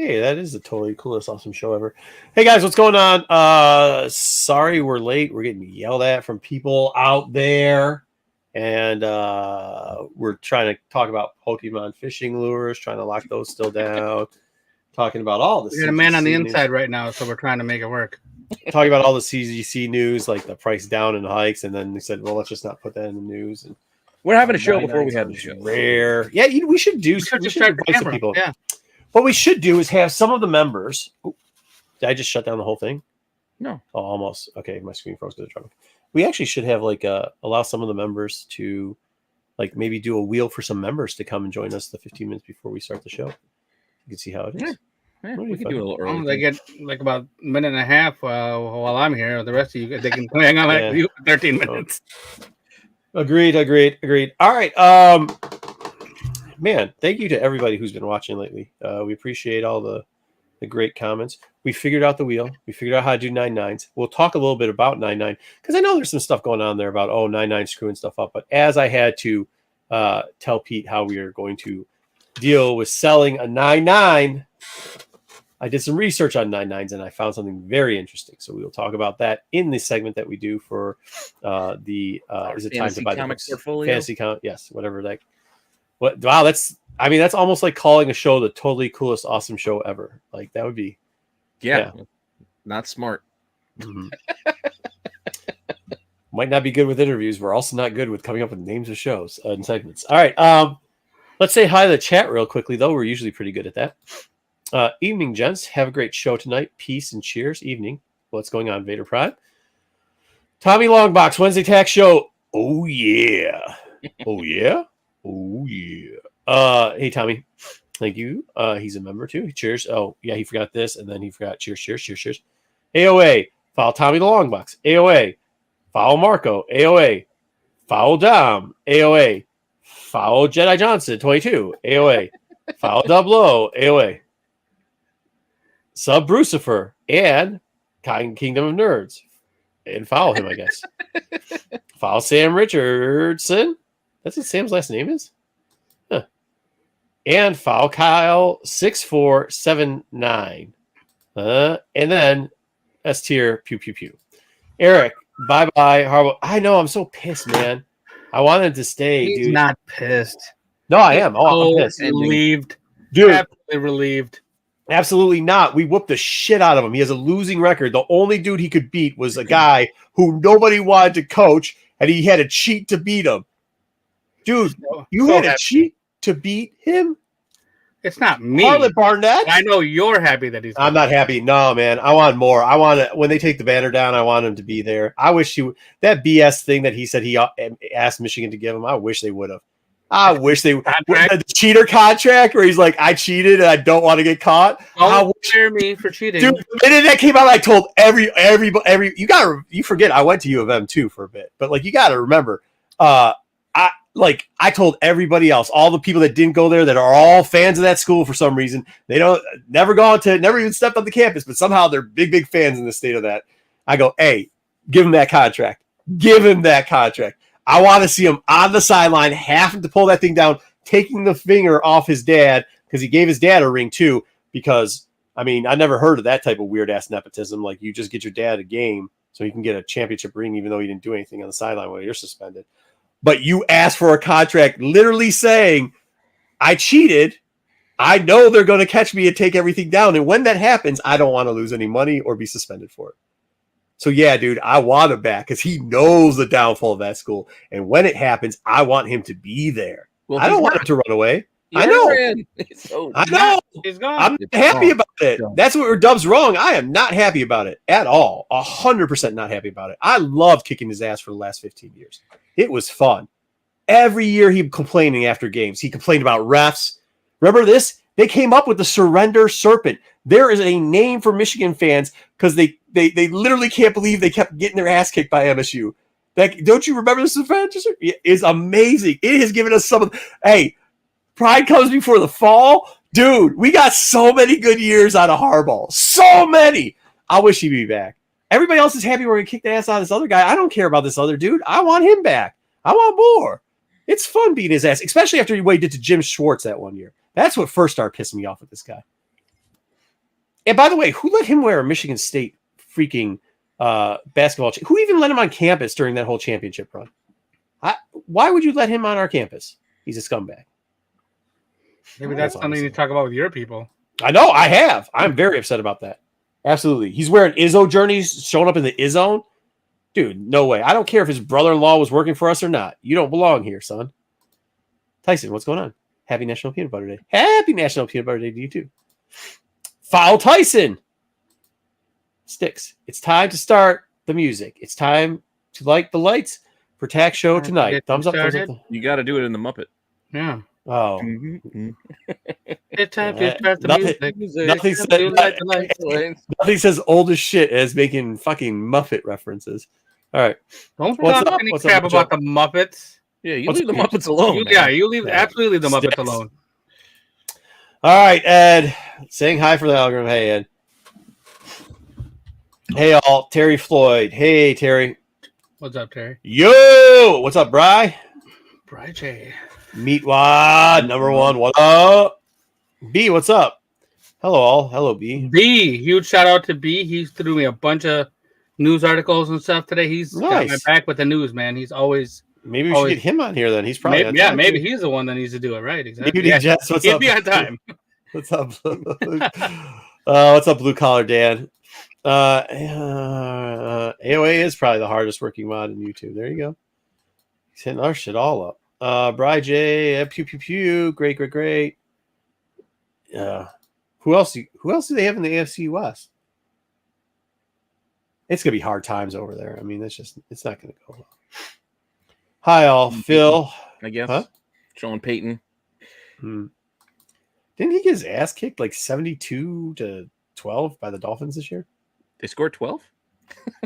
Hey, that is the totally coolest, awesome show ever. Hey guys, what's going on? Sorry we're late. We're getting yelled at from people out there. And we're trying to talk about Pokemon fishing lures, trying to lock those still down. Talking about all the We got a man on the inside right now, so we're trying to make it work. Talking about all the CGC news, like the price down and hikes, and then they said, well, let's just not put that in the news. And we're having a show before we have the show. Rare. Yeah, we should do. We should invite some people. Yeah. What we should do is have some of the members. Oh, did I just shut down the whole thing? No. Oh, almost. Okay, my screen froze because of trouble. We actually should have allow some of the members to maybe do a wheel for some members to come and join us the 15 minutes before we start the show. You can see how it is. Yeah, we can do a little early. They get about a minute and a half while I'm here. The rest of you, they can hang on like you for 13 minutes. Agreed. All right. Man, thank you to everybody who's been watching lately. We appreciate all the great comments. We figured out the wheel. We figured out how to do 9-9s. We'll talk a little bit about 9-9 because I know there's some stuff going on there about 9-9 screwing stuff up. But as I had to tell Pete how we are going to deal with selling a 9-9, I did some research on 9-9s and I found something very interesting. So we will talk about that in the segment that we do for the is it time to buy the books? Portfolio? Fantasy count? Yes, whatever that. What? Wow, that's almost like calling a show the totally coolest, awesome show ever. Like that would be. Yeah. Not smart. Mm-hmm. Might not be good with interviews. We're also not good with coming up with names of shows and segments. All right. Let's say hi to the chat real quickly, though. We're usually pretty good at that. Evening, gents. Have a great show tonight. Peace and cheers. Evening. What's going on, Vader Pride? Tommy Longbox, Wednesday Tax Show. Oh, yeah. Oh, yeah. Oh, yeah. Hey, Tommy. Thank you. He's a member, too. Cheers. Oh, yeah, he forgot this, and then he forgot cheers. AOA. Follow Tommy the Longbox. AOA. Follow Marco. AOA. Follow Dom. AOA. Follow Jedi Johnson 22. AOA. Follow Dublo. AOA. Sub Brucifer and Kingdom of Nerds. And follow him, I guess. Follow Sam Richardson. That's what Sam's last name is? Huh. And follow Kyle 6479. And then S tier pew pew pew. Eric, bye-bye. Horrible. I know, I'm so pissed, man. I wanted to stay, He's dude. not pissed. No, I am. Oh, I'm pissed. Relieved. Dude. Absolutely relieved. Absolutely not. We whooped the shit out of him. He has a losing record. The only dude he could beat was a guy who nobody wanted to coach, and he had to cheat to beat him. Dude, you had to cheat to beat him? It's not me. Harlan Barnett? I know you're happy that he's I'm not happy. No, man. I want more. I want to, when they take the banner down, I want him to be there. I wish that BS thing that he said he asked Michigan to give him, I wish they would have. I wish they the cheater contract where he's like, I cheated and I don't want to get caught. Don't fear me for cheating. Dude, the minute that came out, I told every you forget I went to U of M too for a bit, but you gotta remember, I told everybody else, all the people that didn't go there that are all fans of that school for some reason, they never even stepped on the campus, but somehow they're big fans in the state of that. I go, hey, give him that contract. Give him that contract. I want to see him on the sideline, having to pull that thing down, taking the finger off his dad, because he gave his dad a ring too. Because, I never heard of that type of weird-ass nepotism. Like, you just get your dad a game so he can get a championship ring even though he didn't do anything on the sideline while you're suspended. But you asked for a contract literally saying, I cheated. I know they're going to catch me and take everything down. And when that happens, I don't want to lose any money or be suspended for it. So, yeah, dude, I want him back because he knows the downfall of that school. And when it happens, I want him to be there. Well, I don't want him to run away. I know. I know. He's gone. I'm not happy about it. That's what Dub's wrong. I am not happy about it at all. 100% not happy about it. I loved kicking his ass for the last 15 years. It was fun. Every year he'd complaining after games. He complained about refs. Remember this? They came up with the surrender serpent. There is a name for Michigan fans because they literally can't believe they kept getting their ass kicked by MSU. Don't you remember this event? It's amazing. It has given us some of pride comes before the fall. Dude, we got so many good years out of Harbaugh. So many. I wish he'd be back. Everybody else is happy we're going to kick the ass out of this other guy. I don't care about this other dude. I want him back. I want more. It's fun beating his ass, especially after what he did to Jim Schwartz that one year. That's what first started pissing me off with this guy. And by the way, who let him wear a Michigan State freaking basketball? Who even let him on campus during that whole championship run? Why would you let him on our campus? He's a scumbag. Maybe that's something you talk about with your people. I know. I have. I'm very upset about that. Absolutely. He's wearing Izzo journeys, showing up in the Izzone. Dude, no way. I don't care if his brother-in-law was working for us or not. You don't belong here, son. Tyson, what's going on? Happy National Peanut Butter Day. Happy National Peanut Butter Day to you, too. Foul Tyson. Sticks. It's time to start the music. It's time to light the lights for Tax Show tonight. Thumbs up. Thumbs up. You got to do it in the Muppet. Yeah. Oh. It's time to start the music. Nothing says old as shit as making fucking Muppet references. All right. Don't talk any crap about the Muppets. Yeah, you leave the Muppets alone. You leave absolutely the Muppets alone. All right, Ed. Saying hi for the algorithm. Hey, Ed. Hey, all. Terry Floyd. Hey, Terry. What's up, Terry? Yo! What's up, Bri? Bri J. Meatwad, number one. What up? B, what's up? Hello, all. Hello, B. B, huge shout out to B. He's threw me a bunch of news articles and stuff today. He's got my back with the news, man. He's always. Maybe we should get him on here then. He's probably maybe he's the one that needs to do it, right? Exactly. Maybe Jess, what's up? Be on time. What's up? What's up, Blue Collar Dan? AOA is probably the hardest working mod in YouTube. There you go. He's hitting our shit all up. Bri J, pew pew pew, great. Who else do they have in the AFC West? It's gonna be hard times over there. I mean, it's not gonna go well. Hi all, Phil. I guess. Huh? Sean Payton. Didn't he get his ass kicked like 72-12 by the Dolphins this year? They scored 12?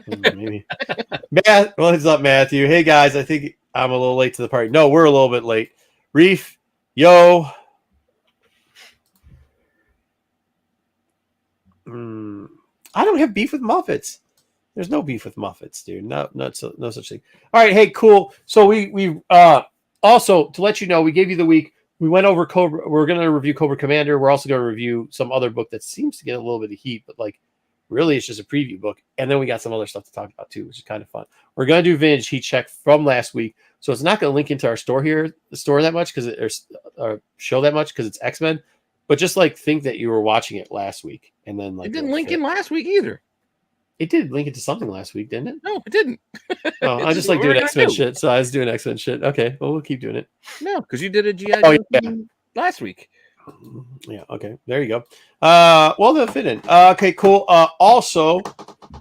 Maybe. What's up, Matthew? Hey guys, I think I'm a little late to the party. No, we're a little bit late. Reef, yo. I don't have beef with Muppets. There's no beef with Muppets, dude. No such thing. All right, hey, cool. So we also, to let you know, we gave you the week. We went over Cobra. We're going to review Cobra Commander. We're also going to review some other book that seems to get a little bit of heat, but like really it's just a preview book. And then we got some other stuff to talk about too, which is kind of fun. We're going to do Vintage Heat Check from last week. So it's not going to link into our store here, the store that much because show that much because it's X-Men. But just like think that you were watching it last week. And then like it didn't link in last week either. It did link into something last week, didn't it? No, it didn't. Oh, I just like doing X-Men shit. So I was doing X-Men shit. Okay, well, we'll keep doing it. No, because you did a G.I. Joe last week. Yeah, okay. There you go. Well, they'll fit in. Okay, cool. Also, you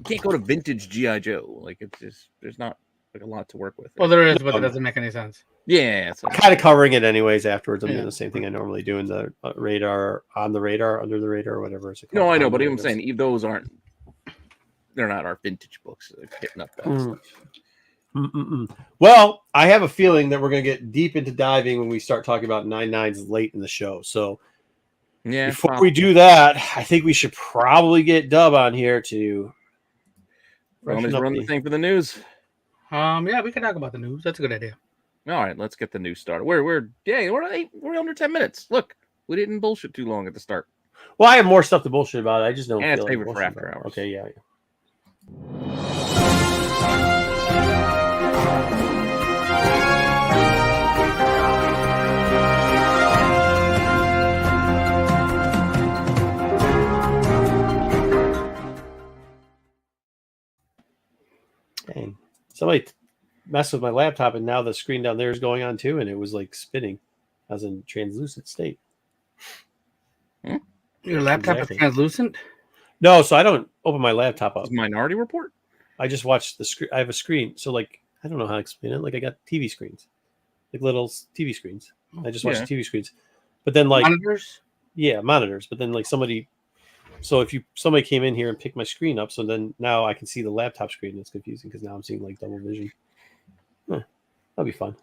can't go to vintage G.I. Joe. Like, it's just, there's not like a lot to work with. Well, there is, but it doesn't make any sense. Yeah. I'm kind of covering it anyways afterwards. I'm doing the same thing I normally do in the radar, on the radar, under the radar, or whatever it's called. No, I know, but I'm saying those aren't. They're not our vintage books. They're hitting up that stuff. Well, I have a feeling that we're going to get deep into diving when we start talking about 9/9s late in the show. So before we do that, I think we should probably get Dub on here to run the thing for the news. Yeah, we can talk about the news. That's a good idea. All right, let's get the news started. We're under 10 minutes. Look, we didn't bullshit too long at the start. Well, I have more stuff to bullshit about. I just don't feel like like for after hours. Okay, yeah. Dang. Somebody messed with my laptop and now the screen down there is going on too, and it was like spinning. I was in translucent state. Your laptop is translucent? No, so I don't open my laptop up. Minority Report? I just watch the screen. I have a screen. So like, I don't know how to explain it. Like I got TV screens, like little TV screens. I just watch the TV screens. But then like monitors? Yeah, monitors. But then like somebody came in here and picked my screen up, so then now I can see the laptop screen. It's confusing because now I'm seeing like double vision. That'll be fun.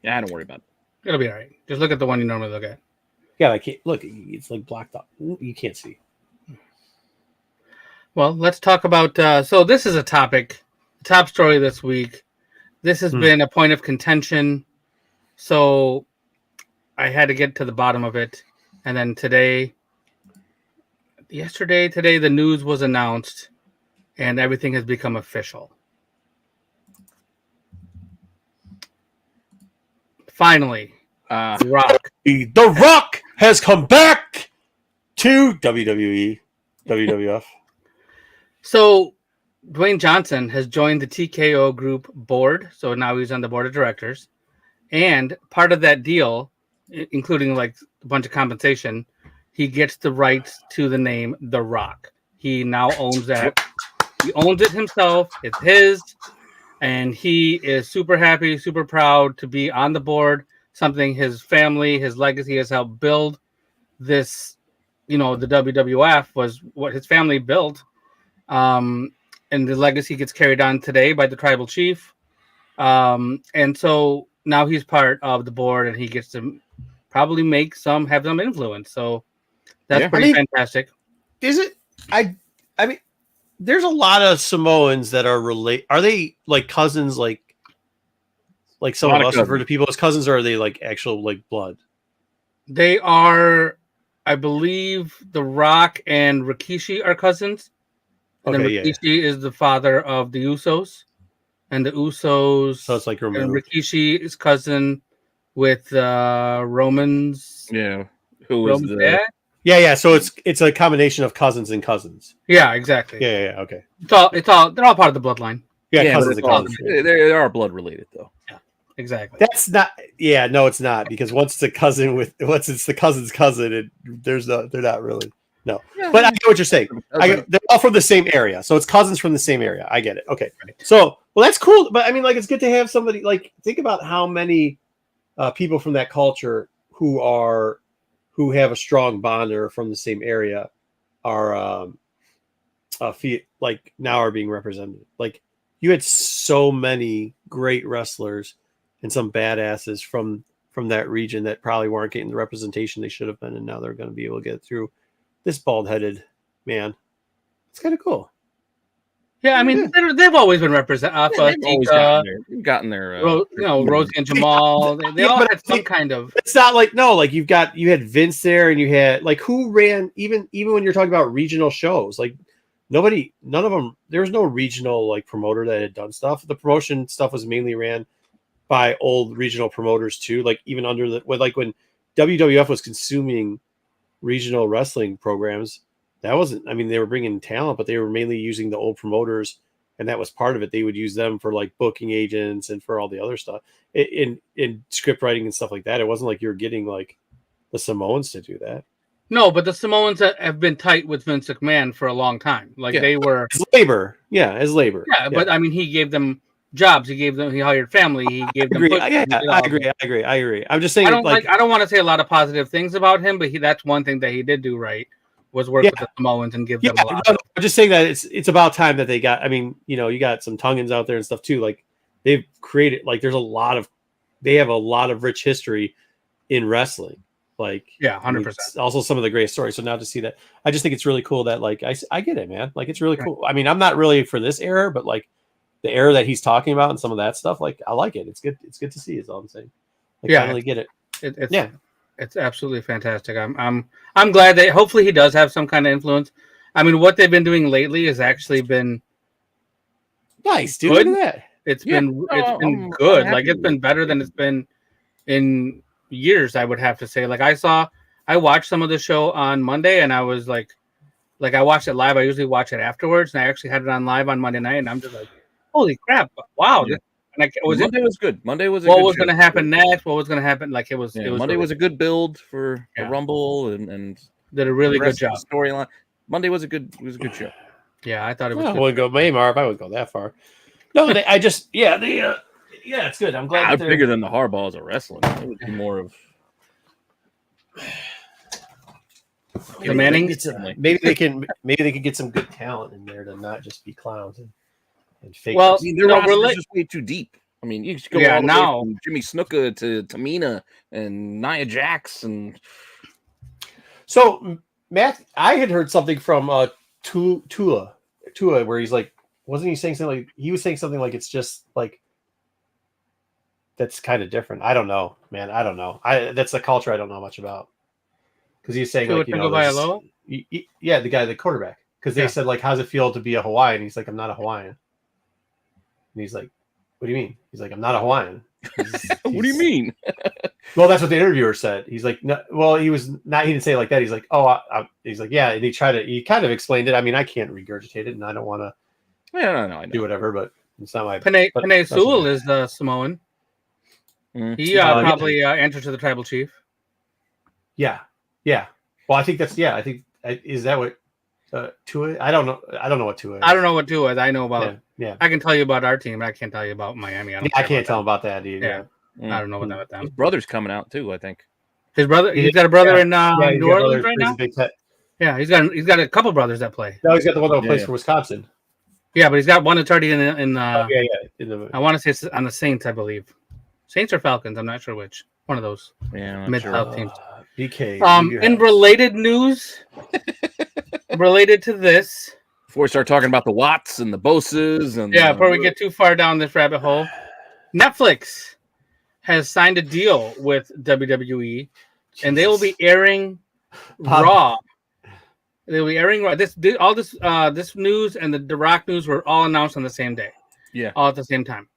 Yeah, don't worry about it. It'll be all right. Just look at the one you normally look at. Yeah, I can't look. It's like blocked up. You can't see. Well, let's talk about. So this is a topic, top story this week. This has been a point of contention. So I had to get to the bottom of it, and then today, today, the news was announced, and everything has become official. Finally, The Rock. The Rock has come back to WWE, WWF. So, Dwayne Johnson has joined the TKO Group board, so now he's on the board of directors. And part of that deal, including like a bunch of compensation, he gets the rights to the name The Rock. He now owns that. He owns it himself. It's his. And he is super happy, super proud to be on the board. Something his family, his legacy has helped build. This, the WWF was what his family built. And the legacy gets carried on today by the tribal chief. And so now he's part of the board, and he gets to probably have some influence. So that's pretty fantastic. Is it? I mean, there's a lot of Samoans that are Are they like cousins? Like some of us refer to people as cousins, or are they like actual like blood? They are, I believe, The Rock and Rikishi are cousins. And then Rikishi is the father of the Usos, and the Usos. So it's like and Rikishi is cousin with Roman's. Yeah, who was the dad? Yeah. So it's a combination of cousins and cousins. Yeah, exactly. Yeah. Okay. They're all part of the bloodline. Yeah, cousins and cousins. They are blood related though. Yeah, exactly. That's not. Yeah, no, it's not, because once it's the cousin's cousin, they're not really. No, but I get what you're saying. They're all from the same area, so it's cousins from the same area. I get it. Okay, so that's cool. But I mean, like, it's good to have somebody. Like, think about how many people from that culture who have a strong bond or from the same area are now are being represented. Like, you had so many great wrestlers and some badasses from that region that probably weren't getting the representation they should have been, and now they're going to be able to get through. This bald-headed man, it's kind of cool. Yeah, I mean, they've always been represented. They've gotten their Rosie and Jamal. They all had some kind of. It's not like you had Vince there, and you had like who ran even when you're talking about regional shows, like none of them. There was no regional like promoter that had done stuff. The promotion stuff was mainly ran by old regional promoters too. Like even when WWF was consuming regional wrestling programs, that wasn't, I mean, they were bringing talent, but they were mainly using the old promoters, and that was part of it. They would use them for like booking agents and for all the other stuff in script writing and stuff like that. It wasn't like you were getting like the Samoans to do that. No, but the Samoans have been tight with Vince McMahon for a long time. Like they were as labor. Yeah, but I mean, he gave them jobs. He hired family. He gave them. I agree. I'm just saying. I don't want to say a lot of positive things about him, but that's one thing that he did do right was work with the Samoans and give them a lot. I'm just saying that it's about time that they got. I mean, you got some Tongans out there and stuff too. Like they've created. Like they have a lot of rich history in wrestling. Like 100%. Also some of the greatest stories. So now to see that, I just think it's really cool that like I get it, man. Like it's really cool. I mean, I'm not really for this era, but like the era that he's talking about and some of that stuff, like I like it. It's good. It's good to see. Is all I'm saying. Like, finally get it. It's absolutely fantastic. I'm glad that hopefully he does have some kind of influence. I mean, what they've been doing lately has actually been nice, dude. Look at that. It's been good. Like it's been better than it's been in years, I would have to say. Like I watched some of the show on Monday, and I was like I watched it live. I usually watch it afterwards, and I actually had it on live on Monday night, and I'm just like, holy crap! Wow. Yeah. Monday was good. Monday was. What was going to happen next? What was going to happen? Like it was. Monday was a good build for the Rumble, and did a really good job. Storyline. Monday was a good show. Yeah, I thought it was. I wouldn't go Marv. I wouldn't go that far. No, it's good. I'm glad. I'm bigger than the Hardballs of wrestling. It would be more of. The Mannings. Maybe they can get some good talent in there to not just be clowns and fake. Well, their roster is just way too deep. I mean, you just go all the way from Jimmy Snuka to Tamina and Nia Jax and. So Matt, I had heard something from Tua, where he's like, wasn't he saying something like he was saying something like it's just like that's kind of different. I don't know, man. I don't know. That's the culture I don't know much about. Because he's saying like Yeah, the guy, the quarterback. Because they said, like, how's it feel to be a Hawaiian? He's like, I'm not a Hawaiian. And he's like, what do you mean? He's like, I'm not a Hawaiian. What do you mean? Well, that's what the interviewer said. He's like, no, well, he was not. He didn't say it like that. He's like, oh, he's like, yeah. And he kind of explained it. I mean, I can't regurgitate it, and I don't want to. Yeah, no, I know. Do whatever, but it's not my. Panay Sewell is the Samoan. He probably answers to the tribal chief. Yeah. Well, I think that's is that what Tua? I don't know. I don't know what Tua is. I don't know what Tua is. I know about. Yeah. I can tell you about our team, but I can't tell you about Miami. I can't tell him about that either. Yeah. I don't know what that. His brother's coming out too, I think. His brother. He's got a brother in New Orleans right now. Yeah, he's got a couple brothers that play. No, he's got the one that plays for Wisconsin. Yeah, but he's got one that's already in I want to say it's on the Saints, I believe. Saints or Falcons, I'm not sure which. One of those. Yeah, mid-south teams. BK. In related news, related to this. Before we start talking about the Watts and the Boses and before we get too far down this rabbit hole, Netflix has signed a deal with WWE, and they will be airing Raw. They'll be airing Raw. This news and the Rock news were all announced on the same day. Yeah, all at the same time.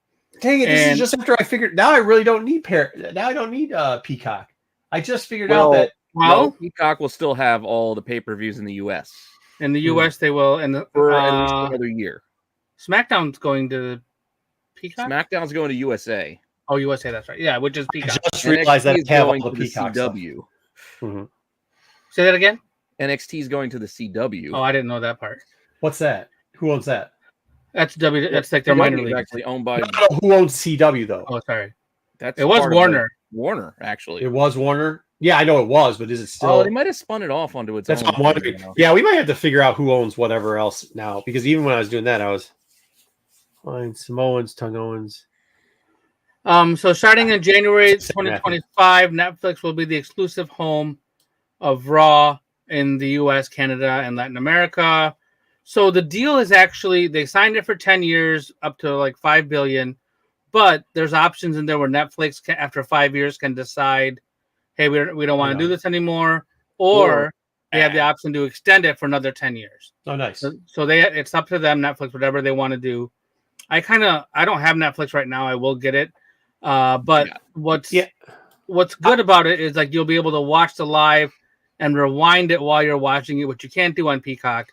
Dang it! This is just after I figured. Now I really don't need Now I don't need Peacock. I just figured out that Peacock will still have all the pay-per-views in the U.S. In the U.S., they will, and for at least another year. SmackDown's going to Peacock. SmackDown's going to USA. Oh, USA, that's right. Yeah, which is Peacock. I just realized that it's going to the CW. Mm-hmm. Say that again. NXT is going to the CW. Oh, I didn't know that part. What's that? Who owns that? That's That's like their minor league. Actually owned by. Who owns CW though? Oh, sorry. It was Warner. Warner, actually. It was Warner. Yeah, I know it was, but is it still? Oh, they might have spun it off onto its own. That's what I'm wondering. Yeah, we might have to figure out who owns whatever else now, because even when I was doing that, I was Samoans, Tongoans. So starting in January 2025, Netflix will be the exclusive home of Raw in the U.S., Canada, and Latin America. So the deal is actually they signed it for 10 years, up to like $5 billion, but there's options in there where Netflix after 5 years can decide, hey, we don't want to do this anymore, or they have the option to extend it for another 10 years. Oh, nice. So it's up to them, Netflix, whatever they want to do. I don't have Netflix right now. I will get it. But what's good about it is like you'll be able to watch the live and rewind it while you're watching it, which you can't do on Peacock.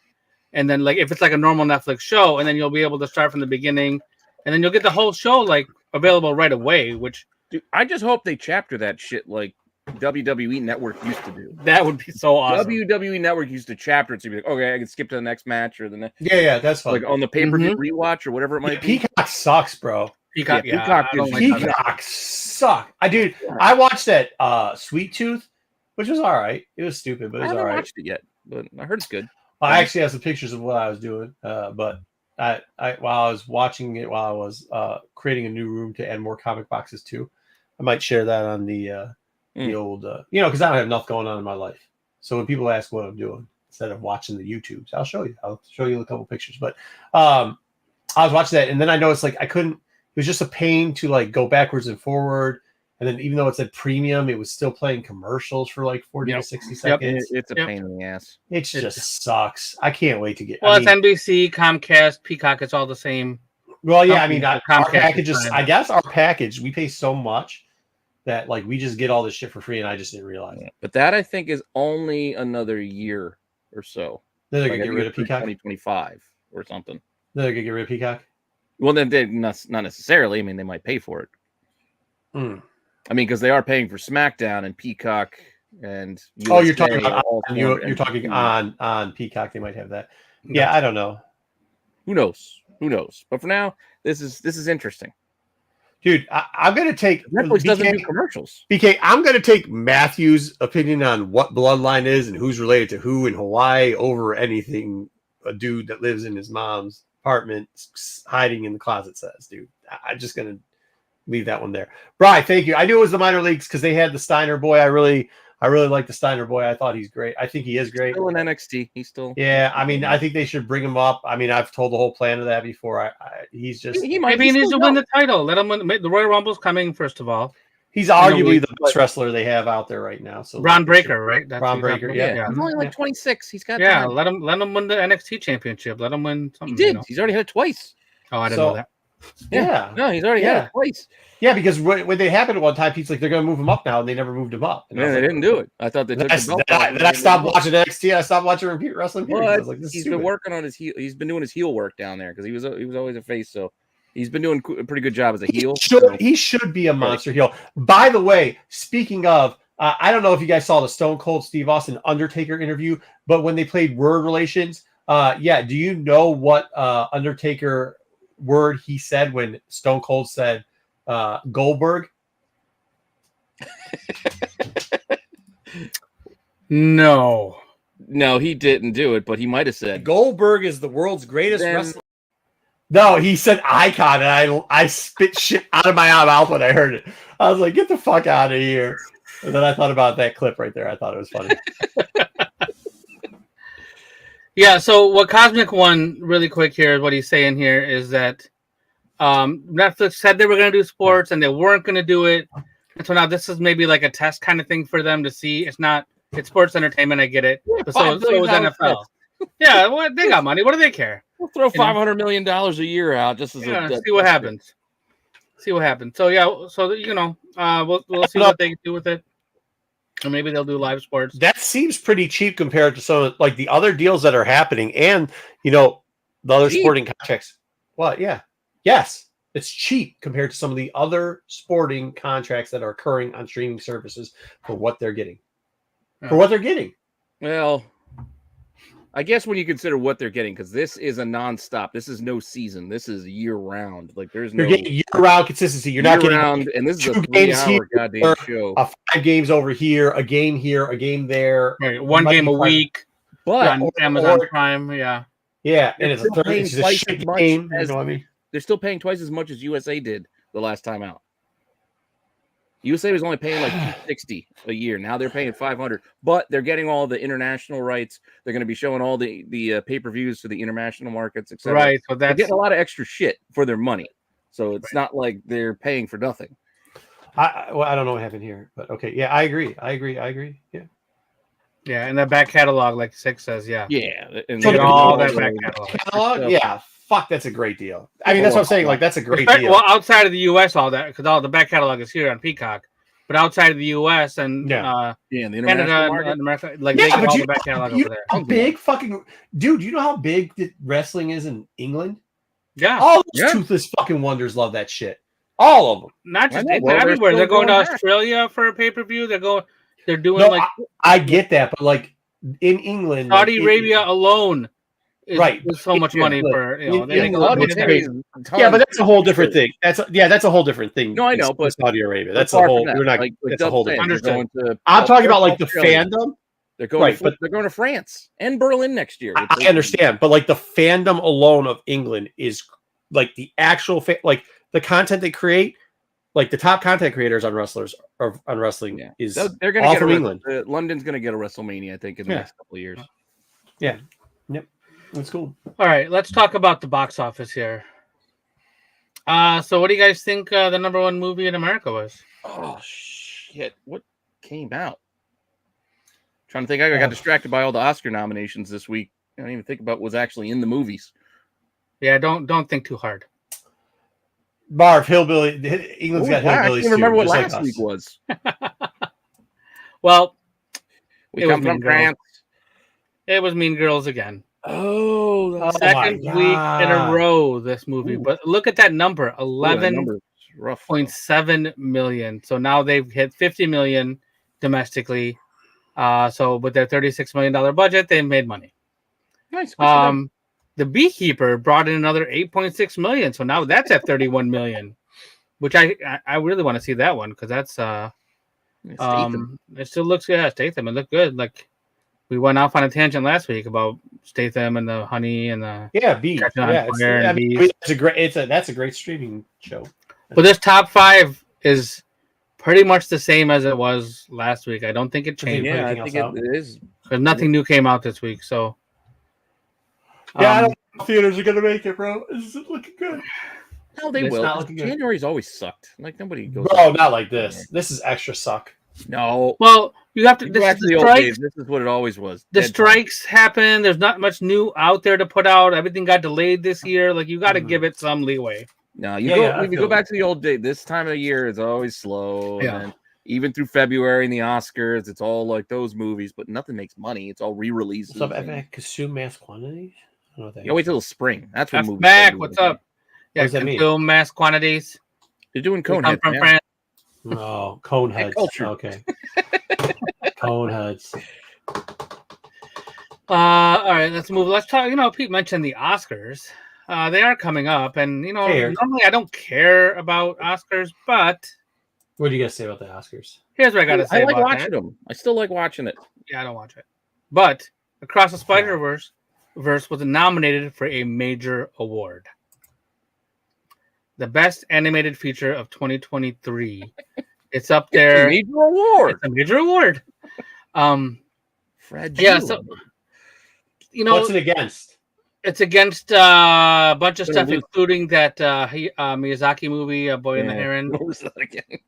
And then like if it's like a normal Netflix show, and then you'll be able to start from the beginning, and then you'll get the whole show like available right away. Which I just hope they chapter that shit like WWE Network used to do. That would be so awesome. WWE Network used to chapter it to be like, okay, I can skip to the next match or the next. Yeah, that's fun. Like on the pay-per-view rewatch or whatever it might be. Peacock sucks, bro. Peacock suck. I watched that Sweet Tooth, which was all right. It was stupid, but it was all right. I haven't watched it yet, but I heard it's good. I actually have some pictures of what I was doing, but I while I was watching it, while I was creating a new room to add more comic boxes too, I might share that on the old, because I don't have enough going on in my life. So when people ask what I'm doing, instead of watching the YouTubes, I'll show you. I'll show you a couple pictures. But I was watching that, and then I noticed like I couldn't. It was just a pain to like go backwards and forward. And then even though it said premium, it was still playing commercials for like 40 to 60 seconds. It's a pain in the ass. It just sucks. I can't wait to get. Well, it's NBC, Comcast, Peacock. It's all the same. Well, yeah. I mean, our package is. I guess our package. We pay so much that like we just get all this shit for free, and I just didn't realize it. But that I think is only another year or so. Then they're gonna get rid of Peacock. 2025 or something. Then they're gonna get rid of Peacock. Well, then they not necessarily. I mean, they might pay for it. I mean, because they are paying for SmackDown and Peacock and USA, you're talking about you're talking on Peacock. They might have that. Yeah, I don't know. Who knows? But for now, this is interesting, dude. I'm gonna take Netflix doesn't do commercials. BK, I'm gonna take Matthew's opinion on what bloodline is and who's related to who in Hawaii over anything a dude that lives in his mom's apartment hiding in the closet says, dude. I'm just gonna leave that one there. Brian, thank you. I knew it was the minor leagues because they had the Steiner boy. I really like the Steiner boy. I thought he's great. I think he is great. Still in NXT. He's still. Yeah, I mean, I think they should bring him up. I mean, I've told the whole plan of that before. He's just. He might. Maybe he needs to win the title. Let him win. The Royal Rumble's coming first of all. He's arguably the best wrestler they have out there right now. So Braun Breaker, right? That's Braun Breaker, yeah. He's only like 26. He's got yeah. time. Let him win the NXT championship. Let him win something. He did. You know? He's already had it twice. Oh, I didn't know that. Yeah. No, he's already had it twice. Yeah, because when they happened at one time, Pete's like, they're going to move him up now, and they never moved him up. And they didn't do it. I thought they took the belt off. Then I stopped watching NXT. I stopped watching Repeat Wrestling. I was like, this he's been working on his heel. He's been doing his heel work down there because he was always a face. So he's been doing a pretty good job as a heel. He should be a monster heel. By the way, speaking of, I don't know if you guys saw the Stone Cold Steve Austin Undertaker interview, but when they played word relations, do you know what Undertaker word he said when Stone Cold said Goldberg? No, he didn't do it, but he might have said Goldberg is the world's greatest wrestler. No, he said icon, and I spit shit out of my mouth when I heard it. I was like, get the fuck out of here. And then I thought about that clip right there. I thought it was funny. Yeah, so what Cosmic One, really quick here, what he's saying here is that Netflix said they were going to do sports and they weren't going to do it. And so now this is maybe like a test kind of thing for them to see. It's sports entertainment, I get it. But so is NFL. Yeah, well, they got money. What do they care? We'll throw $500 million a year out just as see what happens. See what happens. So, we'll see what they can do with it. Or maybe they'll do live sports. That seems pretty cheap compared to some like the other deals that are happening, and the other sporting contracts. Well, yeah, yes, it's cheap compared to some of the other sporting contracts that are occurring on streaming services for what they're getting. Well, I guess when you consider what they're getting, because this is a nonstop. This is no season. This is year round. Like you're getting year round consistency. You're not getting round, and this is a 3-hour goddamn show. 5 games over here, a game there. Right, one game a week. But on Amazon Prime, yeah, and it's a shit game. You know what I mean? They're still paying twice as much as USA did the last time out. USA was only paying like $260 a year. Now they're paying $500, but they're getting all the international rights. They're going to be showing all the pay-per-views to the international markets, etc. Right. So they're getting a lot of extra shit for their money. So it's not like they're paying for nothing. I don't know what happened here, but okay. Yeah, I agree. Yeah. Yeah, and that back catalog, like Six says, yeah. Yeah. And all that back catalog. Yeah. Fuck, that's a great deal. I mean, that's what I'm saying. Like, that's a great deal. Well, outside of the U.S., all that, because all the back catalog is here on Peacock. But outside of the U.S. and the Canada and America, like they get all the back catalog over there. How big dude? You know how big wrestling is in England? Yeah, all those toothless fucking wonders love that shit. All of them. Not just everywhere. They're going to Australia for a pay-per-view. They're doing I get that, but like in England, Saudi Arabia alone. There's so much money for but that's a whole different thing. That's a whole different thing. No, I know, but Saudi Arabia, that's a whole. We're not. That's a whole different. I'm talking about like the fandom. They're going, but they're going to France and Berlin next year. I understand, but like the fandom alone of England is like the actual like the content they create. Like the top content creators on wrestling is they're going to get from England. London's going to get a WrestleMania, I think, in the next couple of years. Yeah. Yep. That's cool. All right, let's talk about the box office here. So what do you guys think the number one movie in America was? Oh shit! What came out? Trying to think. I got distracted by all the Oscar nominations this week. I didn't even think about what was actually in the movies. Yeah, don't think too hard. Marv, Hillbilly. England's got Hillbillies. I can't remember what last week was. Well, we come from France. It was Mean Girls again. Oh, second week in a row, this movie. Ooh. But look at that number, 11.7 million. So now they've hit 50 million domestically. So with their $36 million budget, they made money. Nice. The Beekeeper brought in another 8.6 million. So now that's at 31 million, which I really want to see that one because that's it still looks good. Yeah, Statham. It looked good. Like we went off on a tangent last week about Statham and the honey and the bees. That's a great streaming show. But this top 5 is pretty much the same as it was last week. I don't think it changed. Yeah, I think it is. Because nothing new came out this week. So I don't know if theaters are gonna make it, bro. This is looking good. No, they It's will. not looking good. January's always sucked. Like nobody goes. Bro, not like this. This is extra suck. No. Well, you have to. You This go is back to the the old days. strikes. This is what it always was. The Dead time. strikes happen. There's not much new out there to put out. Everything got delayed this year. Like you got to give it some leeway. No, I if you feel go back to the old day, this time of year is always slow. Yeah. And then even through February and the Oscars, it's all like those movies, but nothing makes money. It's all re-releases. What's up, FX? Consume mass quantities? I don't know what that You wait till the spring. That's when That's movies. Mac. start What's moving. up? Yeah, does that mean? consume mass quantities. They're doing We come Coneheads, from man. France. Oh, cone heads. culture. Okay. Cone heads. All right, let's move. Let's talk. Pete mentioned the Oscars. They are coming up, and Eric. normally I don't care about Oscars, but What do you guys say about the Oscars? here's what I got to say I like about watching that. them. I still like watching it. Yeah, I don't watch it. But Across the Spider-Verse was nominated for a major award. The best animated feature of 2023. It's up there. It's a major award. It's a major award. Fragile. Yeah, so What's it against? it's against a bunch of Gonna stuff, lose. including that Miyazaki movie, Boy and the Yeah. Heron. What was that again?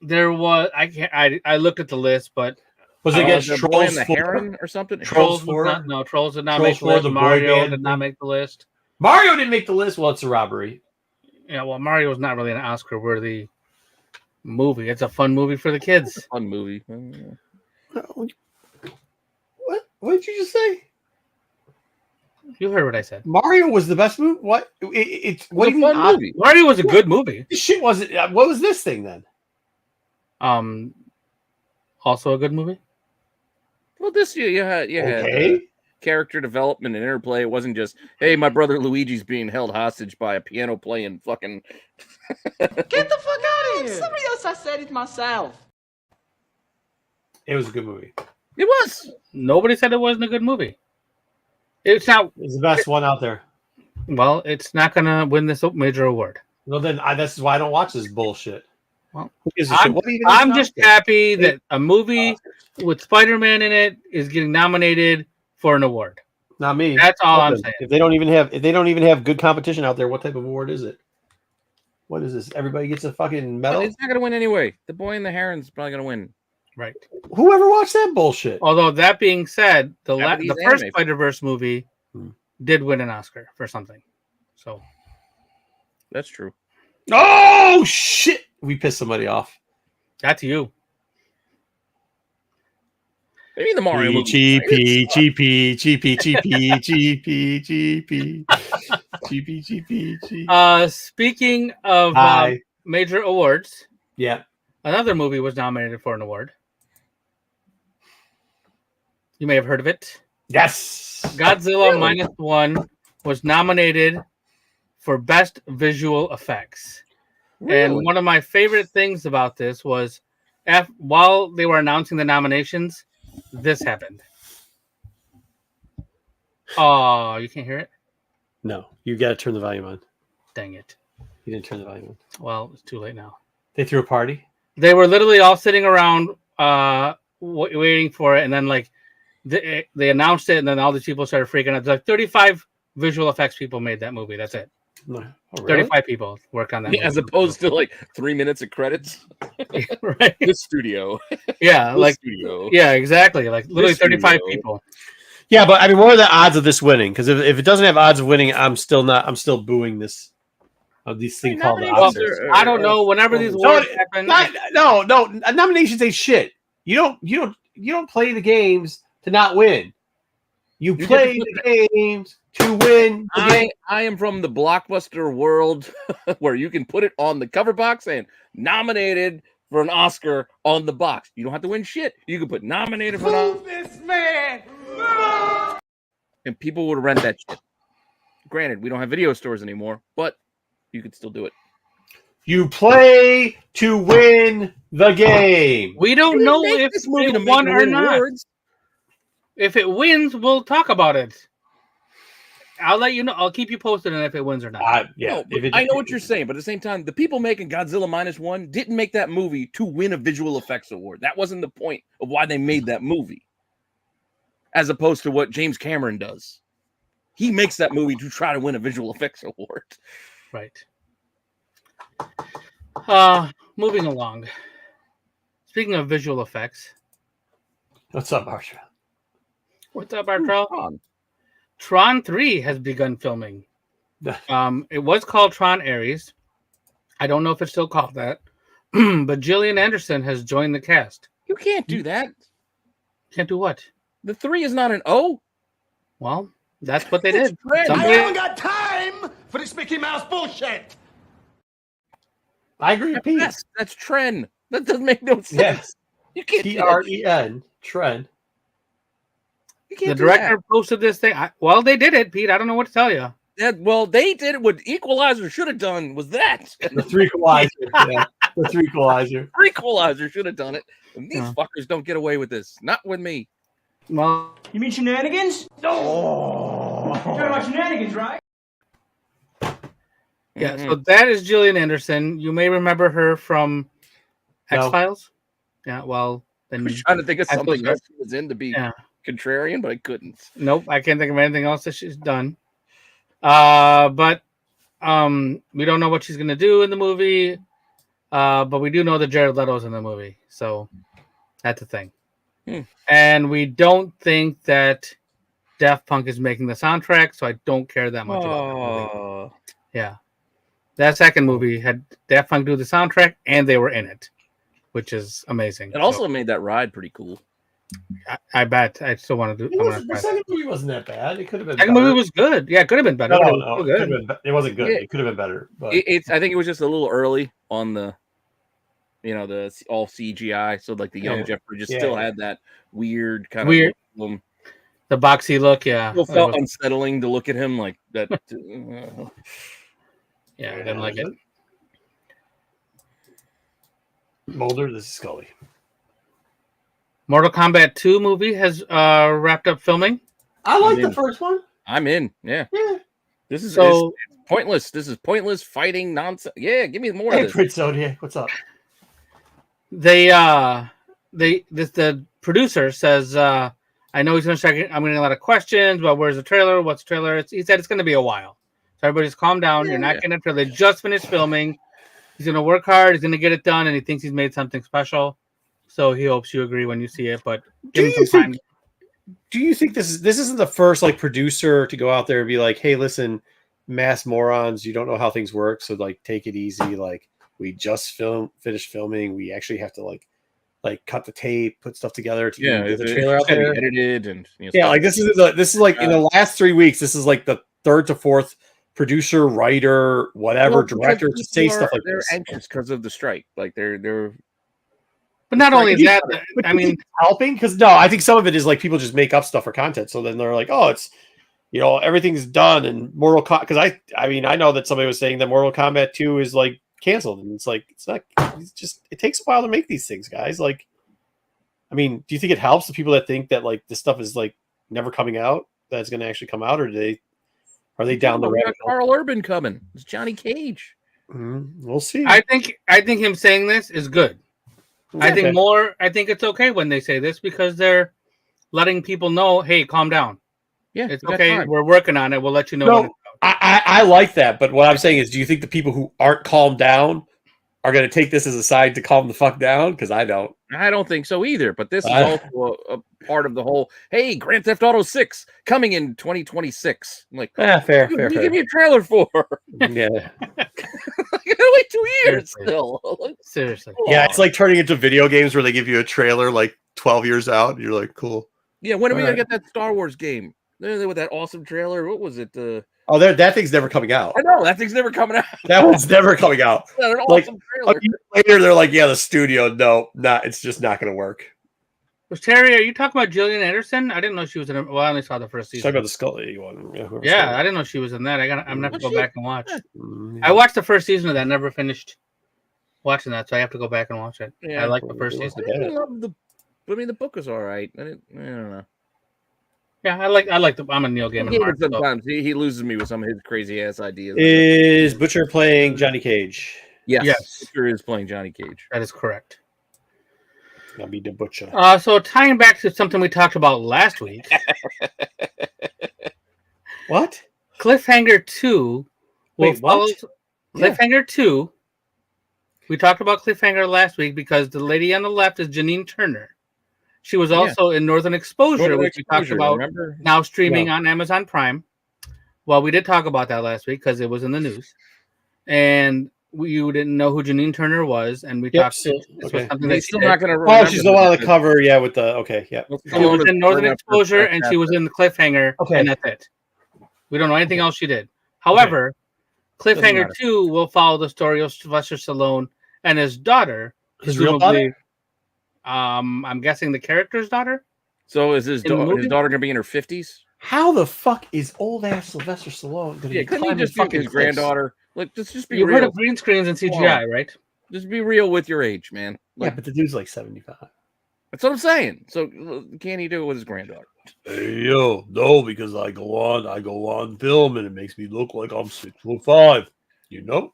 There was I looked at the list, but Was it against The Boy Trolls and the 4? Heron or something? Trolls Trolls 4? Trolls did not Trolls make the 4, list. the boy Mario band did not thing. make the list. Mario didn't make the list. Well, it's a robbery. Yeah, well, Mario is not really an Oscar-worthy movie. It's a fun movie for the kids. Fun movie. What? What did you just say? You heard what I said. Mario was the best movie. What? It's what It's do a you fun mean? movie. Mario was a good movie. This shit wasn't. What was this thing then? Also a good movie. Well, this year you had Okay. character development and interplay. It wasn't just, hey, my brother Luigi's being held hostage by a piano playing fucking. Get the fuck out of here! Somebody else, I said it myself. It was a good movie. It was. Nobody said it wasn't a good movie. It's not. It was the best one out there. Well, it's not gonna win this major award. Well, then this is why I don't watch this bullshit. Well, who gives a shit? What even is I'm an just Oscar? happy that a movie with Spider-Man in it is getting nominated for an award. Not me. That's all I'm Listen, saying. If they don't even have good competition out there, what type of award is it? What is this? Everybody gets a fucking medal. It's not going to win anyway. The Boy and the Heron's probably going to win. Right. Whoever watched that bullshit? Although that being said, the Japanese first anime. Spider-Verse movie did win an Oscar for something. So That's true. Oh shit! We pissed somebody off. that's you. Maybe the Mario movie. GP. Speaking of Hi. major awards, Yeah. another movie was nominated for an award. You may have heard of it. Yes. Godzilla Really? Minus One was nominated for Best Visual Effects. And one of my favorite things about this was while they were announcing the nominations, this happened. Oh, you can't hear it? No, you got to turn the volume on. Dang it. You didn't turn the volume on. Well, it's too late now. They threw a party. They were literally all sitting around waiting for it, and then like they announced it, and then all these people started freaking out. There's like 35 visual effects people made that movie. That's it. No. Oh, really? 35 people worked on that movie. As opposed to like 3 minutes of credits. Right. This studio. Yeah, This like studio. yeah, exactly. Like literally This 35 studio. people. Yeah, but I mean, what are the odds of this winning? Because if it doesn't have odds of winning, I'm still booing this. These things called the Well, Oscars. I don't know. Whenever these No, awards happen, No, nominations ain't shit. You don't play the games to not win. You play the games to win. I am from the blockbuster world where you can put it on the cover box and nominated for an Oscar on the box. You don't have to win shit. You can put nominated for an Oscar. This man! And people would rent that shit. Granted, we don't have video stores anymore, but you could still do it. You play to win the game. we don't know if this movie to it make won it or win not. awards. If it wins, we'll talk about it. I'll let you know. I'll keep you posted on if it wins or not. Yeah. No, I know what you're saying, but at the same time, the people making Godzilla Minus One didn't make that movie to win a visual effects award. That wasn't the point of why they made that movie. As opposed to what James Cameron does. He makes that movie to try to win a visual effects award. Right. Moving along. Speaking of visual effects, What's up, Archer? what's up, Artrell? On. Tron 3 has begun filming. It was called Tron Ares. I don't know if it's still called that, but Gillian Anderson has joined the cast. You can't do that. Can't do what? The 3 is not an O. Well, that's what they did. Red. Somebody- I haven't got time for this Mickey Mouse bullshit. I agree with Pete. Yes, that's Tren. That doesn't make no sense. Yes. You can't do that. T-R-E-N. Trend. You can't The do director posted this thing. Well, they did it, Pete. I don't know what to tell you. well, they did it. What Equalizer should have done was that. The three-equalizer. Yeah. The three-equalizer. Equalizer should have done it. And these fuckers don't get away with this. Not with me. Well, You mean shenanigans? No. You're talking about shenanigans, right? yeah. So that is Gillian Anderson. You may remember her from No. X-Files. Yeah. Well, then I was trying to think of I something suppose- else she was in to be contrarian, but I couldn't. Nope, I can't think of anything else that she's done. But we don't know what she's gonna do in the movie. But we do know that Jared Leto's in the movie, so that's a thing. And we don't think that Daft Punk is making the soundtrack, so I don't care that much about that movie. Yeah, that second movie had Daft Punk do the soundtrack, and they were in it, which is amazing. It also made that ride pretty cool. I bet I still want to do. The second movie wasn't that bad. It could have been. Second better. movie was good. Yeah, it could have been better. No, but no, it was no. still It, good. could have been, it wasn't good. Yeah. It could have been better. But I think it was just a little early on the, the all CGI. So like the young Yeah. Jeffrey just Yeah. still had that weird kind Weird. of. The boxy look, yeah. It felt unsettling to look at him like that. Yeah, I didn't like it. Mulder, this is Scully. Mortal Kombat 2 movie has wrapped up filming. I like I'm the in. first one. I'm in. Yeah. Yeah. This is So it's pointless. This is pointless fighting nonsense. Yeah, give me more Hey, of this. Prince Zodiac, what's up? the producer says, I know he's going to start. I'm getting a lot of questions about where's the trailer, what's the trailer. He said it's going to be a while, so everybody's calm down. You're not getting a trailer. They just finished filming. He's going to work hard. He's going to get it done, and he thinks he's made something special. So he hopes you agree when you see it. But give him some time. Do you think this isn't the first like producer to go out there and be like, hey, listen, mass morons, you don't know how things work, so like take it easy. Like we just finished filming. We actually have to like cut the tape, put stuff together to get the trailer out there. Edited and Like this is like in the last 3 weeks, this is like the third to fourth producer, writer, whatever, director to say stuff like they're this. anxious because of the strike. Like they're But not only that, But I do you mean, think it's helping, because no, I think some of it is like people just make up stuff for content. So then they're like, oh, it's everything's done and Mortal Kombat. Because I mean I know that somebody was saying that Mortal Kombat 2 is like canceled, and it's like it's not. It's just it takes a while to make these things, guys. Like, I mean, do you think it helps the people that think that like this stuff is like never coming out, that it's going to actually come out, or are they down the we got rabbit hole? Carl Urban coming. It's Johnny Cage. We'll see. I think him saying this is good. I think it's okay when they say this because they're letting people know, hey, calm down. Yeah, It's we got okay. time. We're working on it. We'll let you know. No, when it's out. I like that, but what I'm saying is, do you think the people who aren't calmed down are going to take this as a sign to calm the fuck down? Because I don't. I don't think so either. But this is also a part of the whole. Hey, Grand Theft Auto 6 coming in 2026. I'm like, Fair. what do you give me a trailer for? Yeah. I gotta wait 2 years Seriously. still. Seriously. Yeah, it's like turning into video games where they give you a trailer like 12 years out. And you're like, cool. Yeah, when are we All gonna right. get that Star Wars game? With that awesome trailer. What was it? Oh, that thing's never coming out. I know that thing's never coming out. That one's never coming out. An Like, awesome A trailer. year later, they're like, yeah, the studio, no, not. It's just not going to work. Was Terry, are you talking about Gillian Anderson? I didn't know she was in it. Well, I only saw the first Talking season. about the Scully one. whoever Yeah, Scully. I didn't know she was in that. I'm gonna have to Was go she? back and watch. Mm, I watched the first season of that. Never finished watching that, so I have to go back and watch it. Yeah. I like the first Yeah. season. I didn't love the book was all right. I don't know. Yeah, I like the. I'm a Neil Gaiman. Gaiman mark, so- sometimes he loses me with some of his crazy ass ideas. Is Butcher playing Johnny Cage? Yes, Yes. Victor is playing Johnny Cage. That is correct. I'll be the Butcher. So tying back to something we talked about last week, What? Cliffhanger 2 will Wait, what? follow. Cliffhanger 2. We talked about Cliffhanger last week because the lady on the left is Janine Turner. She was also in Northern Exposure, which we talked about. Remember? Now streaming on Amazon Prime. Well, we did talk about that last week because it was in the news, and you didn't know who Janine Turner was, and we talked. So, this was okay. something They're that she still did. not going to. Oh, she's the one on the cover. Yeah, with the yeah. She was in Northern Exposure, and she was in the Cliffhanger, and that's it. We don't know anything else she did. However, Cliffhanger 2 will follow the story of Sylvester Stallone and his daughter. His real daughter? I'm guessing the character's daughter. So is his daughter going to be in her 50s? How the fuck is old ass Sylvester Stallone going to be couldn't he just be his granddaughter? Like, just be You've real. heard of green screens and CGI, right? Just be real with your age, man. Yeah, but the dude's like 75. That's what I'm saying. So can he do it with his granddaughter? Hey, yo, no, because I go on film and it makes me look like I'm 6'5", you know?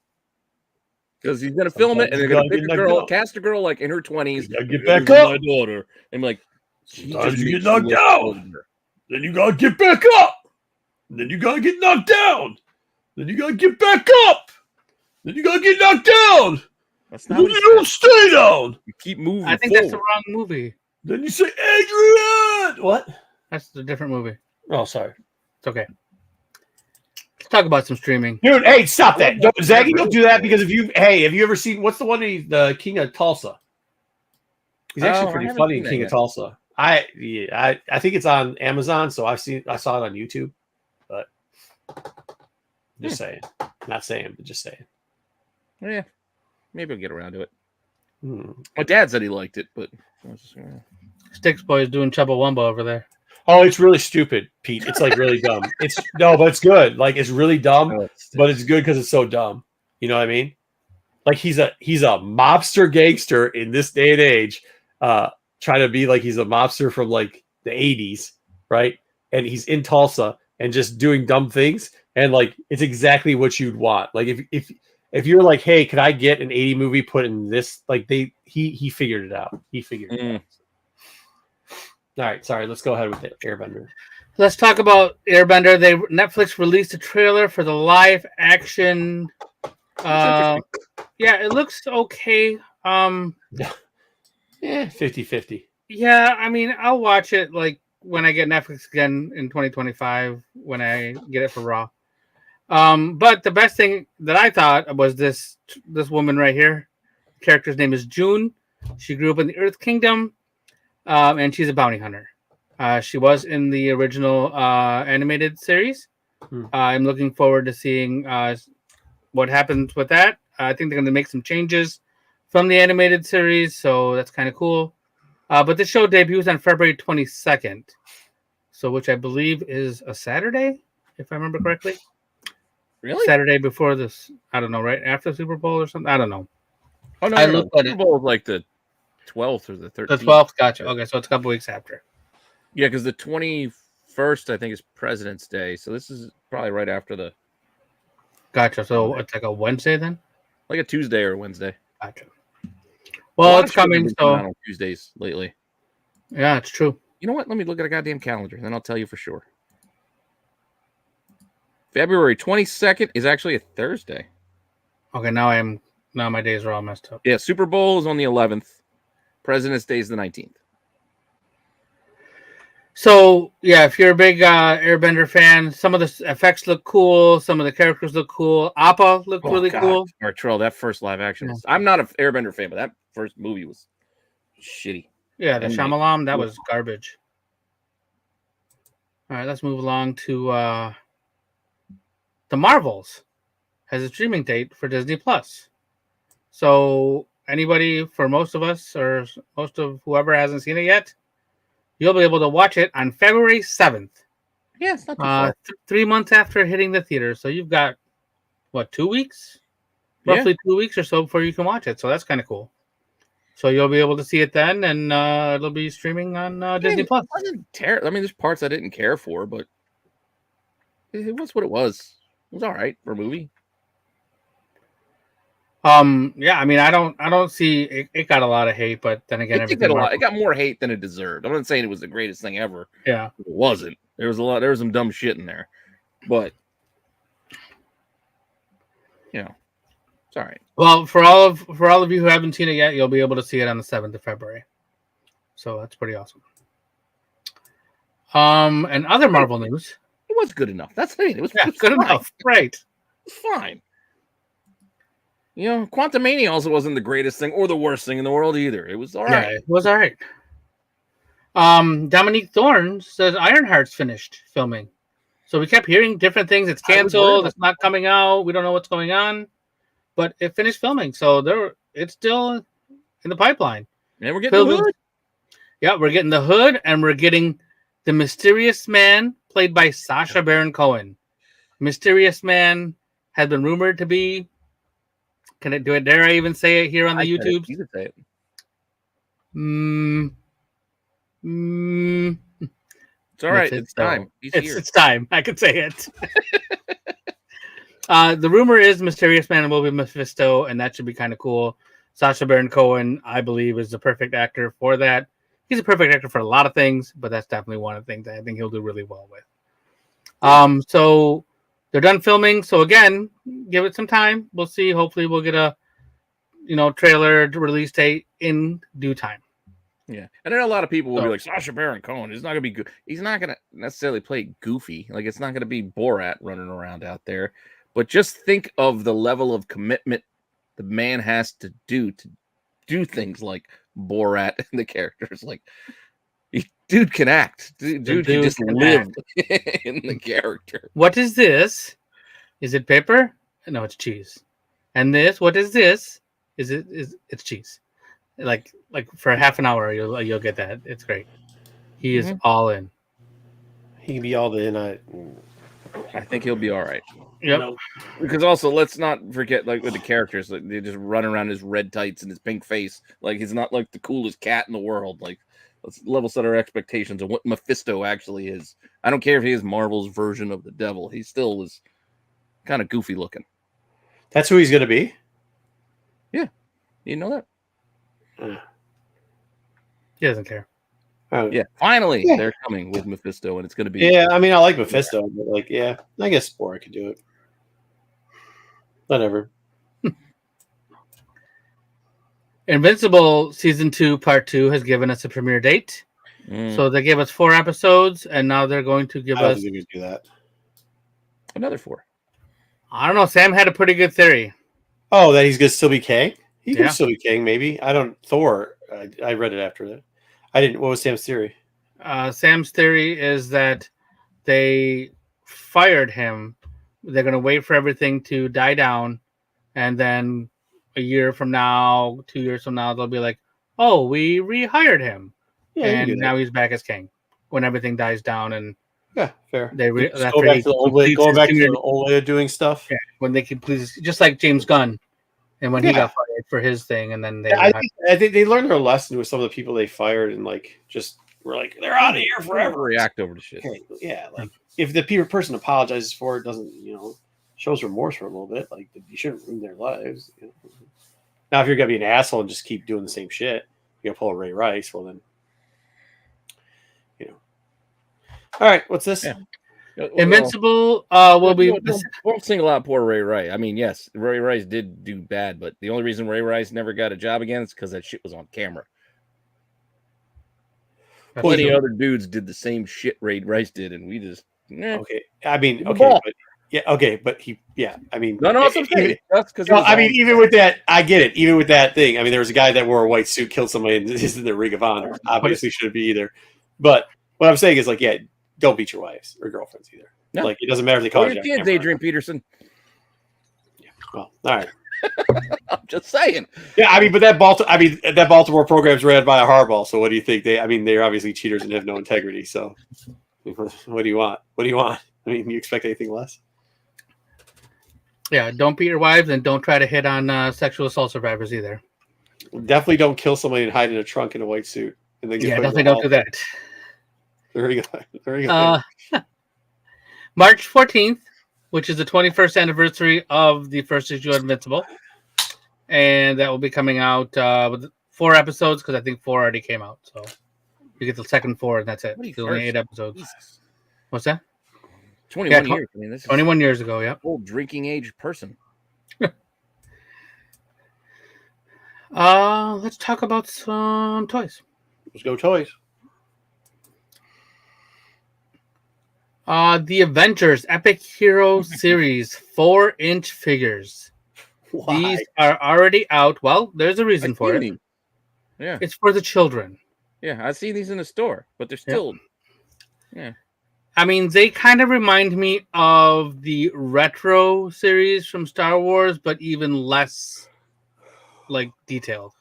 Because he's going to film it and they're going to pick a girl, cast a girl like in her 20s. Get back up. My daughter. And like, sometimes you get knocked down. Then you got to get back up. And then you got to get knocked down. Then you got to get back up. Then you got to get knocked down. That's not then you don't stay down. You keep moving. I think that's the wrong movie. Then you say, Adrian. What? That's a different movie. Oh, sorry. It's okay. Let's talk about some streaming. Dude, hey, stop that. Zaggy, don't do that because have you ever seen, what's the one, the King of Tulsa? He's actually pretty funny in King of Tulsa. I think it's on Amazon, so I saw it on YouTube, but just saying. Not saying, but just saying. Yeah. Maybe I'll get around to it. My dad said he liked it, but Sticks Boy is doing Chubbawamba over there. Oh, it's really stupid, Pete. It's like really dumb. But it's good. Like it's really dumb, but it's good because it's so dumb. You know what I mean? Like he's a mobster gangster in this day and age, trying to be like he's a mobster from like the 80s, right? And he's in Tulsa and just doing dumb things, and like it's exactly what you'd want. Like if you're like, hey, could I get an 80 movie put in this? Like he figured it out. He figured it out. All right, sorry. Let's go ahead with the Airbender. Let's talk about Airbender. Netflix released a trailer for the live action. Yeah, it looks okay. Yeah, 50-50. Yeah, I mean, I'll watch it like when I get Netflix again in 2025 when I get it for Raw. But the best thing that I thought was this woman right here. The character's name is June. She grew up in the Earth Kingdom, and she's a bounty hunter. She was in the original animated series. I'm looking forward to seeing what happens with that. I think they're going to make some changes from the animated series, so that's kind of cool. But the show debuts on February 22nd, so which I believe is a Saturday, if I remember correctly. Really? Saturday before this, I don't know, right after the Super Bowl or something. I don't know. Oh no, no. Super Bowl is like the 12th or the 13th. The 12th, gotcha. Okay, so it's a couple weeks after. Yeah, because the 21st I think is President's Day, so this is probably right after the. Gotcha. So it's like a Wednesday then. Like a Tuesday or a Wednesday. Gotcha. Well, it's coming. So on Tuesdays lately. Yeah, it's true. You know what? Let me look at a goddamn calendar, then I'll tell you for sure. February 22nd is actually a Thursday. Okay, now my days are all messed up. Yeah, Super Bowl is on the 11th. President's Day is the 19th. So yeah, if you're a big Airbender fan, some of the effects look cool. Some of the characters look cool. Appa looked really cool. Martrell, that first live action. I'm not an Airbender fan, but that first movie was shitty. Yeah, the Shyamalan, that was garbage. All right, let's move along to The Marvels has a streaming date for Disney Plus. So anybody, for most of us or most of whoever hasn't seen it yet, you'll be able to watch it on February 7th. Yeah, it's not too far. 3 months after hitting the theater. So you've got, 2 weeks? Roughly 2 weeks or so before you can watch it. So that's kind of cool. So you'll be able to see it then, and it'll be streaming on Disney Plus. It wasn't terrible. I mean, there's parts I didn't care for, but it was what it was. It was all right for a movie. Yeah, I mean, I don't see it got a lot of hate, but then again, it got more hate than it deserved. I'm not saying it was the greatest thing ever. Yeah, it wasn't. There was some dumb shit in there, but It's all right. Well, for all of you who haven't seen it yet, you'll be able to see it on the 7th of February. So that's pretty awesome. And other Marvel news. It was good enough. That's it. It was Good enough. Right. It's fine. You know, Quantumania also wasn't the greatest thing or the worst thing in the world either. It was all right. Yeah, it was all right. Dominique Thorne says Ironheart's finished filming. So we kept hearing different things. It's canceled. It's not coming out. We don't know what's going on. But it finished filming. So it's still in the pipeline. And we're getting the Hood. Yeah, we're getting the Hood, and we're getting the Mysterious Man, played by Sacha Baron Cohen. Mysterious Man has been rumored to be. Dare I even say it here on the YouTube? You can say it. It's all right. It's time. It's time. I could say it. The rumor is Mysterious Man will be Mephisto, and that should be kind of cool. Sacha Baron Cohen, I believe, is the perfect actor for that. He's a perfect actor for a lot of things, but that's definitely one of the things that I think he'll do really well with. So they're done filming. So again, give it some time. We'll see. Hopefully, we'll get a trailer release date in due time. Yeah, and I know a lot of people will be like, Sacha Baron Cohen is not gonna be good. He's not gonna necessarily play goofy. Like, it's not gonna be Borat running around out there. But just think of the level of commitment the man has to do things like Borat and the characters. Like, dude can act. Dude can just live in the character. What is this? Is it paper? No, it's cheese. And this? What is this? It's cheese. Like for half an hour, you'll get that. It's great. He is all in. He can be all in. I think he'll be all right. Yep. Because also, let's not forget, like, with the characters, like, they just run around his red tights and his pink face. Like, he's not like the coolest cat in the world. Like, let's level set our expectations of what Mephisto actually is. I don't care if he is Marvel's version of the devil. He still is kind of goofy looking. That's who he's going to be? Yeah. You know that? He doesn't care. Yeah, finally they're coming with Mephisto, and it's going to be. Yeah, I mean, I like Mephisto, but like, yeah, I guess Spore could do it. Whatever. Invincible Season 2 Part 2 has given us a premiere date. So they gave us 4 episodes, and now they're going to give us. I don't think we do that. Another 4. I don't know. Sam had a pretty good theory. Oh, that he's going to still be Kang? He can Yeah. still be Kang, maybe. I don't. Thor. I read it after that. I didn't. What was Sam's theory? Sam's theory is that they fired him. They're going to wait for everything to die down, and then a year from now, 2 years from now, they'll be like, "Oh, we rehired him, and now he's back as King." When everything dies down, and yeah, fair. They go back to the old way. Going back to the old way of doing stuff. Yeah, when they can please, just like James Gunn, and when he got fired for his thing, and then they. I think they learned their lesson with some of the people they fired, and like just were like, they're out of here forever. React over to shit. Okay, yeah, like if the person apologizes for it, doesn't shows remorse for a little bit, like you shouldn't ruin their lives. Now, if you're gonna be an asshole and just keep doing the same shit, you gotta pull a Ray Rice. Well, then, All right, what's this? Yeah. Invincible will be. Won't single out poor Ray Rice. I mean, yes, Ray Rice did do bad, but the only reason Ray Rice never got a job again is because that shit was on camera. Plenty of other dudes did the same shit Ray Rice did, and we just okay. I mean, okay, but yeah, okay, but I mean, no, that's okay. That's because I mean, even with that, I get it. Even with that thing, I mean, there was a guy that wore a white suit, killed somebody, and is in the Ring of Honor. Obviously, shouldn't be either. But what I'm saying is, like, yeah, don't beat your wives or girlfriends either. No. Like, it doesn't matter if they call you. Kids, Adrian Peterson. Yeah. Well, all right. I'm just saying. Yeah, I mean, but that Baltimore program's ran by a hardball. So what do you think? They're obviously cheaters and have no integrity. So what do you want? What do you want? I mean, you expect anything less? Yeah, don't beat your wives and don't try to hit on sexual assault survivors either. Definitely don't kill somebody and hide in a trunk in a white suit. And then definitely don't do that. There you go. There you go. March 14th, which is the 21st anniversary of the first issue of Invincible. And that will be coming out with 4 episodes because I think 4 already came out. So you get the second 4 and that's it. Only 8 episodes. Jesus. What's that? 21 years. I mean, this is 21 years ago, yeah. Old drinking age person. Let's talk about some toys. Let's go toys. The Avengers Epic Hero Series 4-inch figures. Why? These are already out. Well, there's a reason for it. Yeah, It's for the children. yeah. I see these in the store, but they're still. Yeah. I mean, they kind of remind me of the retro series from Star Wars, but even less like detailed.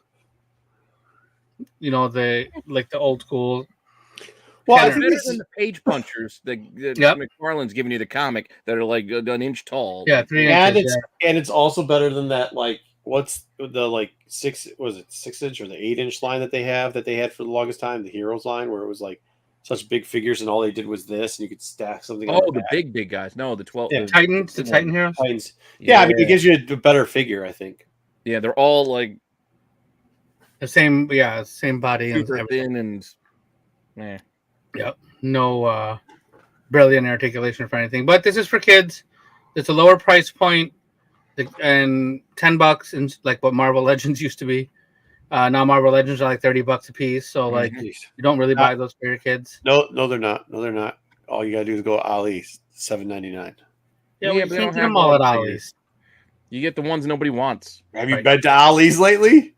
You know, the old school. Well, I Kenner. think Better it's than the page punchers that Yep. McFarlane's giving you the comic that are like an inch tall. Yeah, 3 and inches. it's also better than that. Like, what's the like 6-inch or the 8-inch line that they had for the longest time, the Heroes line, where it was like such big figures and all they did was this, and you could stack something. Oh, the big guys. No, the 12. Yeah. The Titans, the Titan Heroes. Titans. Yeah, I mean, it gives you a better figure, I think. Yeah, they're all like The same body and super everything. thin and. Yeah. Yep. No brilliant articulation for anything. But this is for kids. It's a lower price point, and $10 and like what Marvel Legends used to be. Now Marvel Legends are like $30 a piece. So like you don't really buy those for your kids. No, they're not. No, they're not. All you gotta do is go to Ali's, $7.99. Yeah, Yeah, we but they can't don't get have them all all at the Ollie's. You get the ones nobody wants. Have you Right. been to Ali's lately?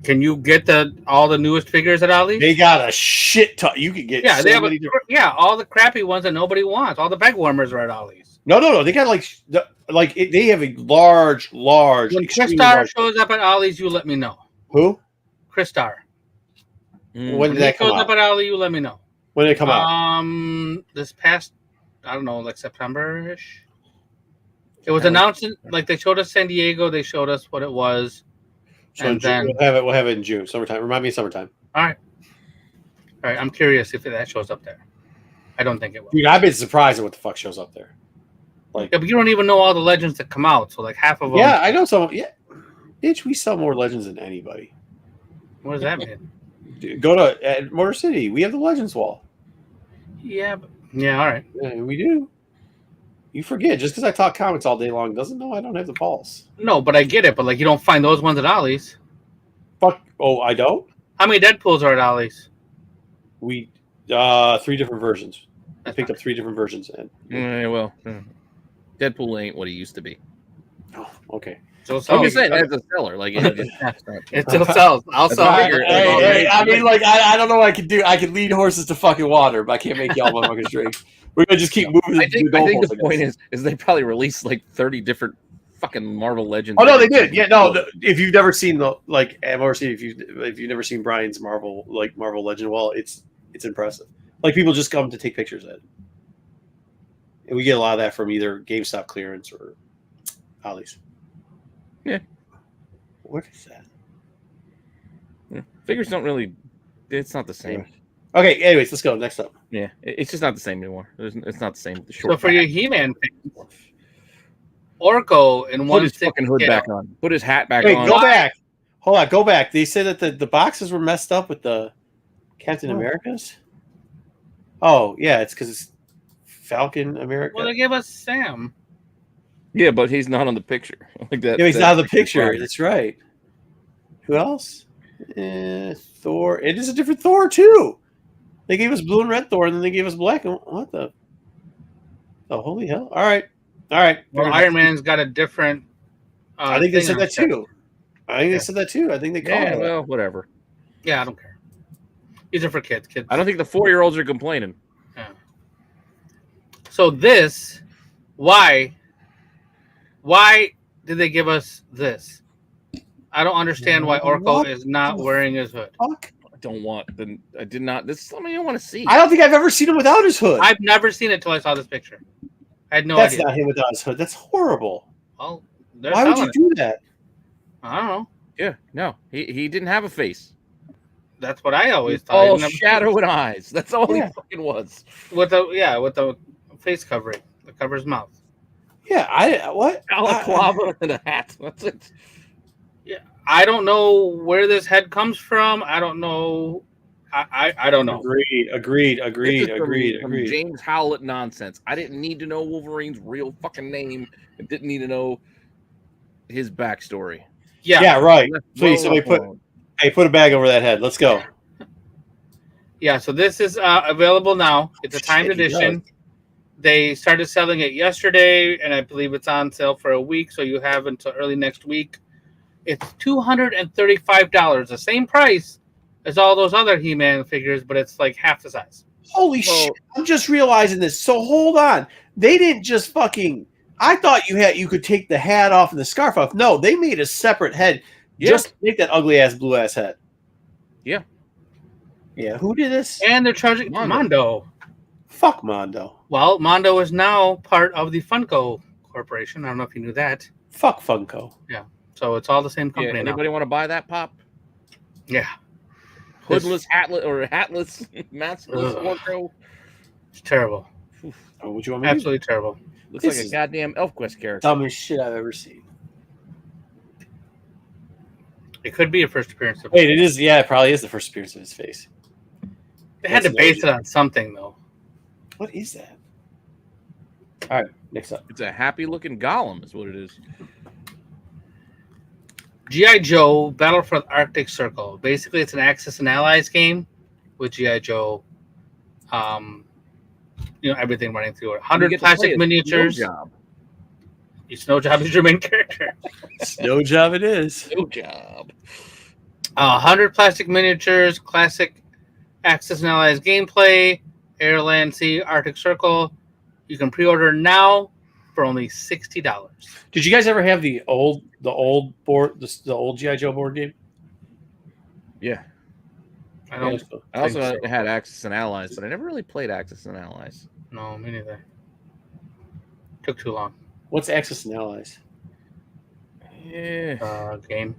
Can you get all the newest figures at Ollie's? They got a shit ton. You can get Yeah, so they have many different. all the crappy ones that nobody wants. All the bag warmers are at Ollie's. No. They got they have a large. When extremely Christar large- shows up at Ollie's, you let me know. Who? Christar. Mm. When did He that come shows up out? at Ollie, you let me know. When did it come out? This past, I don't know, like September-ish. It was announced, like they showed us San Diego. They showed us what it was. So in and June, then, we'll have it in June, summertime. Remind me of summertime. all right. I'm curious if that shows up there. I don't think it will. Dude, I've been surprised at what the fuck shows up there. Like, Yeah, but you don't even know all the legends that come out. So like half of them. yeah, I know some. Yeah, bitch, we sell more legends than anybody. What does that mean? Dude, go to at Motor City. We have the Legends wall. Yeah. Yeah. All right. Yeah, we do. You forget just because I talk comics all day long doesn't know I don't have the balls. No, but I get it. But like, you don't find those ones at Ollie's. Fuck. Oh, I don't. How many Deadpools are at Ollie's? We 3 different versions. I That's picked fine. up 3 different versions. And Deadpool ain't what he used to be. oh, okay. So I'm just saying, as a seller, like it still sells. I'll That's sell right. it. Hey, I mean, like, I don't know what I can do. I can lead horses to fucking water, but I can't make y'all motherfuckers drink. We're gonna just keep moving. I think goalposts, the I point guess. is they probably released like 30 different fucking Marvel Legends. Oh no, they did. Yeah, no. If you've never seen the if you've never seen Brian's Marvel Legend wall, it's impressive. Like people just come to take pictures of it, and we get a lot of that from either GameStop clearance or Ollie's. Yeah. What is that? Yeah. Figures don't really. It's not the same. Okay. Anyways, let's go next up. Yeah, it's just not the same anymore. It's not the same. The So short for your He-Man fans, Orko in put his 1/6 fucking hood scale. back on. Put his hat back Wait, on. go back. Hold on, go back. They said that the boxes were messed up with the Captain Americas. Oh yeah, it's because it's Falcon America. Well, they gave us Sam. Yeah, but he's not on the picture. Like that. Yeah, he's that not in the picture's picture. fine. That's right. Who else? Thor. It is a different Thor too. They gave us blue and red Thor, and then they gave us black. And what the? Oh, holy hell! All right. Well, Iron Man's got a different. I think they thing said on that his chest. too. I think they said that too. I think they called Yeah, it. well, whatever. Yeah, I don't care. These are for kids. Kids. I don't think the 4-year-olds are complaining. So this, why did they give us this? I don't understand why Orko What is not the wearing his hood. Fuck. I don't want. I did not. This is something I want to see. I don't think I've ever seen him without his hood. I've never seen it till I saw this picture. I had no That's idea. not him without his hood. That's horrible. Well, they're Why would selling you it. do that? I don't know. Yeah, no, he didn't have a face. That's what I always thought. All I've never- shadow and eyes. That's all Yeah. he fucking was. with the face covering that covers mouth. Yeah, what? Balaclava and a hat. That's it. I don't know where this head comes from. I don't know. I don't know. Agreed. This is some James Howlett nonsense. I didn't need to know Wolverine's real fucking name. I didn't need to know his backstory. Yeah, right. Please, Well, somebody put a bag over that head. Let's go. Yeah, so this is available now. It's a timed Shit, he edition. does. They started selling it yesterday, and I believe it's on sale for a week, so you have until early next week. It's $235, the same price as all those other He-Man figures, but it's like half the size. Holy shit! I'm just realizing this. So hold on. They didn't just fucking. I thought you could take the hat off and the scarf off. No, they made a separate head just to make that ugly ass blue ass head. Yeah. Yeah. Who did this? And they're charging Mondo. Fuck Mondo. Well, Mondo is now part of the Funko Corporation. I don't know if you knew that. Fuck Funko. Yeah. So it's all the same company now. Anybody want to buy that pop? Yeah. Hoodless, hatless, maskless wardrobe. It's terrible. Oh, what you want me to do? Absolutely terrible. Looks like a goddamn ElfQuest character. Dumbest shit I've ever seen. It could be a first appearance. Wait, it is. Yeah, it probably is the first appearance of his face. They had to base it on something, though. What is that? All right, next up. It's a happy-looking golem, is what it is. G.I. Joe Battle for the Arctic Circle. Basically, it's an Axis and Allies game with G.I. Joe. Everything running through it. 100 plastic miniatures. Snow Job is your main character. Snow Job it is. Snow Job. 100 plastic miniatures, classic Axis and Allies gameplay, Air, Land, Sea, Arctic Circle. You can pre-order now for only $60. Did you guys ever have the old board, the old G.I. Joe board game? Yeah. I also had Axis and Allies, but I never really played Axis and Allies. No, me neither. Took too long. What's Axis and Allies? Yeah. Game.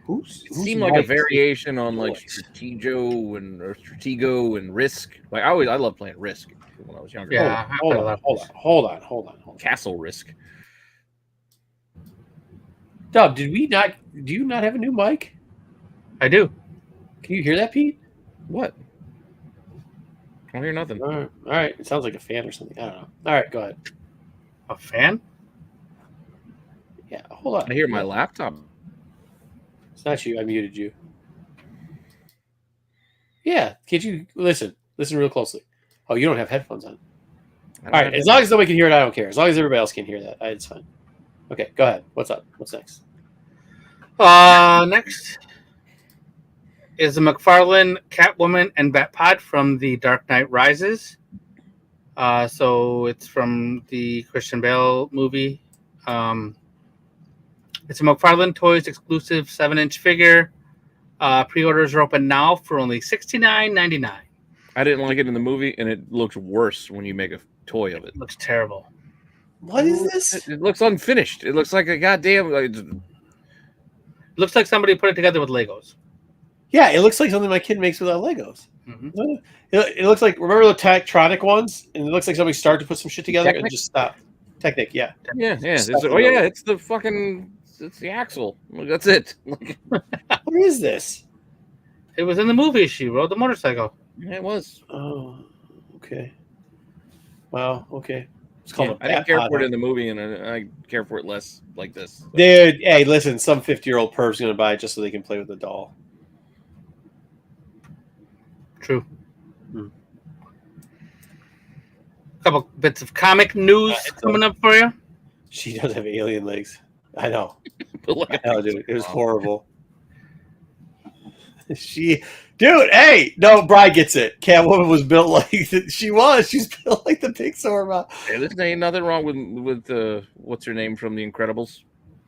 It seemed like a variation on like Stratego and Risk. Like I love playing Risk when I was younger. Yeah. Hold on. Castle Risk. Dub, do you not have a new mic? I do. Can you hear that, Pete? What? I don't hear nothing. All right. It sounds like a fan or something. I don't know. All right, go ahead. A fan? Yeah, hold on. I hear my laptop. It's not you. I muted you. Yeah. Can't you listen? Listen real closely. Oh, you don't have headphones on. All right. As long as nobody can hear it, I don't care. As long as everybody else can hear that, it's fine. Okay, go ahead. What's up? What's next? Next is the McFarlane Catwoman and Batpod from the Dark Knight Rises. So it's from the Christian Bale movie. It's a McFarlane Toys exclusive 7-inch figure. Pre-orders are open now for only $69.99. I didn't like it in the movie, and it looks worse when you make a toy of it. It looks terrible. What is this? It looks unfinished. It looks like a goddamn. It looks like somebody put it together with Legos. Yeah, it looks like something my kid makes without Legos. Mm-hmm. It looks like, remember the Tektronic ones? And it looks like somebody started to put some shit together and just stopped. Technic, yeah. Yeah. It's the fucking. It's the axle. That's it. What is this? It was in the movie. She rode the motorcycle. Yeah, it was. Oh, okay. Wow, okay. It's called I didn't care for it in the movie, and I care for it less like this. Dude, hey, listen, some 50-year-old perv's going to buy it just so they can play with the doll. True. A couple bits of comic news coming up for you. She does have alien legs. I know. But look at Dude, it was horrible. Dude, hey, no, Bri gets it. Catwoman was built like she's built like the Pixar mom. Hey, there's ain't nothing wrong with what's her name from The Incredibles?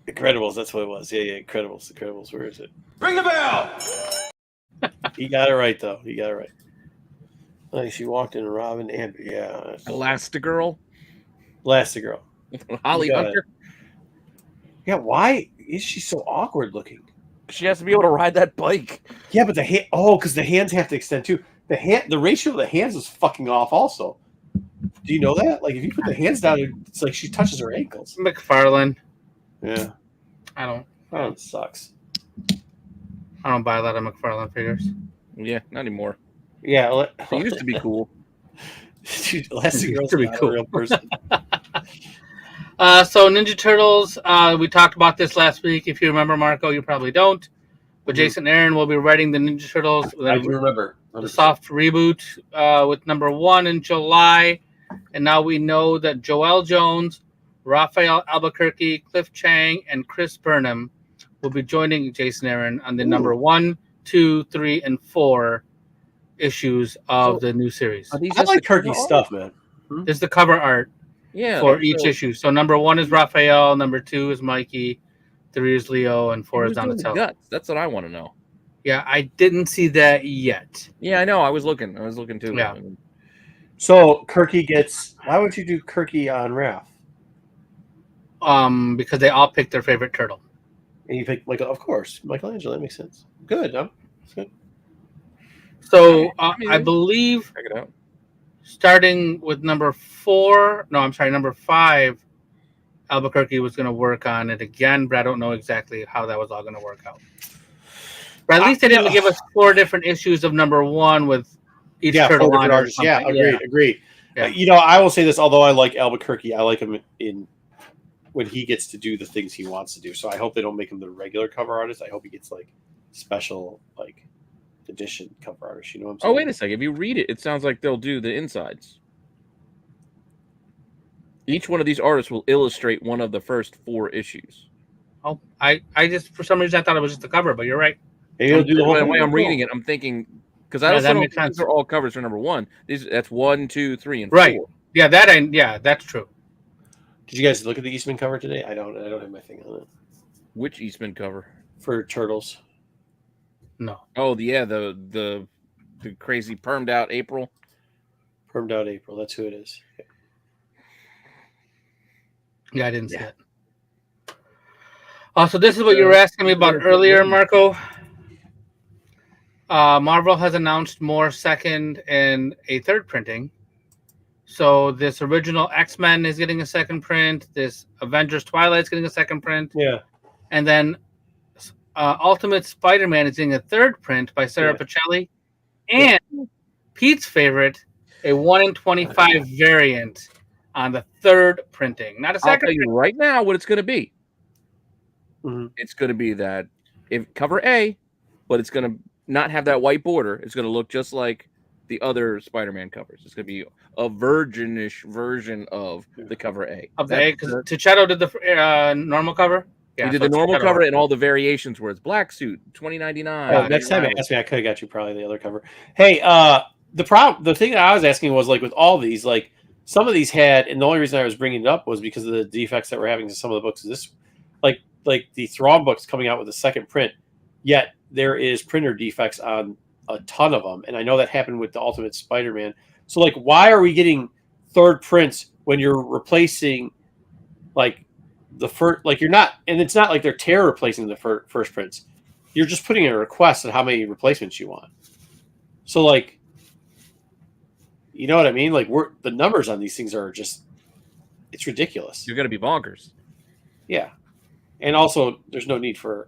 Incredibles, that's what it was. Yeah, Incredibles. Where is it? Ring the bell! He got it right though. He got it right. Like she walked in Robin and yeah. Elastigirl? Elastigirl. Holly Hunter? Yeah, why is she so awkward looking? She has to be able to ride that bike. Yeah, but because the hands have to extend too. The ratio of the hands is fucking off also. Do you know that? Like if you put the hands down, it's like she touches her ankles. McFarlane. Yeah. That sucks. I don't buy a lot of McFarlane figures. Yeah, not anymore. Yeah. It used to be cool. Elastigirl's not a real person. So Ninja Turtles, we talked about this last week. If you remember, Marco, you probably don't. But Jason Aaron will be writing the Ninja Turtles. I do remember. The 100%. soft reboot with number 1 in July. And now we know that Joel Jones, Raphael Albuquerque, Cliff Chang, and Chris Burnham will be joining Jason Aaron on the number 1, 2, 3, and 4 issues of the new series. I like Kirky's stuff, man. This is the cover art for each issue. So number 1 is Raphael, number 2 is Mikey, 3 is Leo, and 4 is Donatello. Guts. That's what I want to know. Yeah, I didn't see that yet. Yeah, I know. I was looking too. Yeah. So Kirky gets. Why would you do Kirky on Raph? Because they all picked their favorite turtle. And you pick Michael, of course, Michelangelo. That makes sense. Good. That's good. So I believe Check it out. starting with number 5, Albuquerque was going to work on it again, but I don't know exactly how that was all going to work out. But at least they didn't give us 4 different issues of number 1 with each turtle on it. Yeah, agreed. Yeah. I will say this, although I like Albuquerque, I like him in when he gets to do the things he wants to do. So I hope they don't make him the regular cover artist. I hope he gets like special like edition cover artist. You know what I'm saying? Oh, wait a second. If you read it, it sounds like they'll do the insides. Each one of these artists will illustrate one of the first 4 issues. Oh, I just for some reason I thought it was just the cover, but you're right. Maybe he'll do the whole The thing. way I'm reading it, I'm thinking because I don't know if these are all covers for number 1. That's 1, 2, 3, and 4. Right. Yeah, that's true. Did you guys look at the Eastman cover today? I don't have my thing on it. Which Eastman cover? For Turtles. No. Oh, the crazy permed out April. Permed out April. That's who it is. Yeah, I didn't see it. So this is what you were asking me about earlier, Marco. Marvel has announced more second and a third printing. So this original X-Men is getting a second print. This Avengers Twilight is getting a second print. Yeah. And then Ultimate Spider-Man is getting a third print by Sarah Pacelli. And Pete's favorite, a 1 in 25 variant on the third printing. Not a second. I'll tell you right now what it's going to be. Mm-hmm. It's going to be that if cover A, but it's going to not have that white border. It's going to look just like the other Spider-Man covers. It's going to be a virginish version of the cover A. Of the A, because Tichetto did the normal cover. Yeah, he did the normal cover and all the variations where it's black suit, $20.99. Next time you asked me, I could have got you probably the other cover. Hey, the thing that I was asking was like with all these, like some of these had, and the only reason I was bringing it up was because of the defects that we're having in some of the books. This, like the Thrawn books coming out with a second print, yet there is printer defects on a ton of them, and I know that happened with the Ultimate Spider-Man. So, like, why are we getting third prints when you're replacing, like, the first? Like, you're not, and it's not like they're tear replacing the first prints. You're just putting in a request on how many replacements you want. So, like, you know what I mean? Like, the numbers on these things are just, it's ridiculous. You're going to be bonkers. Yeah. And also, there's no need for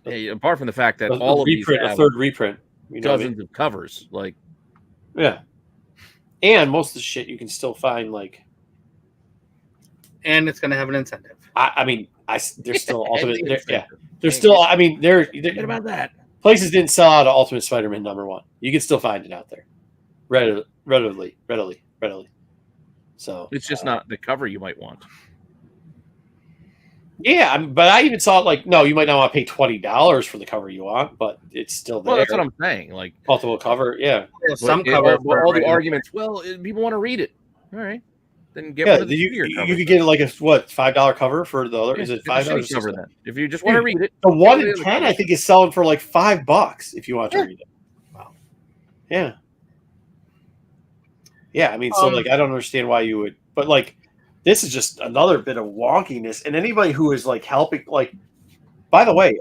apart from the fact that all of these have a third reprint, dozens of covers, like and most of the shit you can still find, like, and it's going to have an incentive. There's still ultimate. There's still. I mean, Forget about that. Places didn't sell out of Ultimate Spider-Man #1. You can still find it out there, readily. So it's just not the cover you might want. Yeah, but I even saw it like, no, you might not want to pay $20 for the cover you want, but it's still there. Well, that's what I'm saying. Like multiple cover, yeah. Some cover. All the arguments. Well, people want to read it. All right, then get one of the you could get like a $5 cover for the other. Is it $5 cover then? If you just want to read it, the 1 in 10 I think is selling for like $5 if you want to read it. Wow. Yeah. Yeah, I mean, so like I don't understand why you would, but like. This is just another bit of wonkiness. And anybody who is like helping, like, by the way,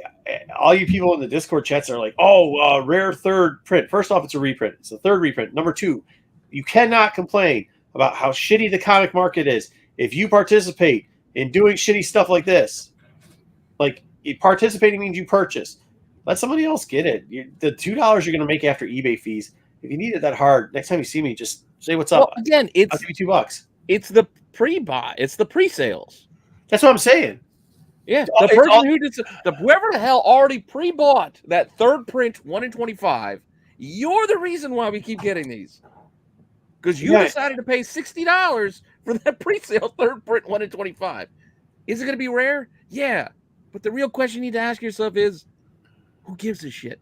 all you people in the Discord chats are like, oh, rare third print. First off, it's a reprint. It's a third reprint. Number 2, you cannot complain about how shitty the comic market is if you participate in doing shitty stuff like this. Like, participating means you purchase. Let somebody else get it. The $2 you're going to make after eBay fees, if you need it that hard, next time you see me, just say what's up. Well, again, I'll give you $2. It's the pre-buy. It's the pre-sales. That's what I'm saying. Yeah, It's the person all- who did whoever the hell already pre-bought that third print 1 in 25, you're the reason why we keep getting these. Because you decided to pay $60 for that pre-sale third print 1 in 25. Is it going to be rare? Yeah. But the real question you need to ask yourself is, who gives a shit?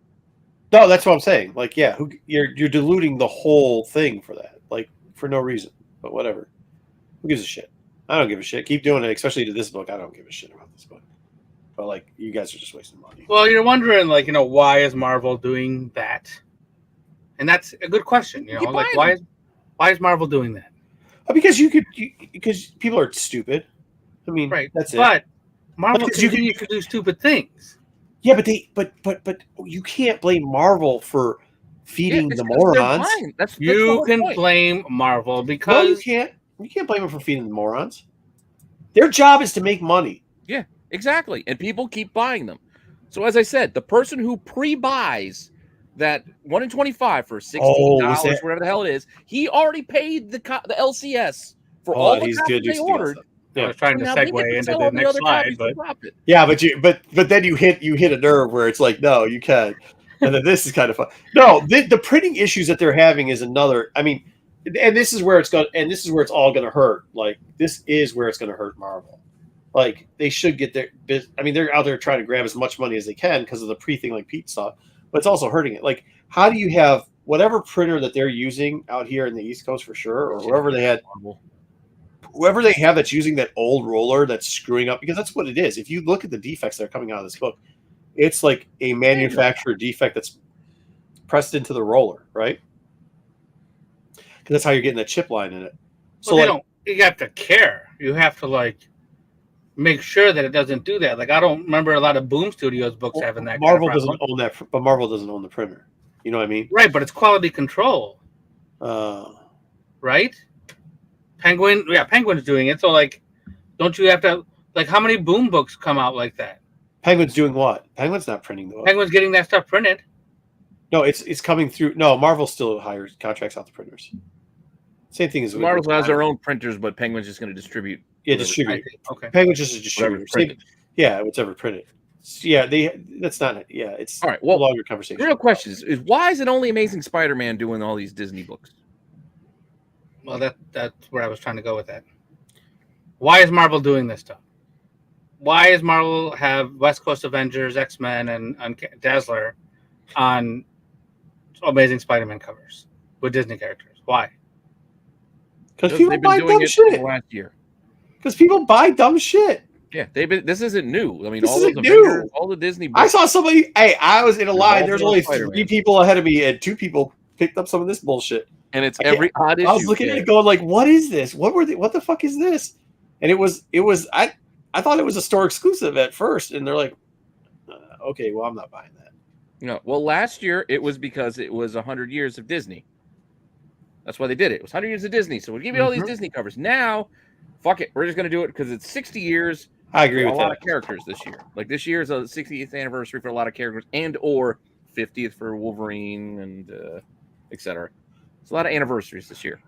No, that's what I'm saying. Like, yeah, you're diluting the whole thing for that, like for no reason. But whatever. Who gives a shit? I don't give a shit. Keep doing it, especially to this book. I don't give a shit about this book. But like, you guys are just wasting money. Well, you're wondering, like, why is Marvel doing that? And that's a good question. Like, why is Marvel doing that? Because because people are stupid. I mean, Right. That's it. But Marvel Because you continues to do stupid things. Yeah, but you can't blame Marvel for feeding the morons. That's you can blame Marvel because No, you can't. You can't blame them for feeding the morons. Their job is to make money. Yeah, exactly. And people keep buying them. So as I said, the person who pre-buys that 1 in 25 for $16, whatever the hell it is, he already paid the LCS for all the copies they ordered. I was trying to segue into the next slide, but yeah, but then you hit a nerve where it's like, no, you can't. And then this is kind of fun. No, the printing issues that they're having is another. I mean, and this is where it's going, and this is where it's all going to hurt. Like, this is where it's going to hurt Marvel. Like, they should get their. I mean, they're out there trying to grab as much money as they can because of the pre-thing, like Pete saw, but it's also hurting it. Like, how do you have whatever printer that they're using out here in the East Coast for sure, or wherever they had. Whoever they have that's using that old roller that's screwing up, because that's what it is. If you look at the defects that are coming out of this book, it's like a manufacturer defect that's pressed into the roller, right? Because that's how you're getting the chip line in it. So you have to care. You have to make sure that it doesn't do that. Like, I don't remember a lot of Boom Studios books having that. Marvel doesn't own that, but Marvel doesn't own the printer. You know what I mean? Right, but it's quality control. Right? Penguin's doing it. So, don't you have to, how many Boom books come out like that? Penguin's doing what? Penguin's not printing the book. Penguin's getting that stuff printed. No, it's coming through. No, Marvel still hires contracts out the printers. Same thing as Marvel has their own printers, but Penguin's just going to distribute. Yeah, distribute. Okay. Penguin's just a distributor. What's ever printed. Yeah, that's not. Yeah, it's all right. Well, a longer conversation. The real question is why is it only Amazing Spider-Man doing all these Disney books? Well, that's where I was trying to go with that. Why is Marvel doing this stuff? Why does Marvel have West Coast Avengers, X-Men, and Dazzler on Amazing Spider-Man covers with Disney characters? Why? Because people buy dumb shit. Last year. Because people buy dumb shit. Yeah, this isn't new. I mean, all those Avengers, all the Disney books. I saw somebody. Hey, I was in a line. There's only 3 people ahead of me, and 2 people picked up some of this bullshit. And it's every odd issue. I was looking at it, going like, "What is this? What the fuck is this?" And it was. I thought it was a store exclusive at first, and they're like, "Okay, well, I'm not buying that." No, well, last year it was because it was 100 years of Disney. That's why they did it. It was 100 years of Disney, so we'll give you all these Disney covers. Now, fuck it, we're just going to do it because it's 60 years. I agree with a that. lot of characters this year. Like, this year is a 60th anniversary for a lot of characters, and or 50th for Wolverine and etc. It's a lot of anniversaries this year.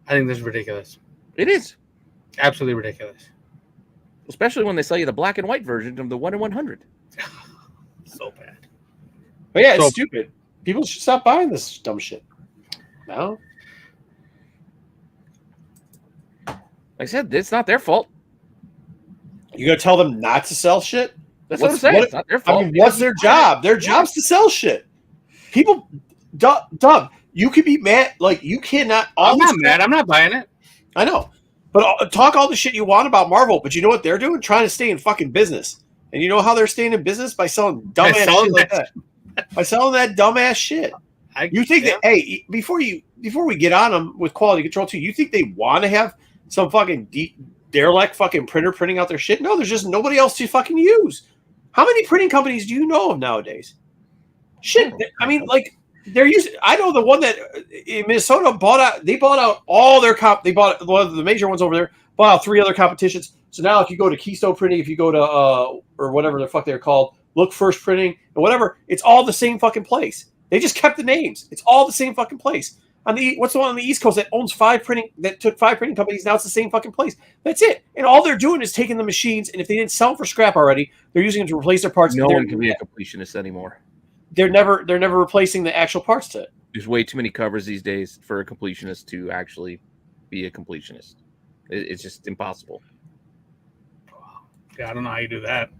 I think this is ridiculous. It is absolutely ridiculous, especially when they sell you the black and white version of the 1 in 100. So bad. But yeah, it's stupid. People should stop buying this dumb shit. No. Like I said, it's not their fault. You gonna tell them not to sell shit? That's what I'm saying. It's not their fault. I mean, what's their job? Their job's to sell shit. People, Doug, you can be mad. Like, you cannot. I'm not mad. I'm not buying it. I know. But talk all the shit you want about Marvel, but you know what they're doing? Trying to stay in fucking business. And you know how they're staying in business? By selling dumbass shit like that. By selling that dumbass shit. You think that, hey, before we get on them with quality control too, you think they want to have some fucking derelict fucking printer printing out their shit? No, there's just nobody else to fucking use. How many printing companies do you know of nowadays? Shit. I mean, like, they're using. I know the one that in Minnesota bought out all their they bought one of the major ones over there, bought out 3 other competitions. So now if you go to Keystone Printing, if you go to or whatever the fuck they're called, Look First Printing and whatever, it's all the same fucking place. They just kept the names. It's all the same fucking place. What's the one on the East Coast that owns that took 5 printing companies? Now it's the same fucking place. That's it. And all they're doing is taking the machines, and if they didn't sell them for scrap already, they're using them to replace their parts. No one can be a completionist anymore. They're never replacing the actual parts to it. There's way too many covers these days for a completionist to actually be a completionist. It's just impossible. Yeah, I don't know how you do that.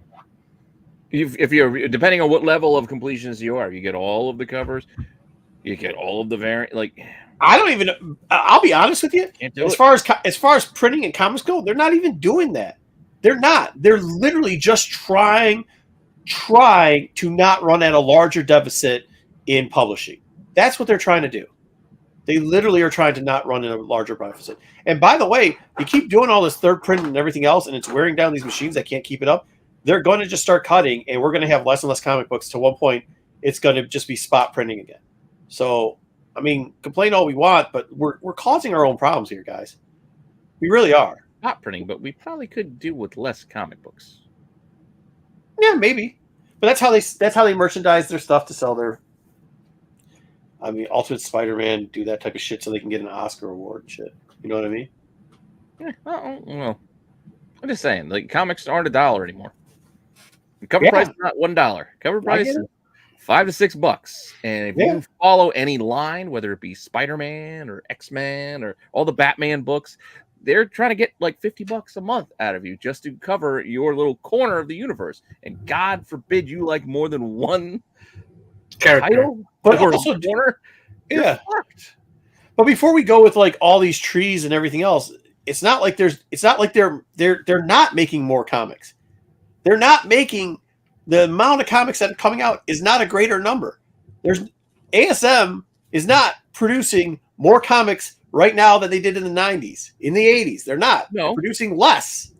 If you're depending on what level of completionist you are, you get all of the covers, you get all of the variant. Like, I don't even. I'll be honest with you. As far as printing and comics go, they're not even doing that. They're not. They're literally just trying to not run at a larger deficit in publishing. That's what they're trying to do. They literally are trying to not run in a larger deficit. And by the way, you keep doing all this third print and everything else, and it's wearing down these machines that can't keep it up. They're going to just start cutting, and we're going to have less and less comic books. To one point, it's going to just be spot printing again. So, I mean, complain all we want, but we're causing our own problems here, guys. We really are. Not printing, but we probably could do with less comic books. Yeah, maybe. But that's how they merchandise their stuff to sell their. I mean, Ultimate Spider-Man do that type of shit so they can get an Oscar award and shit. You know what I mean? Yeah, well, I'm just saying, like, comics aren't $1 anymore. The cover price is not $1. Cover price is $5 to $6. And if you follow any line, whether it be Spider-Man or X-Men or all the Batman books, they're trying to get like $50 a month out of you just to cover your little corner of the universe. And God forbid you like more than one character. Title, but also corner. Yeah. But before we go with like all these trees and everything else, it's not like they're not making more comics. They're not making the amount of comics that are coming out is not a greater number. ASM is not producing more comics right now than they did in the 90s, in the 80s. They're not. They're producing less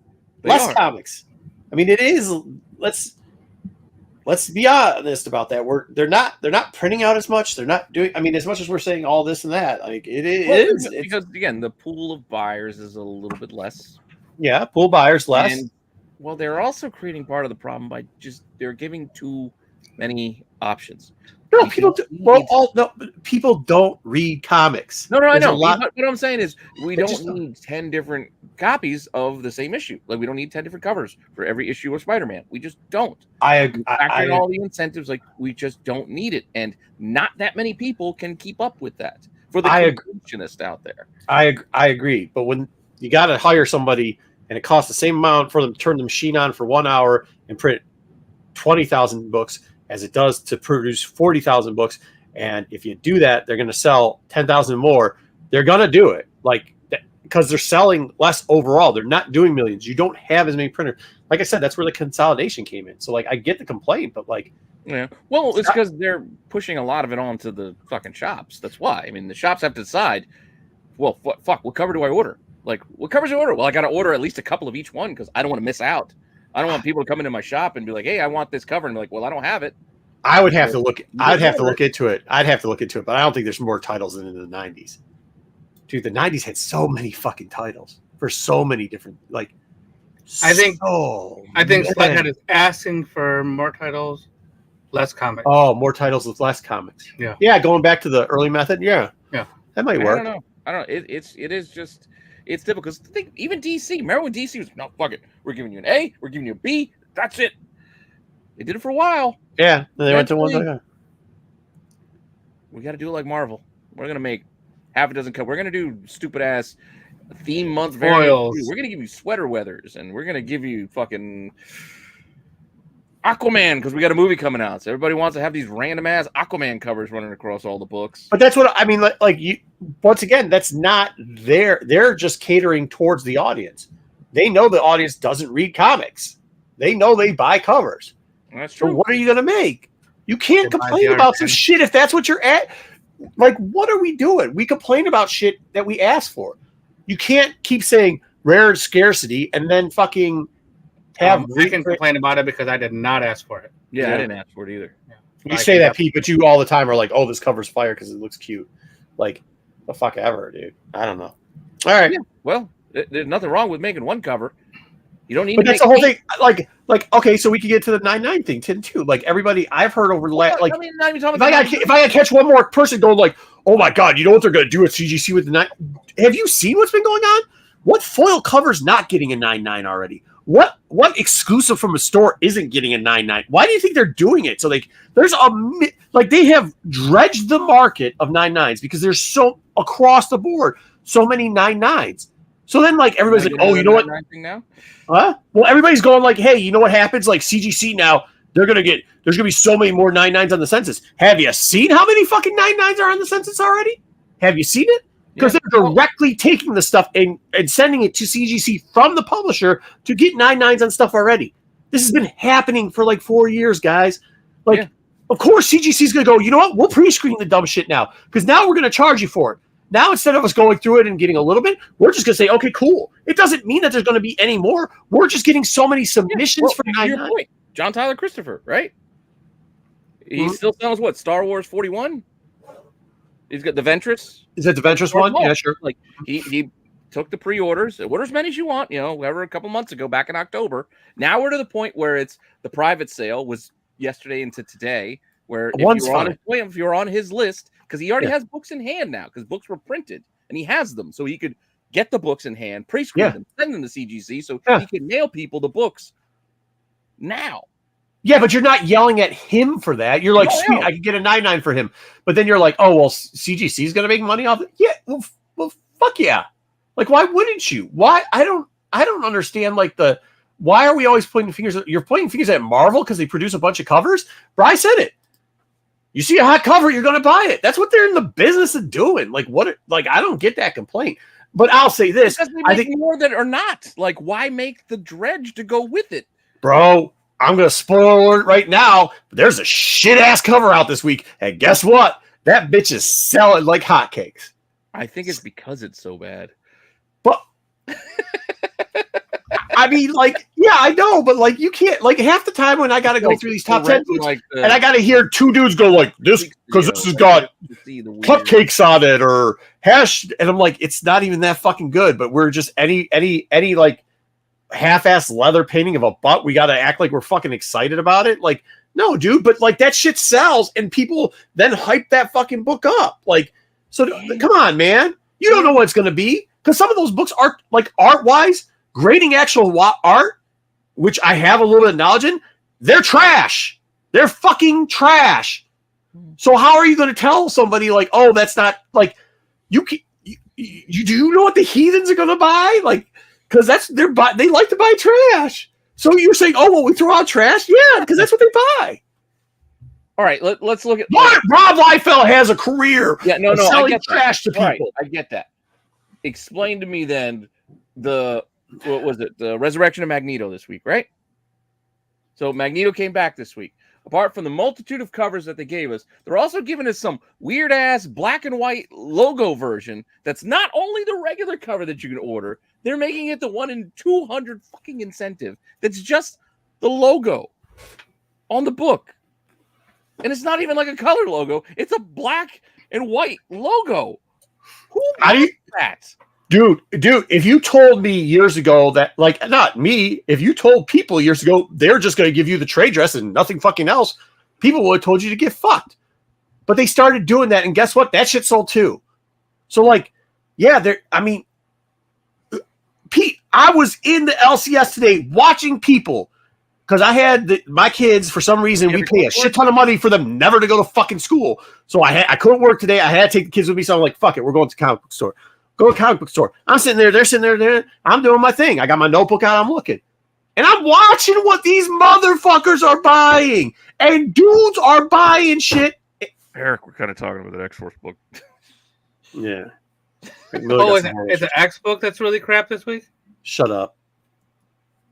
comics. I mean, it is. Let's be honest about that. They're not printing out as much. They're not doing. I mean, as much as we're saying all this and that, like it is because again, the pool of buyers is a little bit less. Yeah, pool buyers less. And, well, they're also creating part of the problem by they're giving too many options. No, people don't read comics. No, I know. What I'm saying is we don't need 10 different copies of the same issue. Like, we don't need 10 different covers for every issue of Spider-Man. We just don't. I agree. Factoring all the incentives, like, we just don't need it. And not that many people can keep up with that for the completionist out there. I agree. But when you got to hire somebody and it costs the same amount for them to turn the machine on for 1 hour and print 20,000 books as it does to produce 40,000 books. And if you do that, they're going to sell 10,000 more. They're going to do it because they're selling less overall. They're not doing millions. You don't have as many printers. Like I said, that's where the consolidation came in. So like, I get the complaint, but like, yeah, well, it's because they're pushing a lot of it onto the fucking shops. That's why. I mean, the shops have to decide, well, fuck, what cover do I order? Like, what covers do I order? Well, I got to order at least a couple of each one because I don't want to miss out. I don't want people to come into my shop and be like, "Hey, I want this cover," and be like, "Well, I don't have it." I would have to look. I'd have to look into it. I'd have to look into it, but I don't think there's more titles than in the 90s. Dude, the 90s had so many fucking titles for so many different like. I think Flathead is asking for more titles, less comics. Oh, more titles with less comics. Yeah. Going back to the early method. Yeah, that might work. I don't know. It is just. It's difficult because think even DC. Remember when DC was no fuck it. We're giving you an A. We're giving you a B. That's it. They did it for a while. Yeah, then they went to one. We got to do it like Marvel. We're gonna make half a dozen cups. We're gonna do stupid ass theme month variants. We're gonna give you sweater weathers, and we're gonna give you fucking Aquaman because we got a movie coming out. So everybody wants to have these random ass Aquaman covers running across all the books. But that's what I mean. Like you, once again, that's not they're just catering towards the audience. They know the audience doesn't read comics. They know they buy covers. That's true. So what are you gonna make? You can't complain about some shit if that's what you're at. Like, what are we doing? We complain about shit that we asked for. You can't keep saying rare scarcity and then fucking have. I can complain about it because I did not ask for it. Yeah, I didn't ask for it either. Yeah. You say that, Pete, but you all the time are like, "Oh, this cover's fire because it looks cute." Like, the fuck ever, dude. I don't know. All right. Yeah, well, there's nothing wrong with making one cover. You don't need. But that's the whole thing. Like, okay, so we could get to the 9/9 thing too. Like everybody, I've heard over the last. Like, I mean, not even talking if I got to catch one more person going like, oh my God, you know what they're going to do at CGC with the 9? Have you seen what's been going on? What foil cover's not getting a 9.9 already? What exclusive from a store isn't getting a 9.9? Why do you think they're doing it? So they have dredged the market of 9.9s because there's so across the board so many 9.9s. So then like everybody's like, oh, you know what? Now? Huh? Well, everybody's going like, hey, you know what happens? Like CGC now, there's gonna be so many more 9.9s on the census. Have you seen how many fucking 9.9s are on the census already? Have you seen it? Because they're directly taking the stuff and sending it to CGC from the publisher to get 9.9s on stuff already. This has been happening for like 4 years, guys. Of course, CGC is going to go, you know what? We'll pre-screen the dumb shit now because now we're going to charge you for it. Now, instead of us going through it and getting a little bit, we're just going to say, okay, cool. It doesn't mean that there's going to be any more. We're just getting so many submissions for 9.9. John Tyler Christopher, right? He still sells what? Star Wars 41? He's got the Ventress. Is that the Ventress one? Yeah, sure. Like he took the pre-orders. Order as many as you want. Whatever. A couple months ago, back in October. Now we're to the point where it's the private sale was yesterday into today. Where if you're on his list, because he already has books in hand now, because books were printed and he has them, so he could get the books in hand, pre-screen them, send them to CGC, so he can mail people the books now. Yeah, but you're not yelling at him for that. You're like, sweet, I can get a 9.9 for him. But then you're like, oh, well, CGC is going to make money off it? Yeah, well, fuck yeah. Like, why wouldn't you? Why? I don't understand, like, why are we always pointing fingers? You're pointing fingers at Marvel because they produce a bunch of covers? Bri said it. You see a hot cover, you're going to buy it. That's what they're in the business of doing. Like, I don't get that complaint. But I'll say this. I think more that are not. Like, why make the dredge to go with it? Bro, I'm going to spoil it right now. But there's a shit-ass cover out this week. And guess what? That bitch is selling like hotcakes. I think it's because it's so bad. But, I mean, like, yeah, I know. But, like, you can't, like, half the time when I got to go through these top 10 books, and I got to hear two dudes go like this, because this has got cupcakes on it or hash. And I'm like, it's not even that fucking good. But we're just any like, half-ass leather painting of a butt, we got to act like we're fucking excited about it. Like, no, dude, but like that shit sells and people then hype that fucking book up. Like, so come on, man. You don't know what it's going to be because some of those books are like art-wise, grading actual art, which I have a little bit of knowledge in, they're trash. They're fucking trash. So how are you going to tell somebody like, oh, that's not like you do you know what the heathens are going to buy? Like, because they like to buy trash. So you're saying, oh, well, we throw out trash? Yeah, because that's what they buy. All right, let's look at Rob Liefeld has a career. Yeah, no, selling trash to people. Right, I get that. Explain to me then the Resurrection of Magneto this week, right? So Magneto came back this week. Apart from the multitude of covers that they gave us, they're also giving us some weird ass black and white logo version that's not only the regular cover that you can order, they're making it the 1 in 200 fucking incentive that's just the logo on the book. And it's not even like a color logo, it's a black and white logo. Who wants that? Dude, if you told me years ago that, like, not me, if you told people years ago they're just going to give you the trade dress and nothing fucking else, people would have told you to get fucked. But they started doing that, and guess what? That shit sold too. So, like, yeah, Pete, I was in the LCS today watching people, because I had my kids, for some reason, we pay a shit ton of money for them never to go to fucking school. So I couldn't work today. I had to take the kids with me, so I'm like, fuck it, we're going to the comic book store. Go to a comic book store. I'm sitting there. They're sitting there. I'm doing my thing. I got my notebook out. I'm looking. And I'm watching what these motherfuckers are buying. And dudes are buying shit. Eric, we're kind of talking about the X-Force book. Yeah. Is it X book that's really crap this week? Shut up.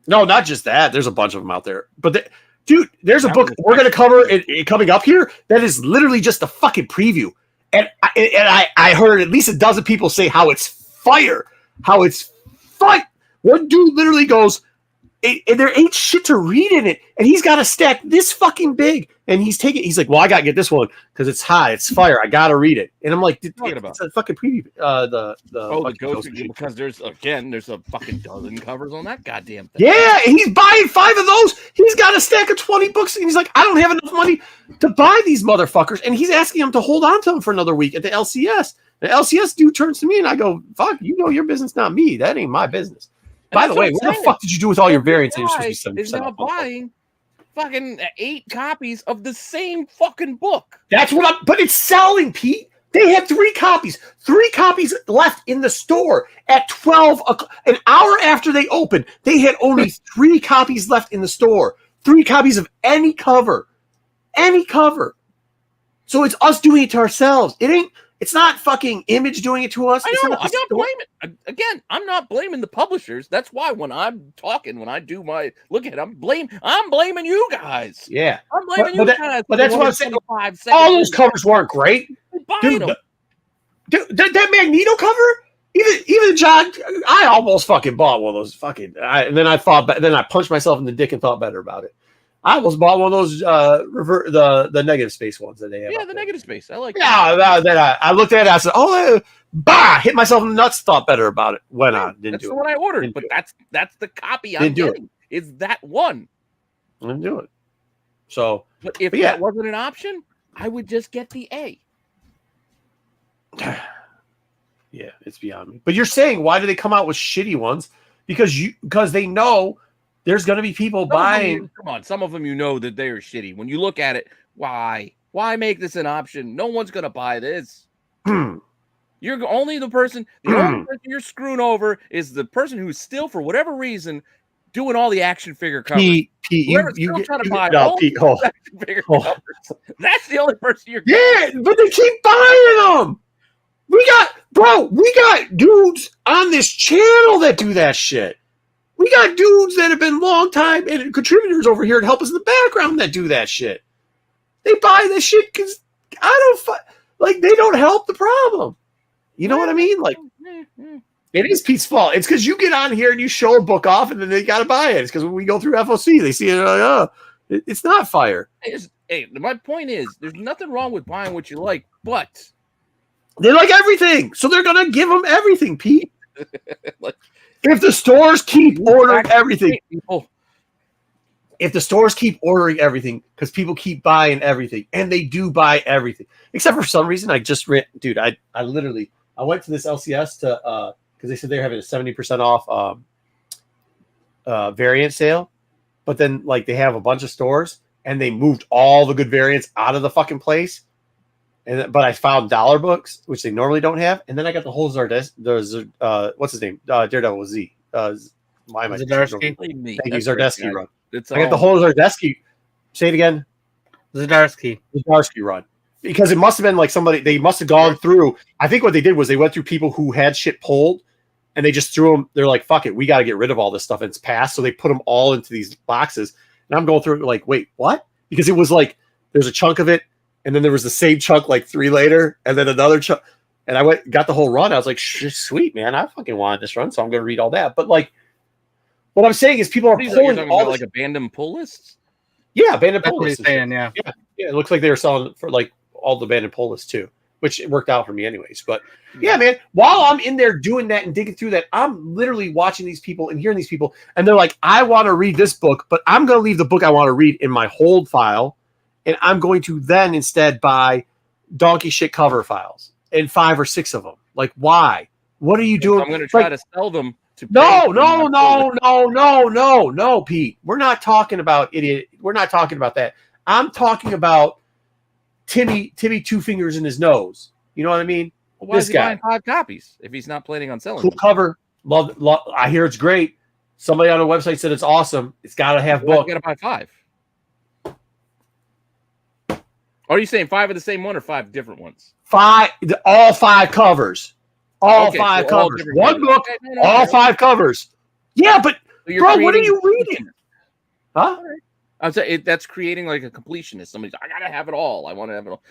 No, not just that. There's a bunch of them out there. But, dude, there's a book we're going to cover it coming up here that is literally just a fucking preview. And I heard at least a dozen people say how it's fire, how it's fight. One dude literally goes, and there ain't shit to read in it, and he's got a stack this fucking big, and he's like, well, I gotta get this one because it's high, it's fire, I gotta read it. And I'm like, it's a fucking preview. The Ghost, because there's a fucking dozen covers on that goddamn thing. Yeah, and he's buying 5 of those. He's got a stack of 20 books, and he's like, I don't have enough money to buy these motherfuckers, and he's asking them to hold on to them for another week at the LCS. The LCS dude turns to me and I go, fuck, you know your business, not me. That ain't my business. By the way, what the fuck did you do with all your variants? Is now buying fucking 8 copies of the same fucking book. That's what but it's selling, Pete. They had 3 copies. 3 copies left in the store at 12 o'clock. An hour after they opened, they had only 3 copies left in the store. 3 copies of any cover. Any cover. So it's us doing it to ourselves. It's not fucking Image doing it to us. I know. I'm not blaming. Again, I'm not blaming the publishers. That's why when I'm talking, when I do my look at, I'm blaming you guys. Yeah, I'm blaming you guys. But that's what I'm saying. All those covers weren't great. Dude, that Magneto cover, even John, I almost fucking bought one of those fucking. And then I punched myself in the dick and thought better about it. I almost bought one of those the negative space ones that they have. Yeah, the negative space. I like. Yeah, then I looked at it. I said, "Oh, hit myself in the nuts." Thought better about it. Went on. Didn't that's do the it. one I ordered, Didn't but that's the copy I'm Didn't do getting. Is that one? Didn't do it. So, but if that wasn't an option, I would just get the A. Yeah, it's beyond me. But you're saying, why do they come out with shitty ones? Because they know there's going to be people buying. Come on, some of them you know that they are shitty. When you look at it, why make this an option? No one's going to buy this. You're only the person. The only person you're screwing over is the person who's still, for whatever reason, doing all the action figure covers. Pete, trying to buy all the action figure covers. That's the only person you're. Yeah, but they keep buying them. We got dudes on this channel that do that shit. We got dudes that have been long time and contributors over here to help us in the background that do that shit. They buy this shit because they don't help the problem. You know what I mean? Like, it is Pete's fault. It's because you get on here and you show a book off and then they got to buy it. It's because when we go through FOC, they see it. Like, it's not fire. Hey, my point is, there's nothing wrong with buying what you like, but they like everything, so they're gonna give them everything, Pete. If the stores keep ordering everything, because people keep buying everything, and they do buy everything, except for some reason, I just ran, dude. I went to this LCS to because they said they're having a 70% off variant sale, but then like they have a bunch of stores and they moved all the good variants out of the fucking place. But I found dollar books, which they normally don't have, and then I got the whole what's his name? Daredevil Z. Why am I? Zdarsky. Thank you, Zdarsky run. I got the whole Zdarsky. Say it again. Zdarsky Run. Because it must have been like they must have gone through. I think what they did was they went through people who had shit pulled, and they just threw them. They're like, "Fuck it, we got to get rid of all this stuff." And it's passed, so they put them all into these boxes. And I'm going through it like, wait, what? Because it was like there's a chunk of it. And then there was the same chunk like 3 later, and then another chunk. And I got the whole run. I was like, sweet, man. I fucking wanted this run, so I'm going to read all that. But like, what I'm saying is people are pulling all like abandoned pull lists. Yeah, abandoned pull lists. Yeah. It looks like they were selling for like all the abandoned pull lists too, which it worked out for me anyways. But yeah, man, while I'm in there doing that and digging through that, I'm literally watching these people and hearing these people, and they're like, I want to read this book, but I'm going to leave the book I want to read in my hold file. And I'm going to then instead buy donkey shit cover files and 5 or 6 of them. Like, why? What are you doing? I'm going to try to sell them to. No, Pete. We're not talking about idiot. We're not talking about that. I'm talking about Timmy 2 fingers in his nose. You know what I mean? Well, why is he buying 5 copies if he's not planning on selling? Cool them? Cover. Love. I hear it's great. Somebody on the website said it's awesome. It's got to have book. You got to buy 5. Are you saying 5 of the same one or 5 different ones? 5, all 5 covers. All 5 covers. One book, all 5 covers. Yeah, but bro, what are you reading? Huh? I'm saying that's creating like a completionist. Somebody's, I gotta have it all. I want to have it all.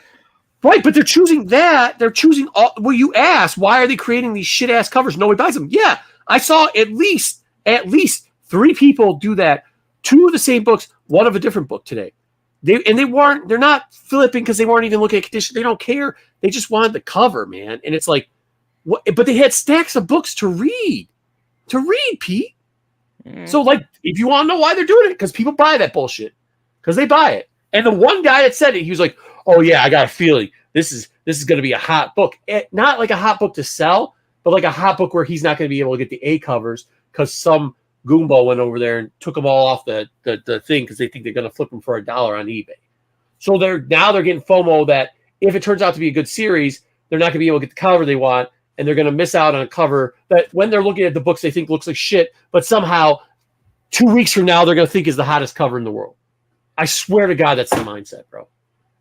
Right, but they're choosing that. They're choosing all. Well, you asked, why are they creating these shit ass covers? Nobody buys them. Yeah, I saw at least 3 people do that. 2 of the same books, 1 of a different book today. They're not flipping because they weren't even looking at condition. They don't care. They just wanted the cover, man. And it's like, what? But they had stacks of books to read, Pete. So like, if you want to know why they're doing it, because people buy that bullshit, because they buy it. And the one guy that said it, he was like, "Oh yeah, I got a feeling this is going to be a hot book. Not like a hot book to sell, but like a hot book where he's not going to be able to get the A covers because some goomba went over there and took them all off the thing because they think they're going to flip them for $1 on eBay. So they're getting FOMO that if it turns out to be a good series, they're not going to be able to get the cover they want, and they're going to miss out on a cover that when they're looking at the books they think looks like shit, but somehow 2 weeks from now they're going to think is the hottest cover in the world. I swear to God, that's the mindset, bro.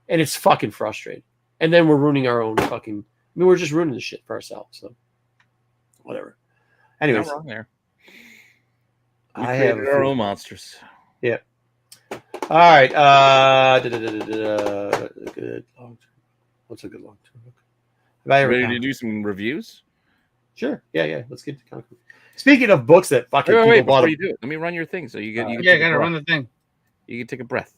And it's fucking frustrating. And then we're ruining our own fucking. I mean, we're just ruining the shit for ourselves. So, whatever. Anyways, not wrong there. I have our own monsters. Yeah. All right. Good long term. What's a good long term book? Have I ever Ready to do some reviews? Sure. Yeah. Let's get to comic book. Speaking of books that fucking Wait, people bought. before you do it, let me run your thing so you get. Yeah, I gotta run the thing. You can take a breath.